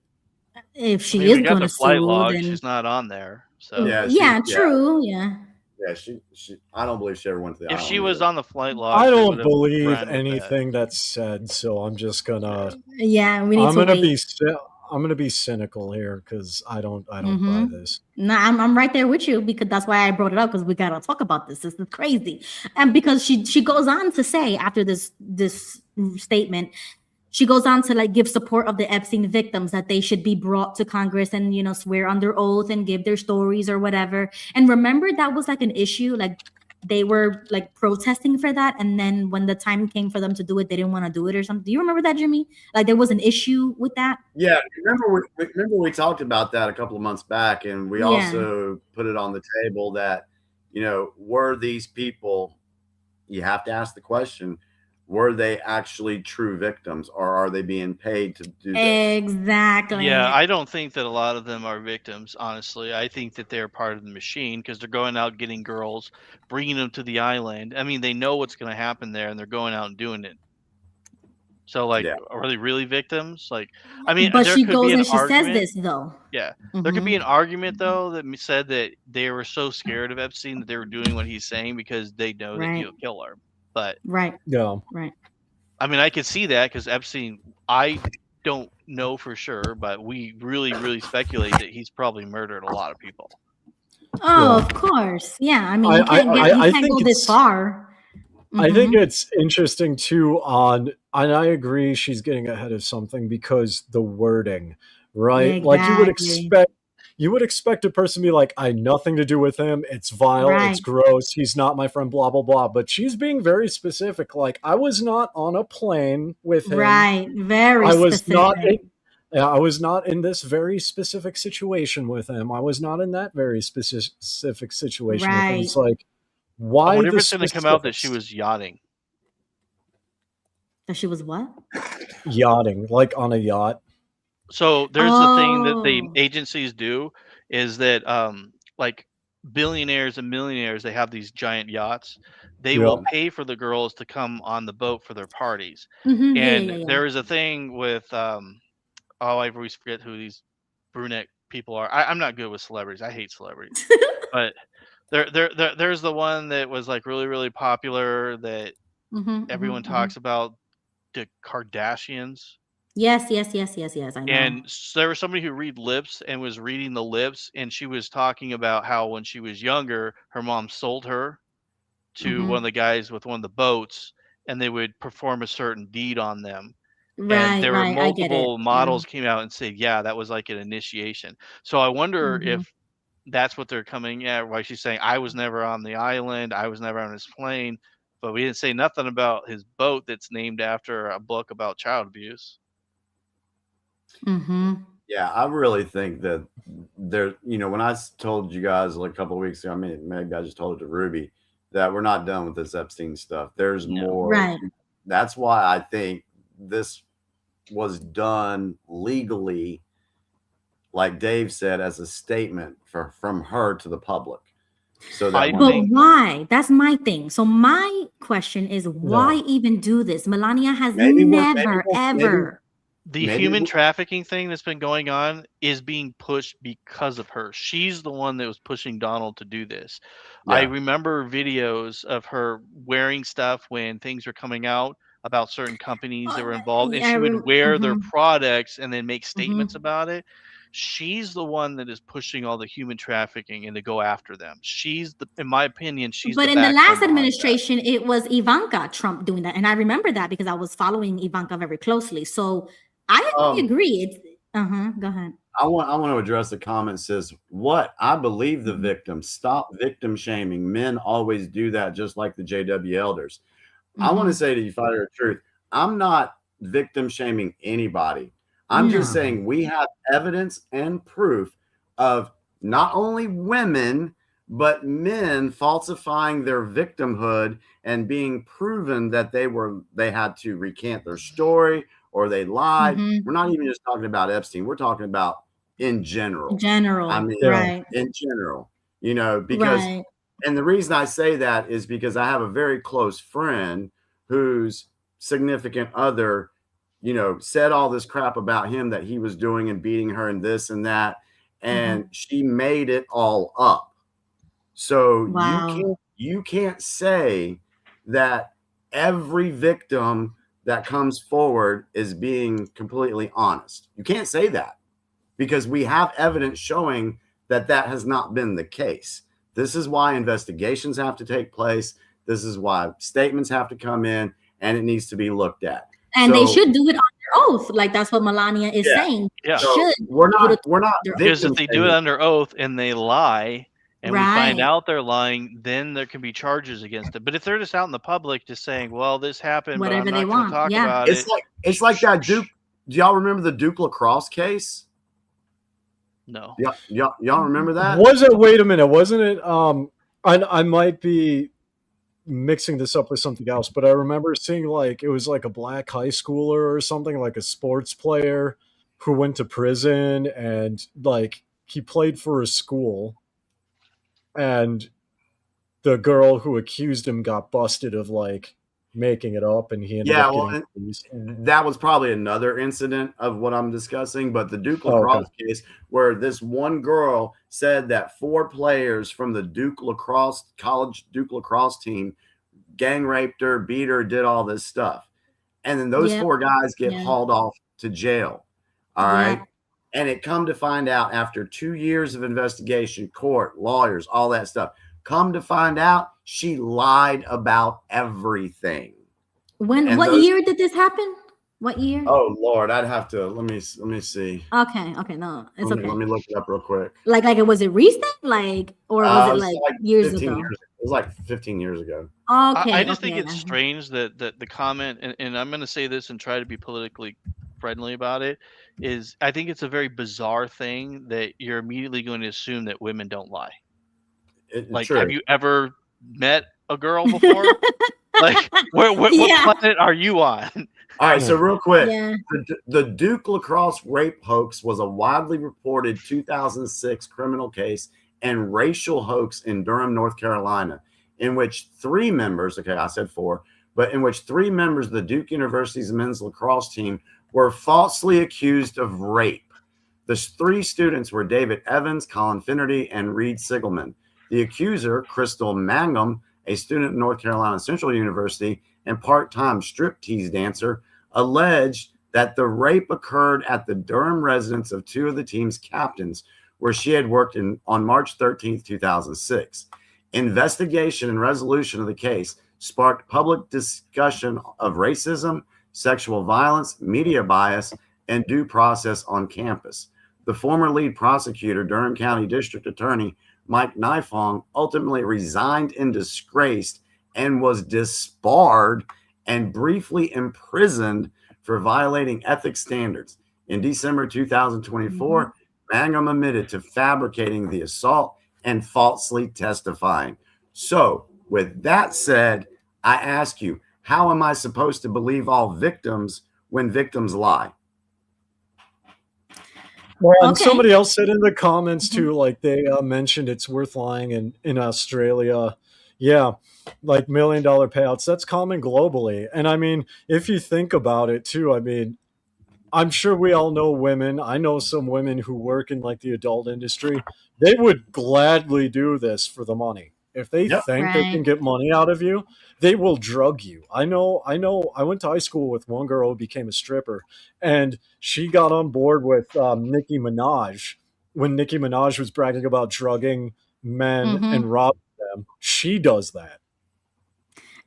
if she we is got going the to flight sue, log. then She's not on there. So Yeah, true. Yeah. Yeah, she. I don't believe she ever went to the if island. she was either. on the flight log, I they don't would've believe ran with that. anything that's said, so I'm just gonna. Yeah, we need I'm to gonna wait. I'm gonna be cynical here because I don't buy this. No, I'm right there with you because that's why I brought it up because we gotta talk about this. This is crazy, and because she goes on to say after this statement, she goes on to like give support of the Epstein victims that they should be brought to Congress and swear under oath and give their stories or whatever. And remember that was like an issue, like they were like protesting for that, and then when the time came for them to do it, they didn't want to do it or something. Do you remember that, Jimmy? Like there was an issue with that. Yeah, remember we talked about that a couple of months back, and we also put it on the table that were these people? You have to ask the question: were they actually true victims, or are they being paid to do this? Exactly. Yeah, I don't think that a lot of them are victims, honestly. I think that they're part of the machine because they're going out getting girls, bringing them to the island. I mean, they know what's going to happen there, and they're going out and doing it. So, like, are they really victims? Like, I mean, but there she could goes be an and she argument. says this though. Yeah, there could be an argument though that said that they were so scared of Epstein that they were doing what he's saying because they know that he'll kill her. But yeah, right. I mean, I could see that because Epstein, I don't know for sure, but we really, really speculate that he's probably murdered a lot of people. Oh, of course. Yeah. I mean, you can't go this far. I think it's interesting too and I agree she's getting ahead of something because the wording, right? Exactly. Like you would expect a person to be like, I had nothing to do with him. It's vile. It's gross. He's not my friend, blah, blah, blah. But she's being very specific. Like, I was not on a plane with him. Right. Very specific. I was not in this very specific situation with him. I was not in that very specific situation with him. It's like, why? I wonder if it's going to come out that she was yachting. That she was what? Yachting, like on a yacht. So there's the thing that the agencies do is that like billionaires and millionaires, they have these giant yachts. They will pay for the girls to come on the boat for their parties. And there is a thing with I always forget who these brunette people are. I'm not good with celebrities. I hate celebrities. But there's the one that was like really, really popular that everyone talks about, the Kardashians. Yes. I know. And so there was somebody who read lips and was reading the lips, and she was talking about how when she was younger, her mom sold her to one of the guys with one of the boats, and they would perform a certain deed on them. And there were multiple models came out and said, yeah, that was like an initiation. So I wonder if that's what they're coming at, why she's saying, I was never on the island, I was never on his plane, but we didn't say nothing about his boat that's named after a book about child abuse. Yeah, I really think that there, when I told you guys like a couple of weeks ago, I mean, maybe I just told it to Ruby, that we're not done with this Epstein stuff. There's more. Right. That's why I think this was done legally, like Dave said, as a statement from her to the public. So that why? That's my thing. So my question is, why even do this? Melania has never ever. The human trafficking thing that's been going on is being pushed because of her. She's the one that was pushing Donald to do this. Yeah. I remember videos of her wearing stuff when things were coming out about certain companies that were involved, and she would wear their products and then make statements about it. She's the one that is pushing all the human trafficking and to go after them. She's the, in my opinion, she's. But the in the backbone last behind that. administration, it was Ivanka Trump doing that, and I remember that because I was following Ivanka very closely. So I agree. It's Go ahead. I want to address the comment. Says what? I believe the victim. Stop victim shaming. Men always do that, just like the JW elders. I want to say to you, Fighter of Truth, I'm not victim shaming anybody. I'm just saying we have evidence and proof of not only women, but men falsifying their victimhood and being proven that they had to recant their story or they lied. We're not even just talking about Epstein. We're talking about in general. I mean, right. in general, you know, because and the reason I say that is because I have a very close friend whose significant other, you know, said all this crap about him that he was doing and beating her and this and that. And she made it all up. So you can't say that every victim that comes forward is being completely honest. You can't say that because we have evidence showing that that has not been the case. This is why investigations have to take place. This is why statements have to come in, and it needs to be looked at. And they should do it under oath, like that's what Melania is saying. Yeah, so we're not because if they do it under oath and they lie, and we find out they're lying, then there can be charges against it. But if they're just out in the public, just saying, "Well, this happened, whatever but I'm they not going want," to talk about it," it's like that Duke. Do y'all remember the Duke lacrosse case? No. Y'all remember that? Was it? Wait a minute. Wasn't it? I might be mixing this up with something else, but I remember seeing like it was like a black high schooler or something, like a sports player who went to prison and like he played for a school, and the girl who accused him got busted of like making it up, and he ended up getting that was probably another incident of what I'm discussing. But the Duke lacrosse case, where this one girl said that 4 players from the college Duke lacrosse team gang raped her, beat her, did all this stuff, and then those 4 guys get hauled off to jail. All right. And it come to find out after 2 years of investigation, court, lawyers, all that stuff, come to find out she lied about everything. What year did this happen? What year? Oh Lord, I'd have to let me see. Okay, no, it's okay. Let me look it up real quick. Like was it recent? Like, or was it like years ago? It was like 15 years ago. Okay. I just think it's strange that the comment, and I'm going to say this and try to be politically friendly about it, is I think it's a very bizarre thing that you're immediately going to assume that women don't lie. Have you ever met a girl before? Like, what planet are you on? All right, so real quick, the Duke lacrosse rape hoax was a widely reported 2006 criminal case and racial hoax in Durham, North Carolina, in which 3 members, I said 4, but in which 3 members of the Duke University's men's lacrosse team were falsely accused of rape. The 3 students were David Evans, Colin Finnerty, and Reed Sigelman. The accuser, Crystal Mangum, a student at North Carolina Central University and part-time striptease dancer, alleged that the rape occurred at the Durham residence of 2 of the team's captains, where she had worked on March 13th, 2006. Investigation and resolution of the case sparked public discussion of racism, sexual violence, media bias, and due process on campus. The former lead prosecutor, Durham County District Attorney Mike Nifong, ultimately resigned in disgrace and was disbarred and briefly imprisoned for violating ethics standards. In December 2024, Mangum admitted to fabricating the assault and falsely testifying. So, with that said, I ask you, how am I supposed to believe all victims when victims lie? Well, and somebody else said in the comments too, like they mentioned it's worth lying in Australia. Yeah, like $1 million payouts. That's common globally. And I mean, if you think about it too, I mean, I'm sure we all know women. I know some women who work in like the adult industry. They would gladly do this for the money. If they Yep. think they can Right. get money out of you, they will drug you. I know. I went to high school with one girl who became a stripper, and she got on board with Nicki Minaj when Nicki Minaj was bragging about drugging men Hmm. and robbing them. She does that.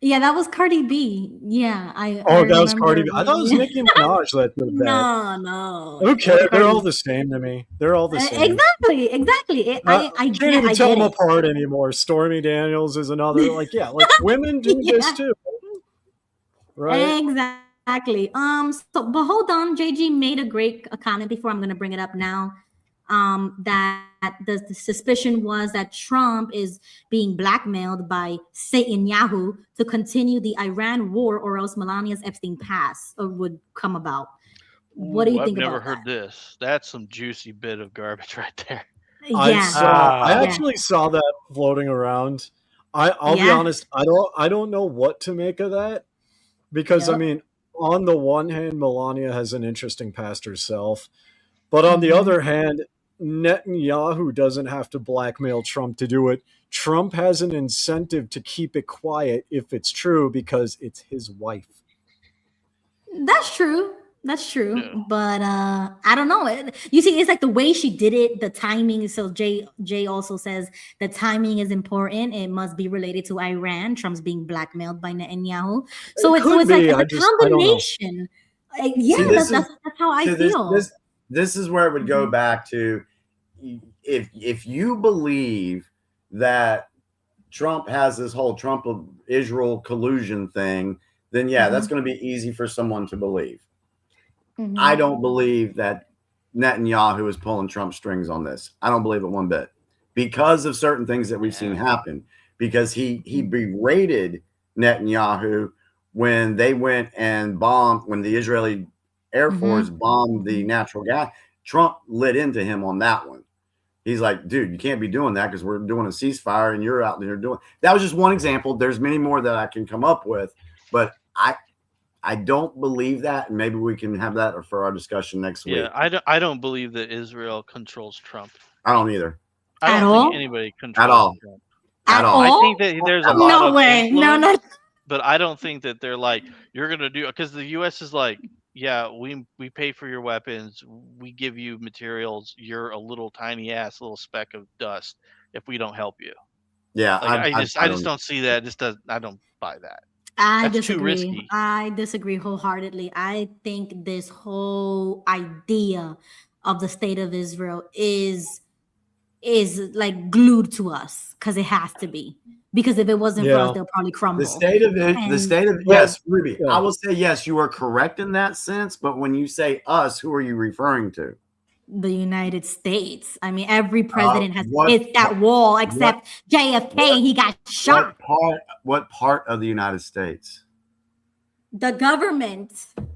Yeah, that was Cardi B. Yeah, I Oh, that was Cardi remember. B. I thought it was Nicki Minaj that did that. No, no, Who it was cares? They're all Cardi. the same to me. They're all the same. Exactly, exactly. I Can't even I tell get them it. apart anymore. Stormy Daniels is another. Like, yeah, like women do this Yeah, too, right? exactly. So, but hold on, JG made a great comment before. I'm going to bring it up now. That the suspicion was that Trump is being blackmailed by Satan Yahoo to continue the Iran war, or else Melania's Epstein pass would come about. What do Ooh, you I've think never about heard this. That's some juicy bit of garbage right there. that? I Yeah, saw. I yeah, actually saw that floating around. I'll be yeah. honest. I don't know what to make of that because I Yep. mean, on the one hand, Melania has an interesting past herself, but on the Hmm. other hand, Netanyahu doesn't have to blackmail Trump to do it. Trump has an incentive to keep it quiet if it's true because it's his wife. That's true. That's true. No. But I don't know. You see, it's like the way she did it, the timing. So Jay also says the timing is important. It must be related to Iran. Trump's being blackmailed by Netanyahu. So It it's could like be. it's I a don't know. combination. See, Yeah, this is that's how I so feel. this is where it would go Mhm. back to if you believe that Trump has this whole Trump of Israel collusion thing, then yeah, that's Mhm. going to be easy for someone to believe. I Mhm. don't believe that Netanyahu is pulling Trump strings on this. I don't believe it one bit because of certain things that we've seen Yeah. happen. Because he Mhm. berated Netanyahu when they went and bombed, when the Israeli Air Force Mhm. bombed the Mhm. natural gas. Trump lit into him on that one. He's like, dude, you can't be doing that because we're doing a ceasefire and you're out there doing. That was just one example. There's many more that I can come up with, but I don't believe that, and maybe we can have that for our discussion next Yeah, week. I don't believe that Israel controls Trump. I don't either I At don't think all? anybody at controls all. Trump. At At all. I think all? that there's a At lot all. No of way. No, influence, no. but I don't think that they're like, you're gonna do, because the U.S. is like, yeah, we pay for your weapons, we give you materials, you're a little tiny ass little speck of dust if we don't help you. Yeah, Like I I just don't. don't see that. I don't buy that. I That's too disagree. risky. I disagree wholeheartedly. I think this whole idea of the state of Israel is like glued to us because it has to be. Because if it wasn't for us, Yeah. they'll probably The crumble. state of it, the And state of Well, yes, Ruby. yeah. I will say yes, you are correct in that sense. But when you say us, who are you referring to? the United States. I mean, every president has What hit that wall what except JFK, what and he got shot. what part of the United States? The government of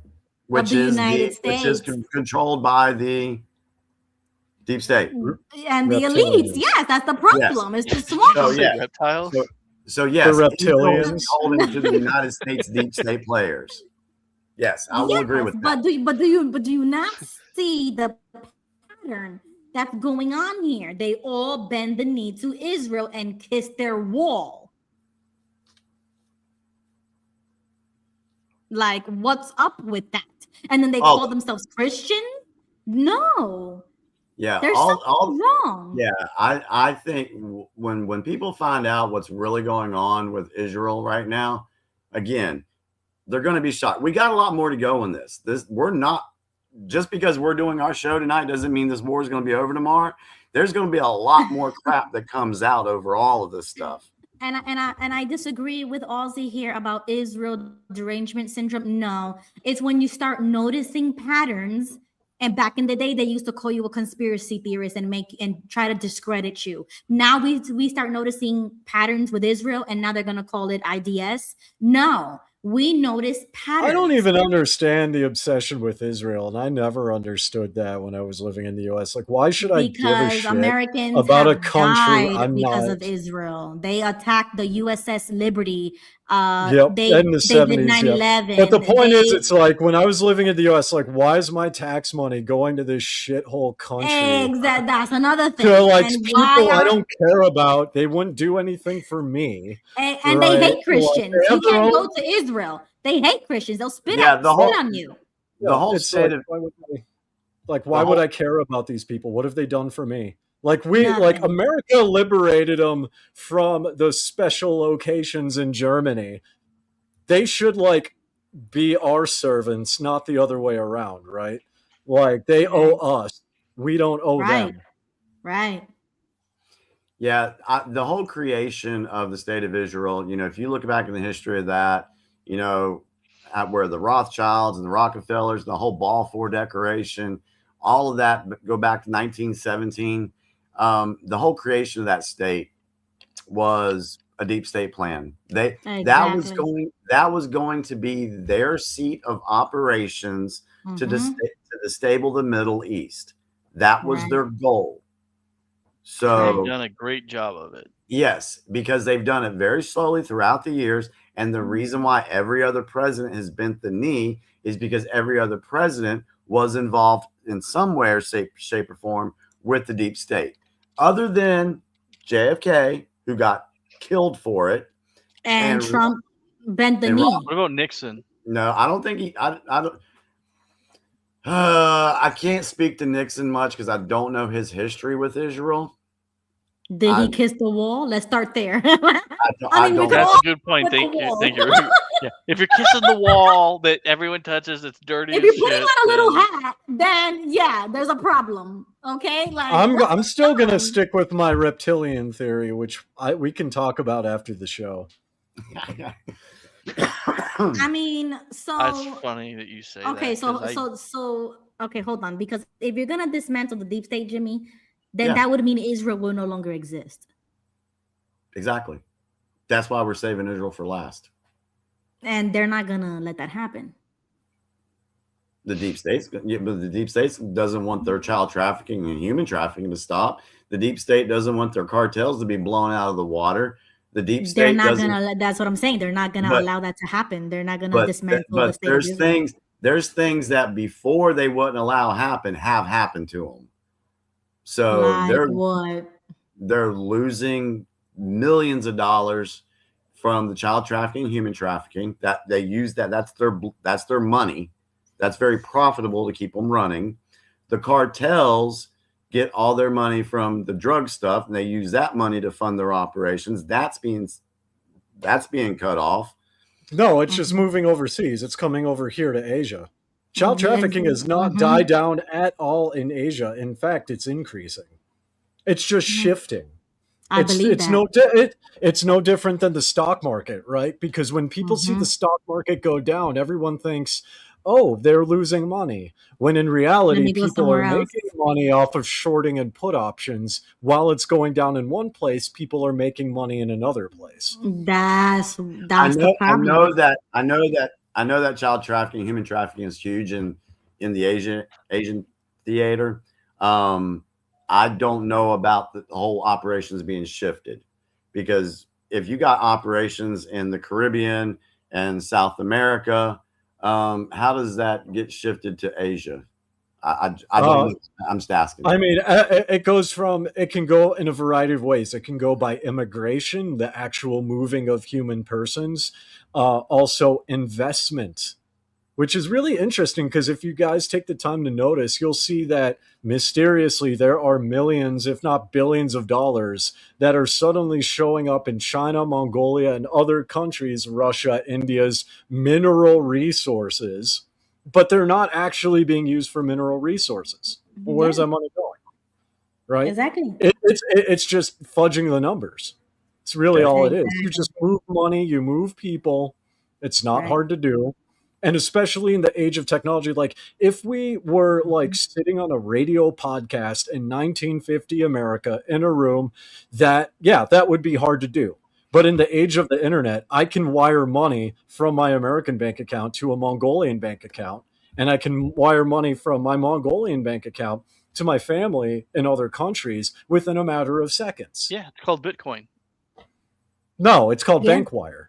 Which the is United States controlled by the deep state. and the elites. Reptilians. Yes, that's the Yes. problem. It's the Did you So just say swamp. yeah. reptiles? So yes, The Israel is reptilians. beholden to the United States deep state players. Yes, I will agree Yes, with that. but do you not see the pattern that's going on here? They all bend the knee to Israel and kiss their wall. Like, what's up with that? And then they Oh. call themselves Christian? No, Yeah, there's something wrong. yeah, I think when people find out what's really going on with Israel right now, again, they're going to be shocked. We got a lot more to go in this. We're not, just because we're doing our show tonight doesn't mean this war is going to be over tomorrow. There's going to be a lot more crap that comes out over all of this stuff. And I disagree with Ozzy here about Israel derangement syndrome. No, it's when you start noticing patterns. And back in the day, they used to call you a conspiracy theorist and try to discredit you. Now we start noticing patterns with Israel, and now they're gonna call it IDS. No, we notice patterns. I don't even understand the obsession with Israel, and I never understood that when I was living in the U.S. Like, why should I give a Because shit Americans about a have country died I'm because not? of Israel. They attacked the USS Liberty Yep, They in the did 70s, yeah. 9/11. But the point is, They it's like when I was living in the US, like, why is my tax money going to this shithole country that's another to thing. like And people I don't care about? They wouldn't do anything for me, and they right? hate Like, Christians. they You have their can't go own. to Israel. They hate Christians. They'll spit Yeah, on you. the Yeah, whole it's state like, of why the would whole I care about these people? What have they done for me? Like Nothing. America liberated them from the special locations in Germany. They should like be our servants, not the other way around, right? Like they owe us. We don't owe Right. them. Right. Yeah, the whole creation of the state of Israel, if you look back in the history of that, at where the Rothschilds and the Rockefellers, the whole Balfour Declaration, all of that go back to 1917. The whole creation of that state was a deep state plan. That was going to be their seat of operations to destabilize the Middle East. That was their goal. So they've done a great job of it. Yes, because they've done it very slowly throughout the years. And the reason why every other president has bent the knee is because every other president was involved in some way or shape or form with the deep state. Other than JFK, who got killed for it. And Trump bent the knee. What about Nixon? No, I don't think I can't speak to Nixon much because I don't know his history with Israel. Did he kiss the wall? Let's start there. That's a good point. Thank you. Yeah. If you're kissing the wall that everyone touches, it's dirty. If you're putting on a little hat, then yeah, there's a problem. Okay, like I'm still gonna stick with my reptilian theory, which we can talk about after the show. I mean, so that's funny that you say okay, that. So okay, hold on, because if you're gonna dismantle the deep state, Jimmy, then that would mean Israel will no longer exist. Exactly. That's why we're saving Israel for last. And they're not gonna let that happen. The deep states, but the deep states doesn't want their child trafficking and human trafficking to stop. The deep state doesn't want their cartels to be blown out of the water. The deep state they're not gonna. That's what I'm saying. They're not gonna allow that to happen. They're not gonna dismantle the state of Israel. There's things that before they wouldn't allow have happened to them. So they're losing millions of dollars from the child trafficking, human trafficking. That they use that's their money. That's very profitable to keep them running. The cartels get all their money from the drug stuff, and they use that money to fund their operations. That's being cut off. No, it's just moving overseas. It's coming over here to Asia. Child trafficking has not died down at all in Asia. In fact, it's increasing. It's just shifting. It's no different than the stock market, right? Because when people see the stock market go down, everyone thinks, oh, they're losing money. When in reality, people are making money off of shorting and put options. While it's going down in one place, people are making money in another place. That's the problem. I know that child trafficking, human trafficking is huge in the Asian theater. I don't know about the whole operations being shifted, because if you got operations in the Caribbean and South America, how does that get shifted to Asia? I don't know. I'm just asking. I mean, it can go in a variety of ways. It can go by immigration, the actual moving of human persons, also investment, which is really interesting, because if you guys take the time to notice, you'll see that mysteriously there are millions, if not billions of dollars that are suddenly showing up in China, Mongolia, and other countries, Russia, India's mineral resources, but they're not actually being used for mineral resources. Well, where's that money going? Right? Exactly. It's just fudging the numbers. It's really all it is. You just move money, you move people. It's not hard to do. And especially in the age of technology, like if we were like sitting on a radio podcast in 1950 America in a room, that would be hard to do. But in the age of the internet, I can wire money from my American bank account to a Mongolian bank account, and I can wire money from my Mongolian bank account to my family in other countries within a matter of seconds. Yeah, it's called Bitcoin. No, it's called BankWire.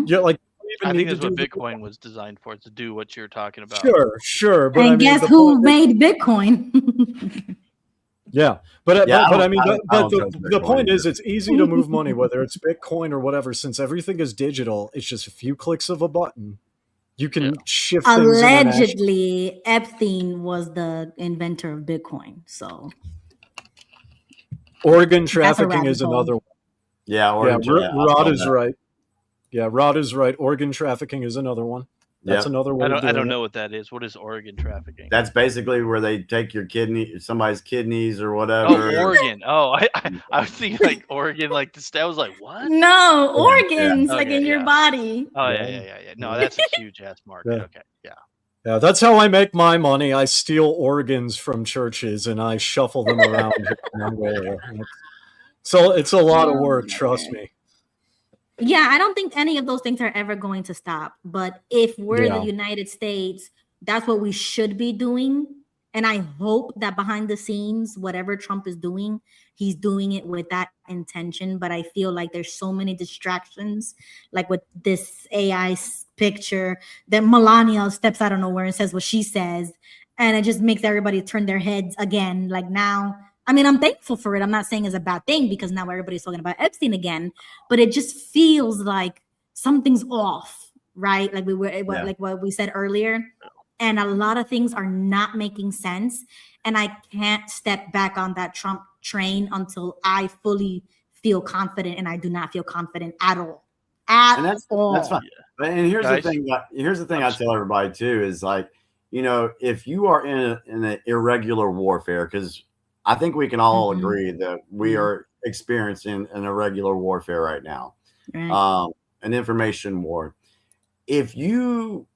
Yeah, like I think that's what Bitcoin was designed for, to do what you're talking about. Sure, but And I mean, guess the who point made Bitcoin? yeah, but I mean, I don't trust the Bitcoin point is, either. it's easy to move money, whether it's Bitcoin or whatever. Since everything is digital, it's just a few clicks of a button. You can shift things internationally. Allegedly, Epstein was the inventor of Bitcoin. So Organ that's a trafficking rabbit is hole. another one. Yeah, Yeah, I Rod saw is that. right. Yeah, Rod is right. Organ trafficking is another one. That's Yep. another way of doing I don't it. know what that is. What is organ trafficking? That's basically where they take your somebody's kidneys or Oh, whatever. organ. Oh, I was thinking like organ, like this. I was like, what? No, Yeah. organs like Okay, in your yeah. body. Oh Yeah. yeah. No, that's a huge ass market. Yeah. Okay, yeah. Yeah, that's how I make my money. I steal organs from churches and I shuffle them around here in Mongolia. So it's a lot of work, trust me. Yeah, I don't think any of those things are ever going to stop. But if we're the Yeah. United States, that's what we should be doing. And I hope that behind the scenes, whatever Trump is doing, he's doing it with that intention. But I feel like there's so many distractions, like with this AI picture that Melania steps out of nowhere and says what she says. And it just makes everybody turn their heads again. Like now, I mean, I'm thankful for it. I'm not saying it's a bad thing because now everybody's talking about Epstein again, but it just feels like something's off, right? Like like what we said earlier. And a lot of things are not making sense. And I can't step back on that Trump train until I fully feel confident, and I do not feel confident at all. That's fine. And here's Guys, the thing. Here's the thing I tell everybody too is like, if you are in an irregular warfare, because I think we can all agree that we are experiencing an irregular warfare right now, an information war. If you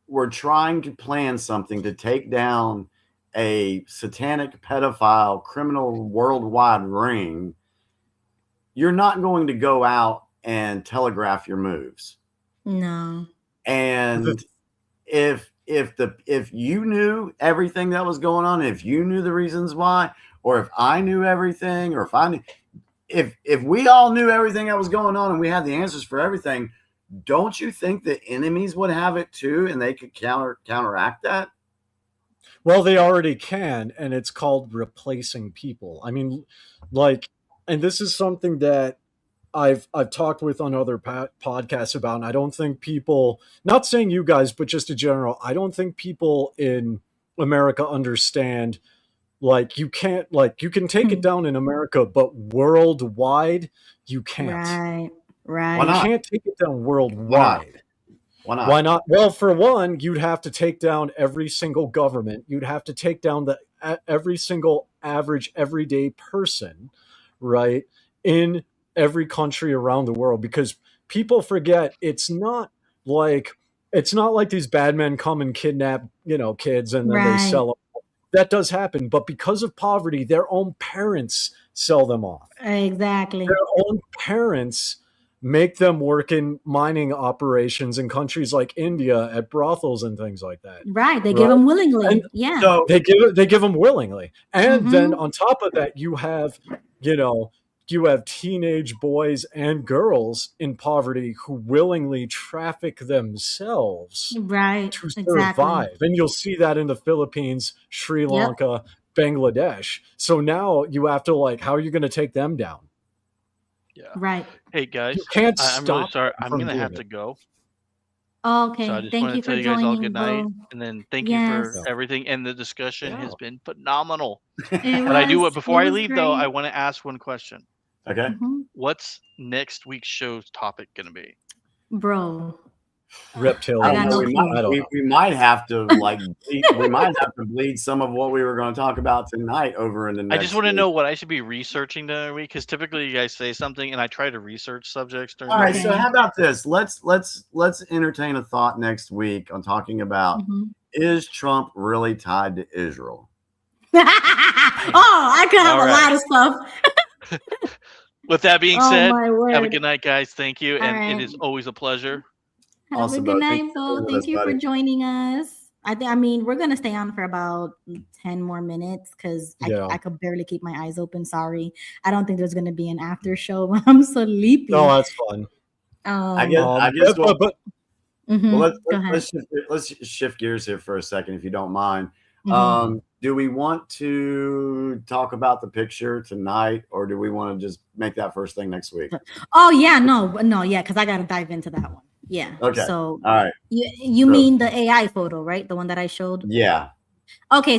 were trying to plan something to take down a satanic pedophile criminal worldwide ring, you're not going to go out and telegraph your moves. No. And if you knew everything that was going on, if you knew the reasons why, or if I knew everything, or if we all knew everything that was going on and we had the answers for everything, don't you think the enemies would have it too, and they could counteract that? Well, they already can, and it's called replacing people. I mean, like, and this is something that I've talked with on other podcasts about, and I don't think people, not saying you guys, but just in general, I don't think people in America understand. Like, you can't, like, you can take it down in America, but worldwide, you can't. Right. Why not? You can't take it down worldwide. Why not? Well, for one, you'd have to take down every single government. You'd have to take down every single average everyday person, right, in every country around the world, because people forget it's not like these bad men come and kidnap, kids and then they sell them. That does happen, but because of poverty, their own parents sell them off. Exactly. Their own parents make them work in mining operations in countries like India at brothels and things like that. Right. They give them willingly. And so they give them willingly. And then on top of that, you have teenage boys and girls in poverty who willingly traffic themselves to survive. And you'll see that in the Philippines, Sri Lanka, Bangladesh. So now you have to, how are you going to take them down? Yeah. Right. Hey guys, You can't I'm really stop sorry. them I'm from gonna doing have it. to go. Okay. So I just Thank want you to tell for you guys all joining, good night, Bo. and then thank you for everything. And the discussion has been phenomenal. But I do what before I leave though, I want to ask one question. Okay. What's next week's show's topic gonna be? Bro. Reptilians. We might have to bleed some of what we were going to talk about tonight over in the next. I just want to know what I should be researching during the week, because typically you guys say something and I try to research subjects during All the right, week. so how about this? Let's entertain a thought next week on talking about is Trump really tied to Israel? I could have a lot of stuff. With that being said, my word. have a good night, guys. Thank you, and it is right. always a pleasure. Have Awesome, a good Bo. night, Thank you Bo. for Thank you for buddy. joining us. I mean, we're gonna stay on for about 10 more minutes because I could barely keep my eyes open. Sorry. I don't think there's gonna be an after show. I'm so sleepy. No, that's fun. I guess but Mhm, well, go ahead. let's shift gears here for a second, if you don't mind. Mhm. Do we want to talk about the picture tonight, or do we want to just make that first thing next week? Oh yeah, no, yeah, because I gotta dive into that one. Yeah. Okay. So All right. you So, mean the AI photo, right? The one that I showed? yeah. Okay,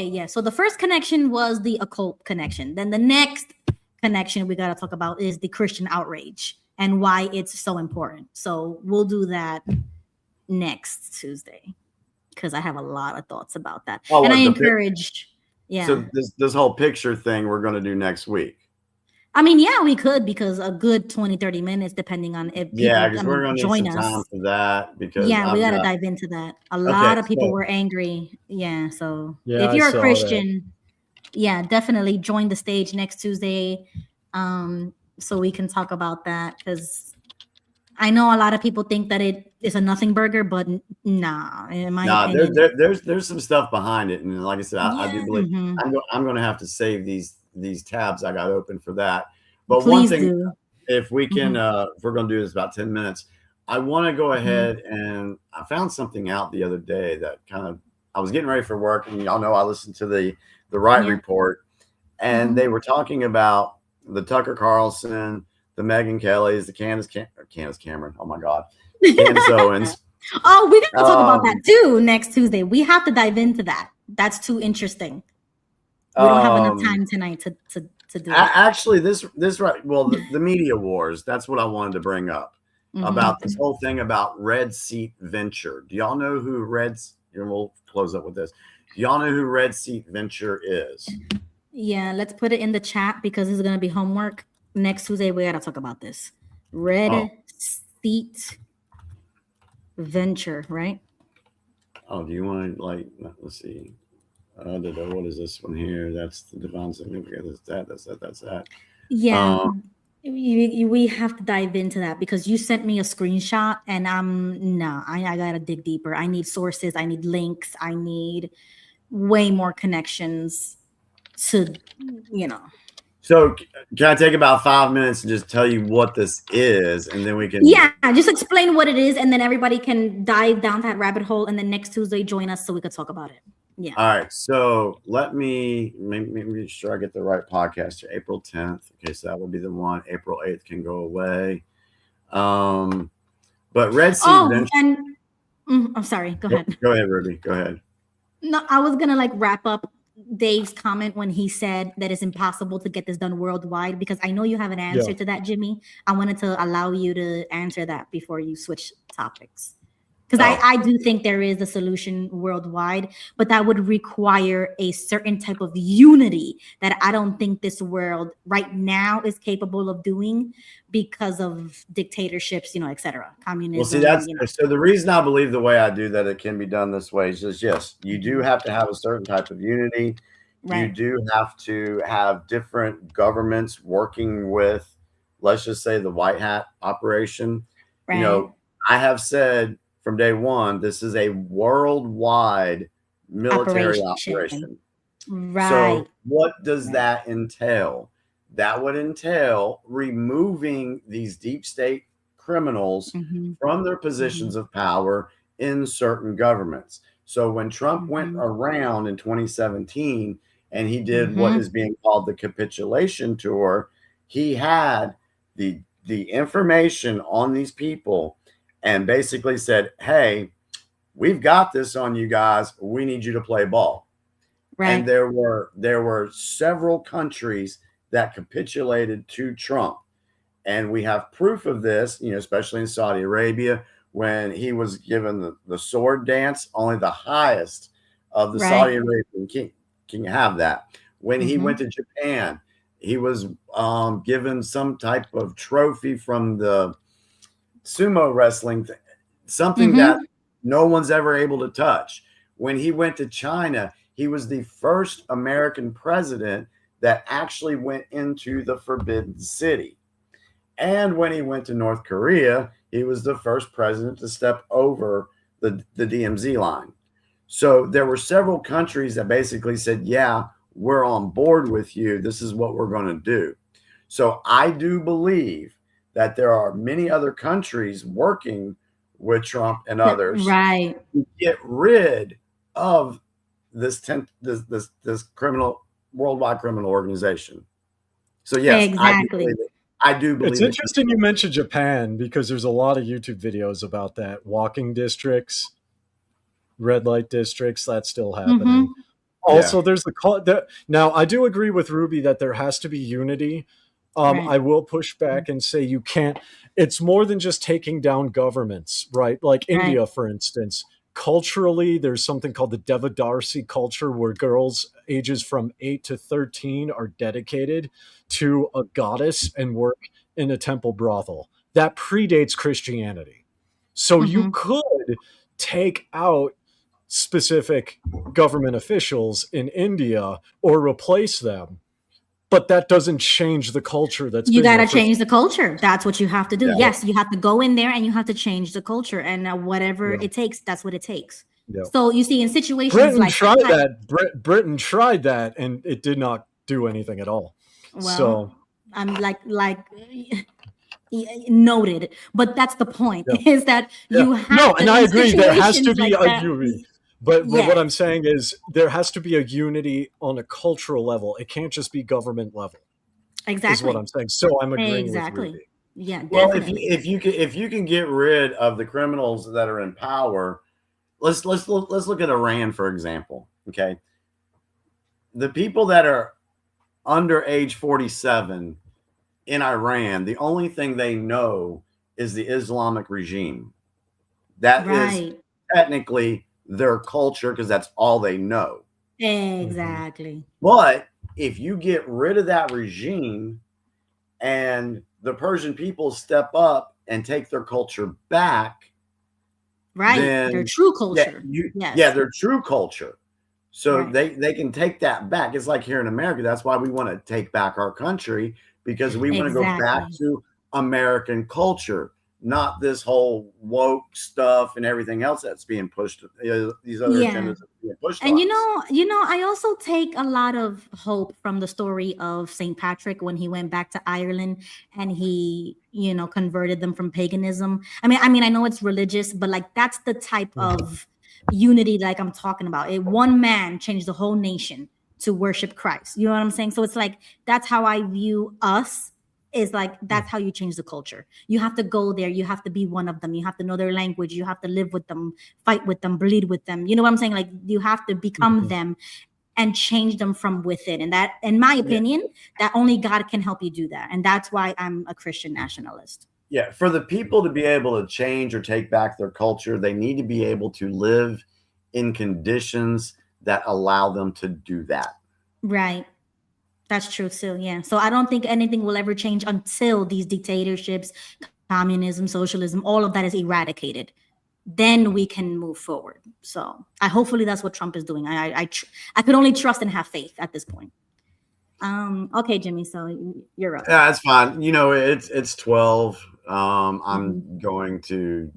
yeah. So the first connection was the occult connection. Then the next connection we gotta talk about is the Christian outrage and why it's so important. So we'll do that next Tuesday because I have a lot of thoughts about that. Oh, And I what, encourage, yeah. So this whole picture thing we're going to do next week. I mean, yeah, we could because a good 20, 30 minutes, depending on if people Yeah, because we're going to need join some us. time for that because Yeah, we I've got to got, dive into that. A lot of people so were angry. Yeah, so Yeah, if I you're a saw that. Christian, yeah, definitely join the stage next Tuesday, so we can talk about that because I know a lot of people think that it is a nothing burger, but nah, in my opinion, there's some stuff behind it, and like I said, I do yeah, believe mhm. I'm going to have to save these tabs I got open for that. But one Please thing, do. if we can, Mhm. if we're going to do this about 10 minutes, I want to go Mhm. ahead, and I found something out the other day that kind of, I was getting ready for work, and y'all know I listened to the Wright Yeah. Report, and Mhm. they were talking about the Tucker Carlson, the Megyn Kellys, the Candace Cameron. Oh my God, Candace Owens. Oh, we got to talk about that too next Tuesday. We have to dive into that. That's too interesting. We don't have enough time tonight to do it. Actually, this right. Well, the media wars. That's what I wanted to bring up about this Mhm. whole thing about Red Seat Venture. Do y'all know who And we'll close up with this. Do y'all know who Red Seat Venture is? Yeah, let's put it in the chat because this is gonna be homework. Next Tuesday, we gotta talk about this. Red Seat Venture, right? Oh, do you want to let's see. What is this one here? That's the divine significance. That's that. Yeah. We have to dive into that because you sent me a screenshot and I gotta dig deeper. I need sources, I need links, I need way more connections to, So can I take about 5 minutes and just tell you what this is, and then we can? Yeah, just explain what it is, and then everybody can dive down that rabbit hole, and then next Tuesday join us so we could talk about it. Yeah. All right. So let me make sure I get the right podcast here. April 10th. Okay, so that will be the one. April 8th can go away. But Red Seat Venture. And I'm sorry. Go ahead. Go ahead, Ruby. Go ahead. No, I was gonna wrap up Dave's comment when he said that it's impossible to get this done worldwide because I know you have an answer to that, Jimmy. I wanted to allow you to answer that before you switch topics. Because I do think there is a solution worldwide, but that would require a certain type of unity that I don't think this world right now is capable of doing because of dictatorships, et cetera, communism. Well, see, so the reason I believe the way I do that it can be done this way is just, yes, you do have to have a certain type of unity. Right. You do have to have different governments working with, let's just say, the white hat operation. Right. I have said from day one, this is a worldwide military operation. Right. So what does that entail? That would entail removing these deep state criminals from their positions of power in certain governments. So when Trump went around in 2017 and he did what is being called the capitulation tour, he had the information on these people and basically said, hey, we've got this on you guys. We need you to play ball. Right. And there were several countries that capitulated to Trump. And we have proof of this, especially in Saudi Arabia, when he was given the sword dance. Only the highest of the Saudi Arabian can have that. When he went to Japan, he was given some type of trophy from the sumo wrestling thing, something that no one's ever able to touch. When he went to China, he was the first American president that actually went into the Forbidden City. And when he went to North Korea, he was the first president to step over the DMZ line. So there were several countries that basically said, yeah, we're on board with you. This is what we're going to do. So I do believe that there are many other countries working with Trump and others Right. to get rid of this criminal worldwide criminal organization. So yes, Exactly. I do believe It's interesting you mentioned Japan because there's a lot of YouTube videos about that. Walking districts, red light districts, that's still happening. Mhm. Also, there's now I do agree with Ruby that there has to be unity. Right. I will push back and say you can't. It's more than just taking down governments, right? Like India, for instance. Culturally, there's something called the Devadarsi culture where girls ages from 8 to 13 are dedicated to a goddess and work in a temple brothel. That predates Christianity. So you could take out specific government officials in India or replace them, but that doesn't change the culture. You got to change the culture. That's what you have to do. Yeah. Yes, you have to go in there and you have to change the culture, and whatever it takes, that's what it takes. Yeah. So you see, in situations Britain like tried that. Britain tried that, and it did not do anything at all. Well, so I'm like noted, but that's the point is that you have no, and I agree there has to be like a unity. But what I'm saying is there has to be a unity on a cultural level. It can't just be government level. Exactly. Is what I'm saying. So I'm agreeing with Ruby. Yeah, well, definitely. if you can get rid of the criminals that are in power, let's look at Iran, for example. Okay. The people that are under age 47 in Iran, the only thing they know is the Islamic regime. That is technically their culture because that's all they know. Exactly. But if you get rid of that regime and the Persian people step up and take their culture back, then their true culture. Their true culture. So they can take that back. It's like here in America. That's why we want to take back our country, because we want to go back to American culture, not this whole woke stuff and everything else that's being pushed. These other agendas are being pushed. And you know, I also take a lot of hope from the story of St. Patrick when he went back to Ireland and he, converted them from paganism. I mean, I know it's religious, but like that's the type of unity like I'm talking about. One man changed the whole nation to worship Christ. You know what I'm saying? So it's like that's how I view us. Is like that's how you change the culture. You have to go there. You have to be one of them. You have to know their language. You have to live with them, fight with them, bleed with them. You know what I'm saying? Like you have to become them and change them from within. And that, in my opinion, that only God can help you do that. And that's why I'm a Christian nationalist. Yeah, for the people to be able to change or take back their culture, they need to be able to live in conditions that allow them to do that. Right. That's true too. Yeah. So I don't think anything will ever change until these dictatorships, communism, socialism, all of that is eradicated. Then we can move forward. So hopefully that's what Trump is doing. I could only trust and have faith at this point. Okay, Jimmy. So you're up. Yeah, that's fine. It's 12. I'm going to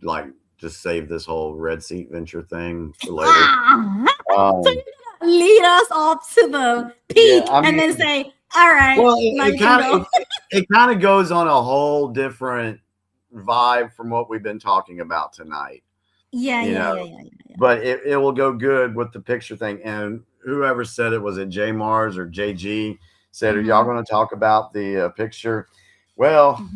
just save this whole red seat venture thing for later. So you're gonna lead us up to the peak and then say, all right. Well, it kind of goes on a whole different vibe from what we've been talking about tonight. Yeah. But it will go good with the picture thing. And whoever said it, was it J Mars or JG said, are y'all going to talk about the picture? Well,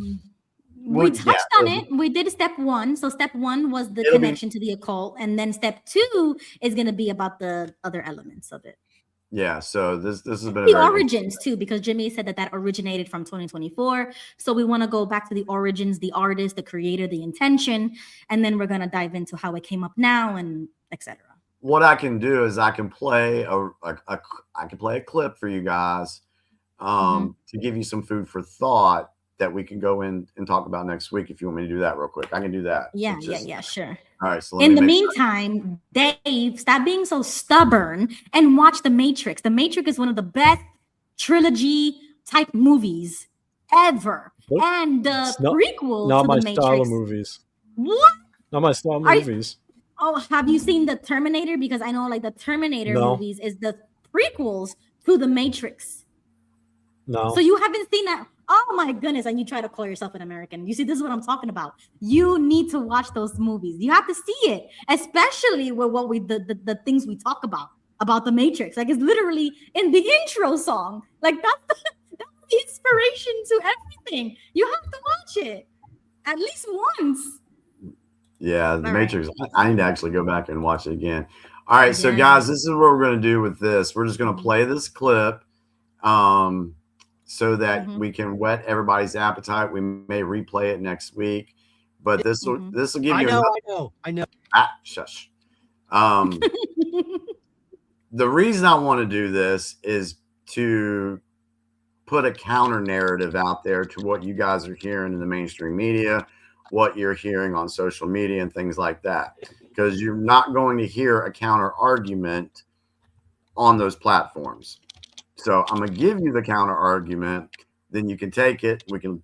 we touched on it. We did step 1. So step 1 was the connection to the occult. And then step 2 is going to be about the other elements of it. Yeah. So this has been the origins too, because Jimmy said that originated from 2024. So we want to go back to the origins, the artist, the creator, the intention, and then we're going to dive into how it came up now and etc. What I can do is I can play a clip for you guys to give you some food for thought that we can go in and talk about next week. If you want me to do that real quick, I can do that. Yeah, sure. All right. So in the meantime, Dave, stop being so stubborn and watch The Matrix. The Matrix is one of the best trilogy type movies ever. And the prequel not to my The Matrix. Style of movies. What? Not my style of movies. Have you seen the Terminator? Because I know the Terminator movies is the prequels to The Matrix. No. So you haven't seen that? Oh my goodness. And you try to call yourself an American. You see, this is what I'm talking about. You need to watch those movies. You have to see it, especially with what the things we talk about the Matrix. Like, it's literally in the intro song. Like, that's the inspiration to everything. You have to watch it at least once. Yeah, the All Matrix. right. I need to actually go back and watch it again. All right, so Yeah. guys, this is what we're going to do with this. We're just going to play this clip so that we can whet everybody's appetite. We may replay it next week, but this will give you. I know. Shush. The reason I want to do this is to put a counter narrative out there to what you guys are hearing in the mainstream media, what you're hearing on social media and things like that, because you're not going to hear a counter argument on those platforms. So I'm going to give you the counter argument, then you can take it. We can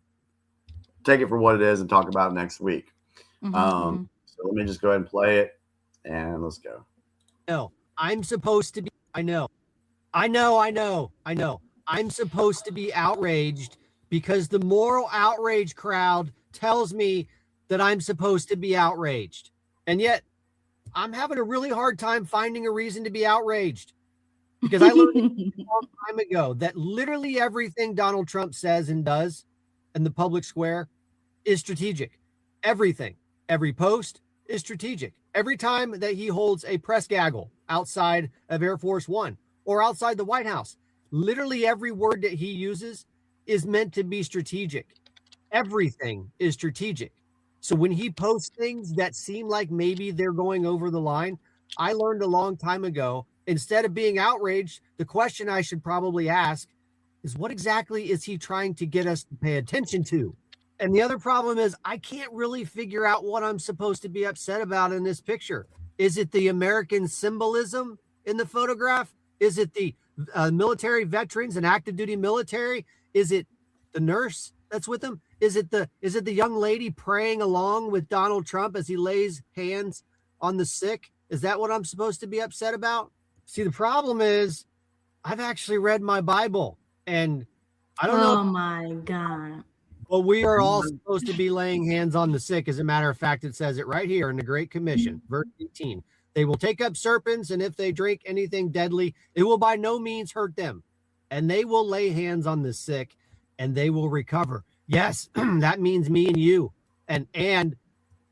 take it for what it is and talk about it next week. So let me just go ahead and play it and let's go. No, I'm supposed to be, I know. I'm supposed to be outraged because the moral outrage crowd tells me that I'm supposed to be outraged. And yet I'm having a really hard time finding a reason to be outraged, because I learned a long time ago that literally everything Donald Trump says and does in the public square is strategic. Everything, every post is strategic. Every time that he holds a press gaggle outside of Air Force One or outside the White House, literally every word that he uses is meant to be strategic. Everything is strategic. So when he posts things that seem like maybe they're going over the line, I learned a long time ago, instead of being outraged, the question I should probably ask is, what exactly is he trying to get us to pay attention to? And the other problem is, I can't really figure out what I'm supposed to be upset about in this picture. Is it the American symbolism in the photograph? Is it the military veterans and active duty military? Is it the nurse that's with him? Is it the young lady praying along with Donald Trump as he lays hands on the sick? Is that what I'm supposed to be upset about? See, the problem is, I've actually read my Bible, and I don't know. Oh my God. Well, we are all supposed to be laying hands on the sick. As a matter of fact, it says it right here in the Great Commission, verse 18. They will take up serpents, and if they drink anything deadly, it will by no means hurt them. And they will lay hands on the sick, and they will recover. Yes, that means me and you. And the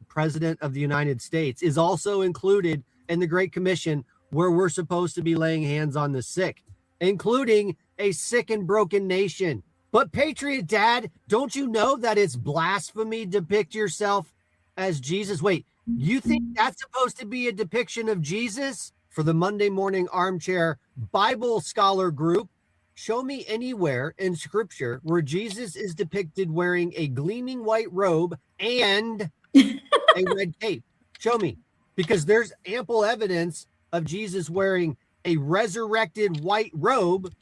President of the United States is also included in the Great Commission, where we're supposed to be laying hands on the sick, including a sick and broken nation. But Patriot Dad, don't you know that it's blasphemy to depict yourself as Jesus? Wait, you think that's supposed to be a depiction of Jesus? For the Monday Morning Armchair Bible Scholar Group, show me anywhere in Scripture where Jesus is depicted wearing a gleaming white robe and a red cape. Show me, because there's ample evidence of Jesus wearing a resurrected white robe.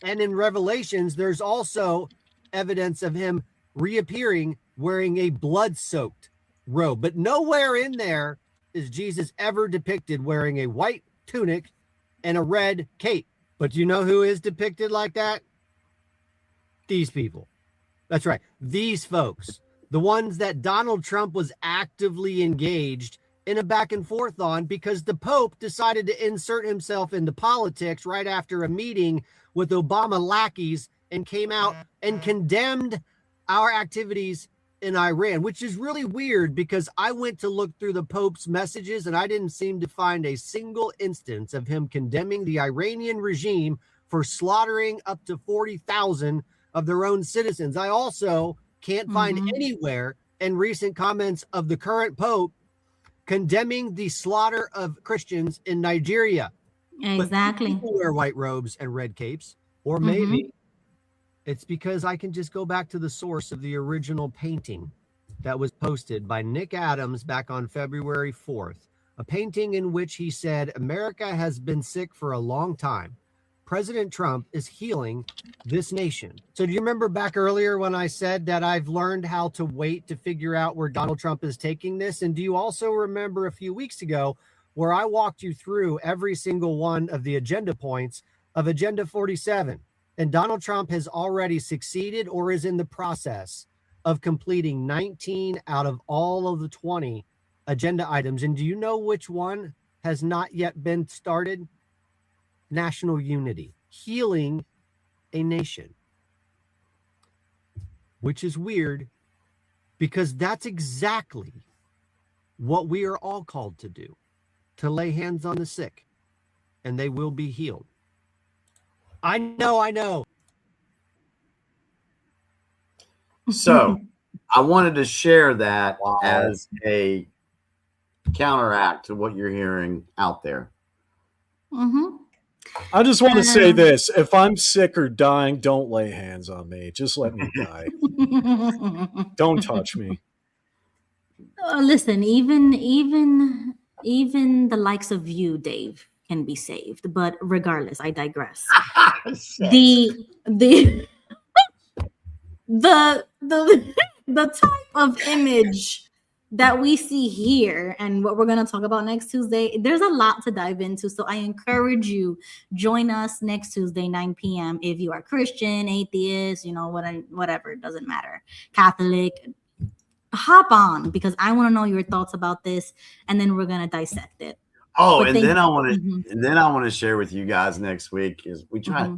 And in Revelations, there's also evidence of him reappearing wearing a blood-soaked robe. But nowhere in there is Jesus ever depicted wearing a white tunic and a red cape. But you know who is depicted like that? These people. That's right. These folks. The ones that Donald Trump was actively engaged in a back and forth on, because the Pope decided to insert himself into politics right after a meeting with Obama lackeys and came out and condemned our activities in Iran, which is really weird, because I went to look through the Pope's messages and I didn't seem to find a single instance of him condemning the Iranian regime for slaughtering up to 40,000 of their own citizens. I also can't find anywhere in recent comments of the current Pope condemning the slaughter of Christians in Nigeria. Exactly. People wear white robes and red capes, or maybe it's because I can just go back to the source of the original painting that was posted by Nick Adams back on February 4th, a painting in which he said, "America has been sick for a long time. President Trump is healing this nation." So do you remember back earlier when I said that I've learned how to wait to figure out where Donald Trump is taking this? And do you also remember a few weeks ago where I walked you through every single one of the agenda points of Agenda 47? And Donald Trump has already succeeded or is in the process of completing 19 out of all of the 20 agenda items. And do you know which one has not yet been started? National unity, healing a nation. Which is weird because that's exactly what we are all called to do, to lay hands on the sick and they will be healed. I know. So I wanted to share that as a counteract to what you're hearing out there. Mm-hmm. I just want to say this. If I'm sick or dying, don't lay hands on me. Just let me die. Don't touch me. Listen, even the likes of you, Dave, can be saved. But regardless, I digress. the type of image that we see here and what we're going to talk about next Tuesday, there's a lot to dive into. So I encourage you, join us next Tuesday, 9 p.m. If you are Christian, atheist, whatever, it doesn't matter. Catholic, hop on because I want to know your thoughts about this, and then we're going to dissect it. Oh, and then I want to share with you guys next week is we try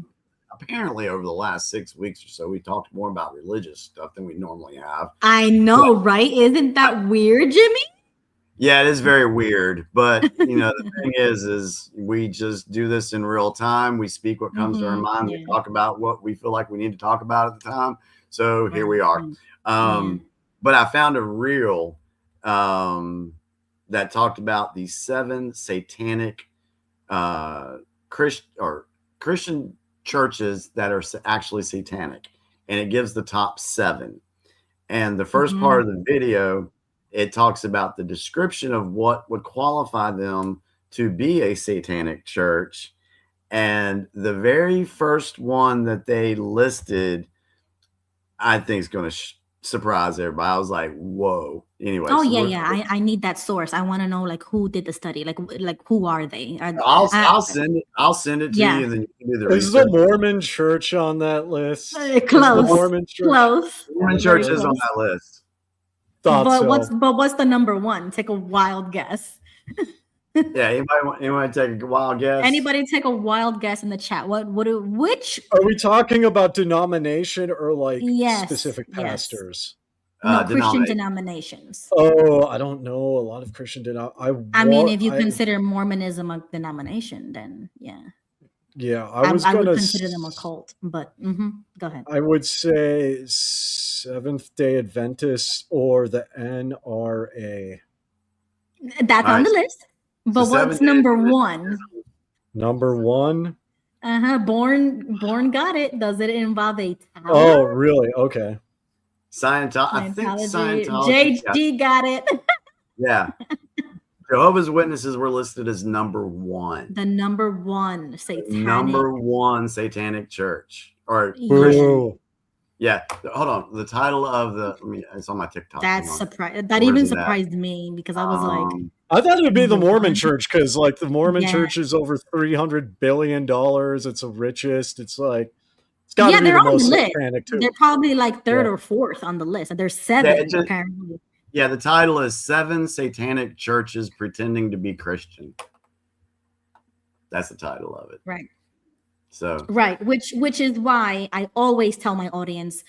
apparently over the last 6 weeks or so, we talked more about religious stuff than we normally have. I know, right? Isn't that weird, Jimmy? Yeah, it is very weird. But, the thing is we just do this in real time. We speak what comes to our mind. Yeah. We talk about what we feel like we need to talk about at the time. So here we are. But I found a reel that talked about the 7 satanic Christian churches that are actually satanic, and it gives the top 7. And the first part of the video, it talks about the description of what would qualify them to be a satanic church. And the very first one that they listed, I think is going to surprise everybody. I was like, whoa. Anyway. Oh, yeah. I need that source. I want to know who did the study. Like who are they? I'll send it to you, and then you can do the research. Is the Mormon church on that list? Close. Mormon church? Close. Mormon church is on that list. What's the number one? Take a wild guess. Yeah, anybody take a wild guess? Anybody take a wild guess in the chat? Which are we talking about? Denomination or specific pastors? No, Christian denominations. Oh, I don't know a lot of Christian if you consider Mormonism a denomination, then yeah. Yeah, I would consider them a cult, but go ahead. I would say Seventh-day Adventists or the NRA. That's on the list. But what's number one? Number one? Born got it. Does it involve a tower? Oh, really? Okay. Scientology. I think Scientology. JG got it. Yeah. Jehovah's Witnesses were listed as number 1. The number 1 satanic. Number 1 satanic church or Christian. Yeah. Hold on. The title of it's on my TikTok. That's surprised. That even surprised me because I was like, I thought it would be the Mormon church because the Mormon church is over $300 billion. It's the richest. It's it's got to be the most satanic too. They're probably 3rd or 4th on the list. And there's 7 apparently. Yeah, the title is 7 Satanic Churches Pretending to be Christian. That's the title of it. Right. So which is why I always tell my audience,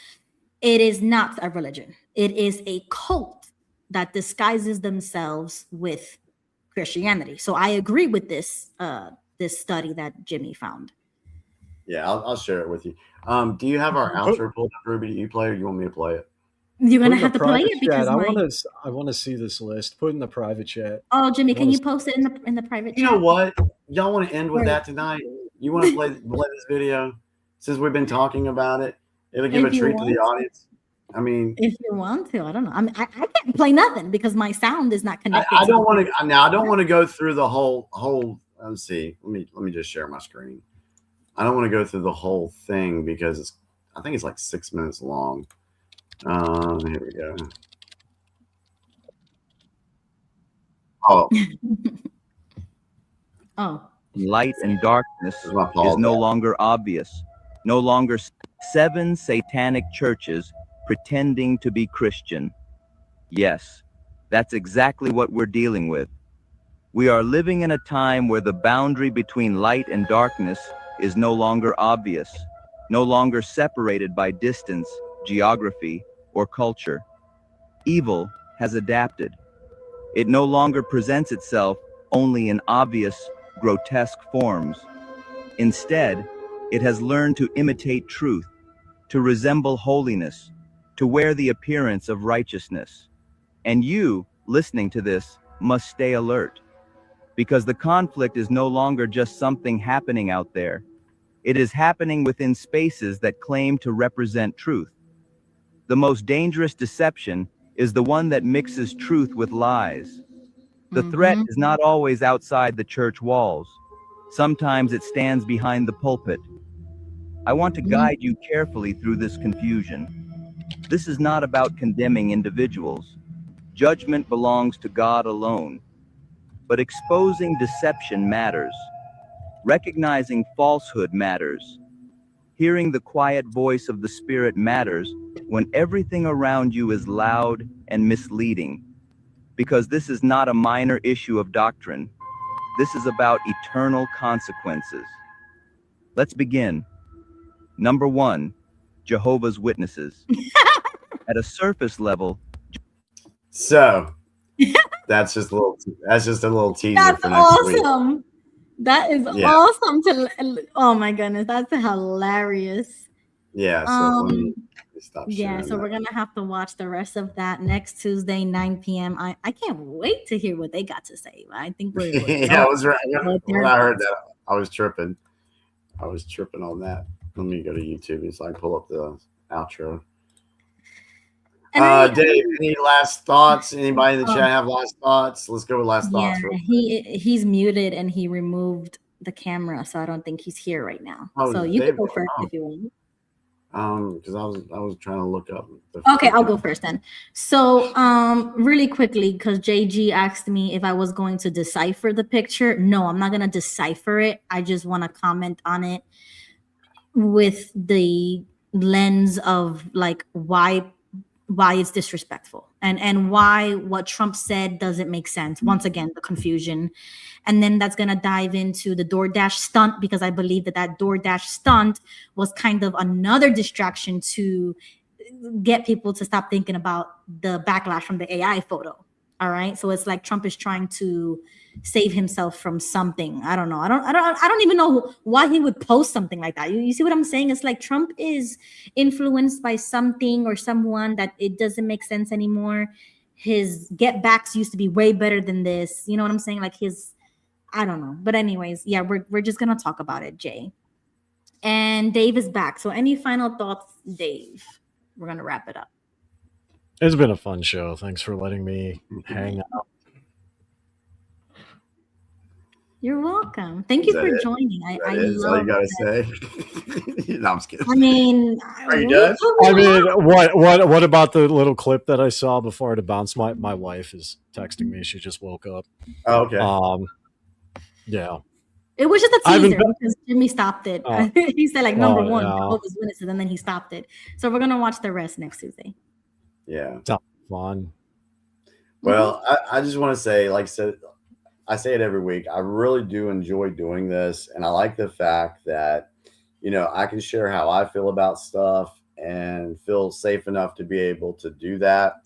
it is not a religion. It is a cult that disguises themselves with Christianity. So I agree with this study that Jimmy found. Yeah, I'll share it with you. Do you have our outro pulled up, Ruby? Do you play, or do you want me to play it? You're gonna have to play it because I want to see this list. Put in the private chat. Oh, Jimmy, can you post it in the private chat? You know what? Y'all want to end with that tonight? You want to play this video since we've been talking about it? It'll give a treat to the audience. I mean, if you want to, I don't know. I can't play nothing because my sound is not connected. I don't want to. Now I don't want to go through the whole. Let's see. Let me just share my screen. I don't want to go through the whole thing because I think it's 6 minutes long. Here we go. Oh. Oh. Light and darkness is no longer obvious. no longer 7 satanic churches pretending to be Christian. Yes, that's exactly what we're dealing with. We are living in a time where the boundary between light and darkness is no longer obvious, no longer separated by distance, geography, or culture. Evil has adapted. It no longer presents itself only in obvious, grotesque forms. Instead, it has learned to imitate truth, to resemble holiness, to wear the appearance of righteousness. And you, listening to this, must stay alert. Because the conflict is no longer just something happening out there. It is happening within spaces that claim to represent truth. The most dangerous deception is the one that mixes truth with lies. The threat is not always outside the church walls. Sometimes it stands behind the pulpit. I want to guide you carefully through this confusion. This is not about condemning individuals. Judgment belongs to God alone. But exposing deception matters. Recognizing falsehood matters. Hearing the quiet voice of the Spirit matters when everything around you is loud and misleading. Because this is not a minor issue of doctrine. This is about eternal consequences. Let's begin. Number 1, Jehovah's Witnesses. At a surface level. So that's just a little teaser That's for next week. awesome. That is awesome oh my goodness, that's hilarious. Yeah, so let me stop yeah, so we're gonna have to watch the rest of that next Tuesday, 9 p.m. I can't wait to hear what they got to say. I think we're yeah, I was right. When I heard that, I was tripping. I was tripping on that. Let me go to YouTube so I can pull up the outro. Dave, any last thoughts? Anybody in the chat have last thoughts? Let's go with last thoughts. He's muted and he removed the camera, so I don't think he's here right now. So you can go first if you want. Because I was trying to look up. Okay, I'll go first then. So, really quickly, because JG asked me if I was going to decipher the picture. No, I'm not gonna decipher it. I just want to comment on it with the lens of like why it's disrespectful and why what Trump said doesn't make sense. Once again, the confusion. And then that's going to dive into the DoorDash stunt, because I believe that DoorDash stunt was kind of another distraction to get people to stop thinking about the backlash from the AI photo. All right. So it's like Trump is trying to save himself from something. I don't know. I don't even know why he would post something like that. You see what I'm saying? It's like Trump is influenced by something or someone that it doesn't make sense anymore. His get backs used to be way better than this. You know what I'm saying? Like I don't know. But anyways, yeah, we're just gonna talk about it, Jay. And Dave is back. So any final thoughts, Dave? We're gonna wrap it up. It's been a fun show. Thanks for letting me hang out. You're welcome. Thank you for joining. I love all you gotta say. No, I'm just kidding. I mean, are you done? I mean, what about the little clip that I saw before I had to bounce? My wife is texting me. She just woke up. Oh, okay. Yeah. It was just a teaser because Jimmy stopped it. He said like number 1, Jehovah's Witnesses, and then he stopped it. So we're gonna watch the rest next Tuesday. Yeah. Sounds fun. Well, I just want to say, like I said, I say it every week. I really do enjoy doing this. And I like the fact that, I can share how I feel about stuff and feel safe enough to be able to do that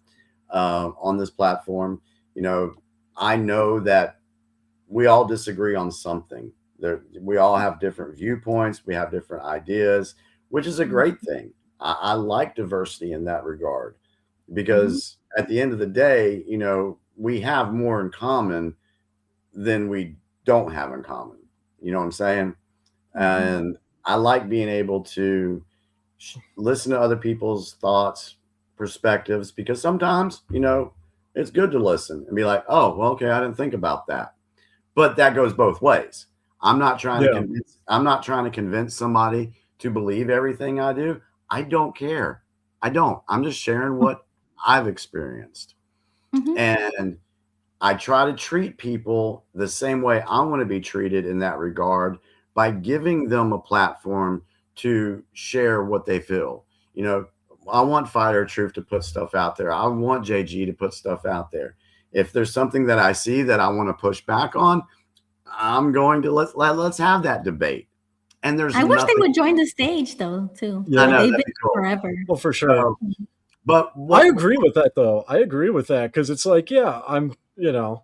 on this platform. I know that we all disagree on something. We all have different viewpoints. We have different ideas, which is a great thing. I like diversity in that regard, because at the end of the day, we have more in common than we don't have in common. You know what I'm saying? And I like being able to listen to other people's thoughts, perspectives, because sometimes, it's good to listen and be like, oh, well, okay, I didn't think about that. But that goes both ways. I'm not trying to convince somebody to believe everything I do. I don't care. I don't. I'm just sharing what I've experienced. And I try to treat people the same way I want to be treated in that regard, by giving them a platform to share what they feel. You know, I want Fighter Truth to put stuff out there. I want JG to put stuff out there. If there's something that I see that I want to push back on, I'm going to let's have that debate. And there's I wish they would join the stage though too. Yeah. I know, They've that'd been be cool. forever. Well, for sure. But I agree with that though. I agree with that because it's like, yeah, I'm, you know,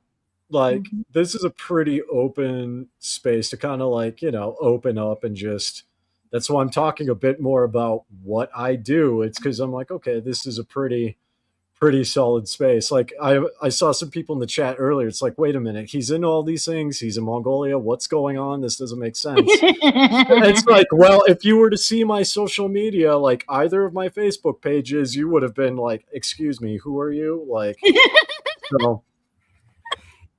like this is a pretty open space to kind of like, you know, open up and just. That's why I'm talking a bit more about what I do. It's because I'm like, okay, this is a pretty solid space. Like I saw some people in the chat earlier. It's like, wait a minute, he's in all these things. He's in Mongolia. What's going on? This doesn't make sense. It's like, well, if you were to see my social media, like either of my Facebook pages, you would have been like, excuse me, who are you? Like, so.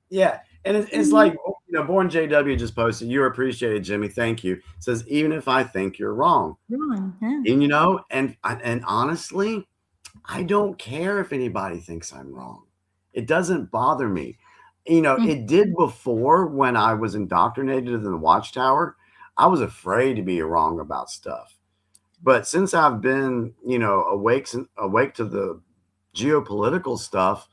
Yeah. And it's like, you know, Born JW just posted, "You appreciate it, Jimmy. Thank you." It says, even if I think you're wrong. Wrong, yeah. And, you know, and honestly, I don't care if anybody thinks I'm wrong. It doesn't bother me. You know, it did before when I was indoctrinated in the Watchtower. I was afraid to be wrong about stuff. But since I've been, you know, awake to the geopolitical stuff,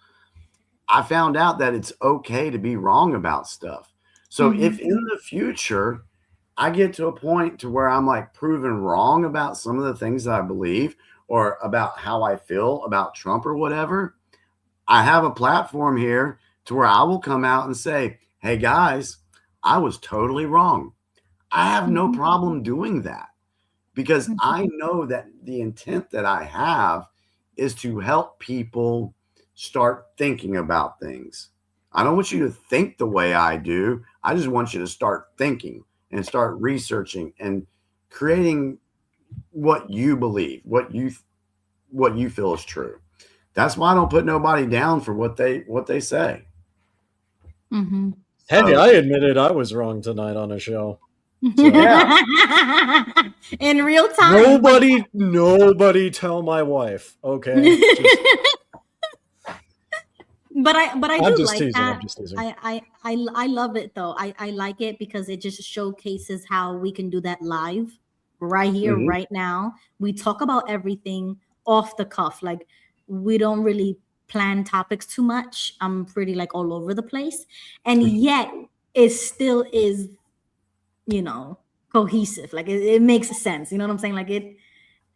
I found out that it's okay to be wrong about stuff. So if in the future I get to a point to where I'm like proven wrong about some of the things that I believe or about how I feel about Trump or whatever, I have a platform here to where I will come out and say, hey guys, I was totally wrong. I have no problem doing that because I know that the intent that I have is to help people start thinking about things. I don't want you to think the way I do. I just want you to start thinking and start researching and creating what you believe, what you feel is true. That's why I don't put nobody down for what they say. Hey, I admitted I was wrong tonight on a show. So. Yeah. In real time. Nobody tell my wife. Okay. But I I'm do just like teasing, that. I'm just teasing. I love it though. I like it because it just showcases how we can do that live right here, right now. We talk about everything off the cuff. Like we don't really plan topics too much. I'm pretty like all over the place. And yet it still is, you know, cohesive. Like it makes sense. You know what I'm saying? Like it,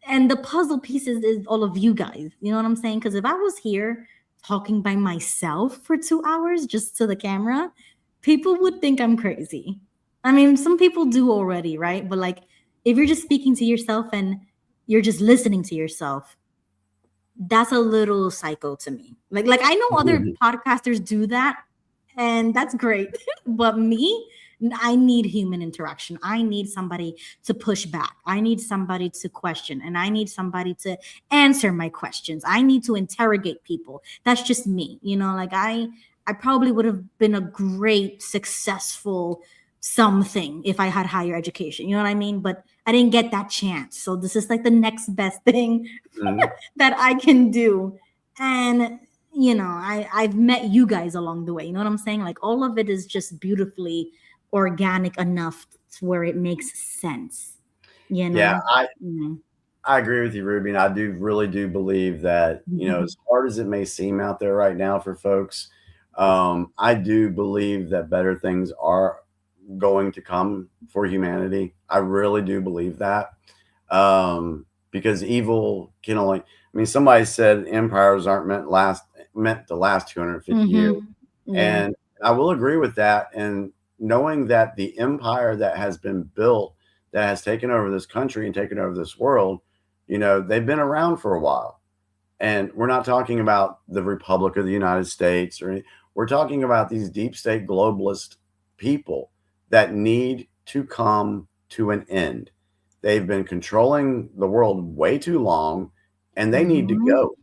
and the puzzle pieces is all of you guys. You know what I'm saying? Because if I was here talking by myself for 2 hours just to the camera, people would think I'm crazy. I mean, some people do already, right? But like, if you're just speaking to yourself and you're just listening to yourself, that's a little psycho to me. Like I know other podcasters do that, and that's great. But me, I need human interaction. I need somebody to push back. I need somebody to question, and I need somebody to answer my questions. I need to interrogate people. That's just me. You know, like I probably would have been a great, successful something if I had higher education. You know what I mean? But I didn't get that chance. So this is like the next best thing that I can do. And you know, I've met you guys along the way. You know what I'm saying? Like all of it is just beautifully organic enough to where it makes sense. You know? Yeah, I agree with you, Ruby. And I really do believe that, you know, as hard as it may seem out there right now for folks, I do believe that better things are going to come for humanity. I really do believe that. Because evil can only, I mean, somebody said empires aren't meant to last 250 years. And I will agree with that. And knowing that the empire that has been built, that has taken over this country and taken over this world, you know, they've been around for a while. And we're not talking about the Republic of the United States or we're talking about these deep state globalist people that need to come to an end. They've been controlling the world way too long and they need to go.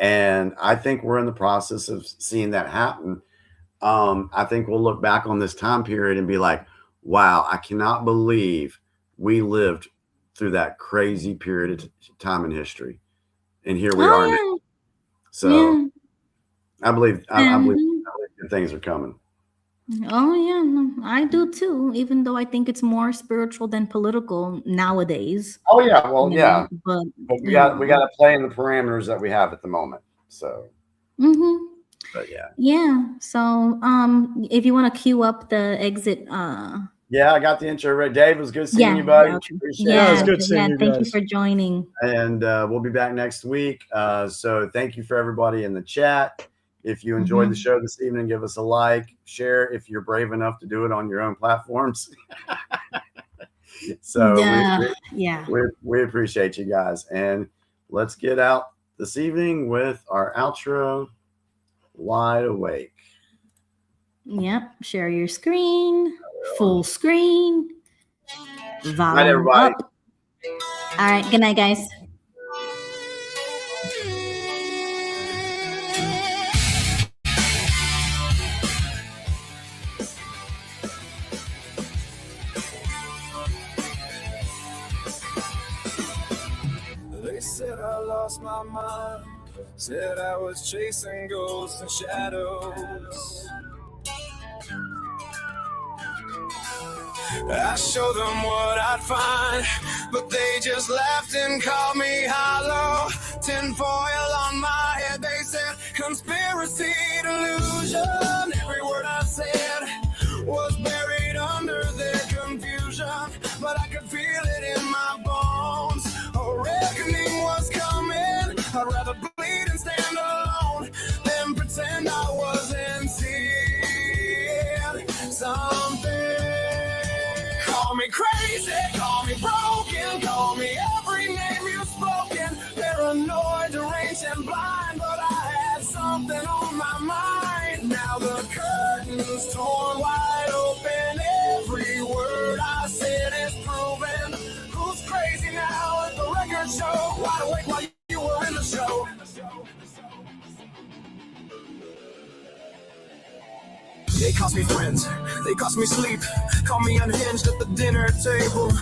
And I think we're in the process of seeing that happen. I think we'll look back on this time period and be like, wow, I cannot believe we lived through that crazy period of time in history. And here we are now. So I believe good things are coming. Oh yeah, no, I do too. Even though I think it's more spiritual than political nowadays. Oh yeah, well, yeah, but we got to play in the parameters that we have at the moment. So, but yeah, yeah. So, if you want to queue up the exit, yeah, I got the intro ready. Dave, it was good seeing you, buddy. Appreciate Yeah, it. it was good seeing you thank guys. you for joining. And we'll be back next week. So thank you for everybody in the chat. If you enjoyed the show this evening, give us a like, share if you're brave enough to do it on your own platforms. So we appreciate you guys. And let's get out this evening with our outro, Wide Awake. Yep. Share your screen, full screen. Good night, everybody. Up. All right. Good night, guys. They said I lost my mind, said I was chasing ghosts and shadows. I showed them what I'd find, but they just laughed and called me hollow. Tinfoil on my head, they said conspiracy delusion. Every word I said was buried under their confusion, but I could feel it in my bones. A reckoning was coming. I'd rather bleed and stand alone than pretend I wasn't seeing something. Call me crazy, call me broken, call me every name you've spoken. Paranoid, deranged, and blind, but I had something on my mind. Now the curtain's torn wide open. Every word I said is proven. Who's crazy now at the record show? Wide awake while you were in the show. They cost me friends, they cost me sleep, called me unhinged at the dinner table.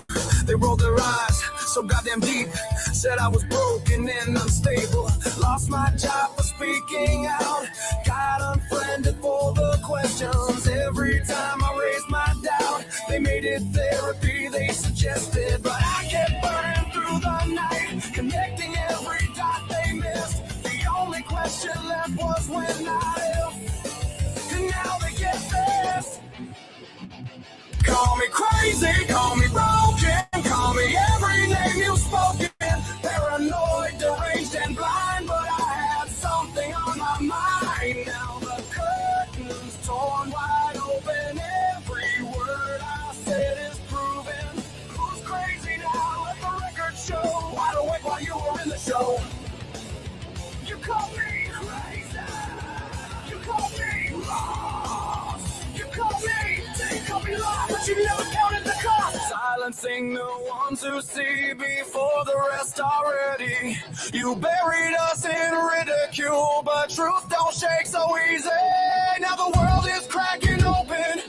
They rolled their eyes so goddamn deep, said I was broken and unstable. Lost my job for speaking out, got unfriended for the questions. Every time I raised my doubt, they made it therapy, they suggested. But I kept burning through the night, connecting every dot they missed. The only question left was when I left. And now they get this. Call me crazy, call me broken, call me every name you've spoken. Paranoid, deranged, and blind, but I had something on my mind. Now the curtain's torn wide open. Every word I said is proven. Who's crazy now at the record show? Wide awake while you were in the show. You call me crazy. You call me lost. You call me lost, but you never counted the cost. Silencing the ones who see before the rest are ready. You buried us in ridicule, but truth don't shake so easy. Now the world is cracking open,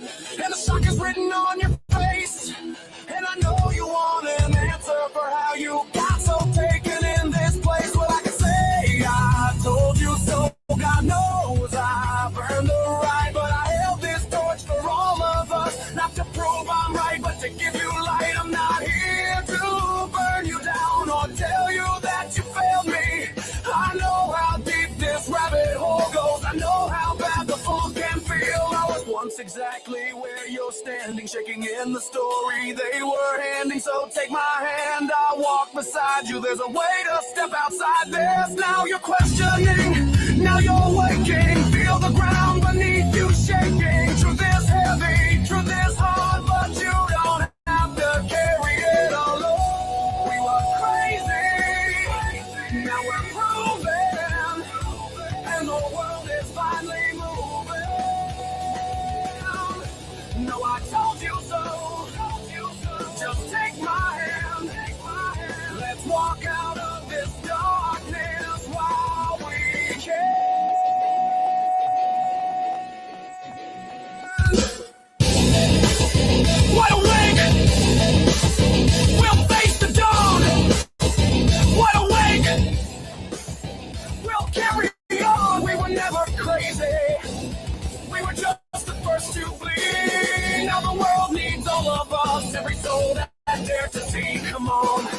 and the shock is written on your face. And I know you want an answer for how you got so taken in this place. Well, I can say I told you so. God knows I've earned the right, but I held this torch for all of us. Not to prove I'm right, but to give you light. I'm not here to burn you down or tell you that you failed me. I know how deep this rabbit hole goes. I know how bad the funk can feel. I was once exactly where you're standing, shaking in the story they were handing. So take my hand, I'll walk beside you. There's a way to step outside this. Now you're questioning. Now you're waking, feel the ground beneath you shaking. Truth is heavy, truth is hard, but you don't have to carry it alone. We were crazy, now we're proven, and the world is finally moving. No, I told you so, just take my hand, let's walk out of this darkness while we can. every soul that dares to see. Come on.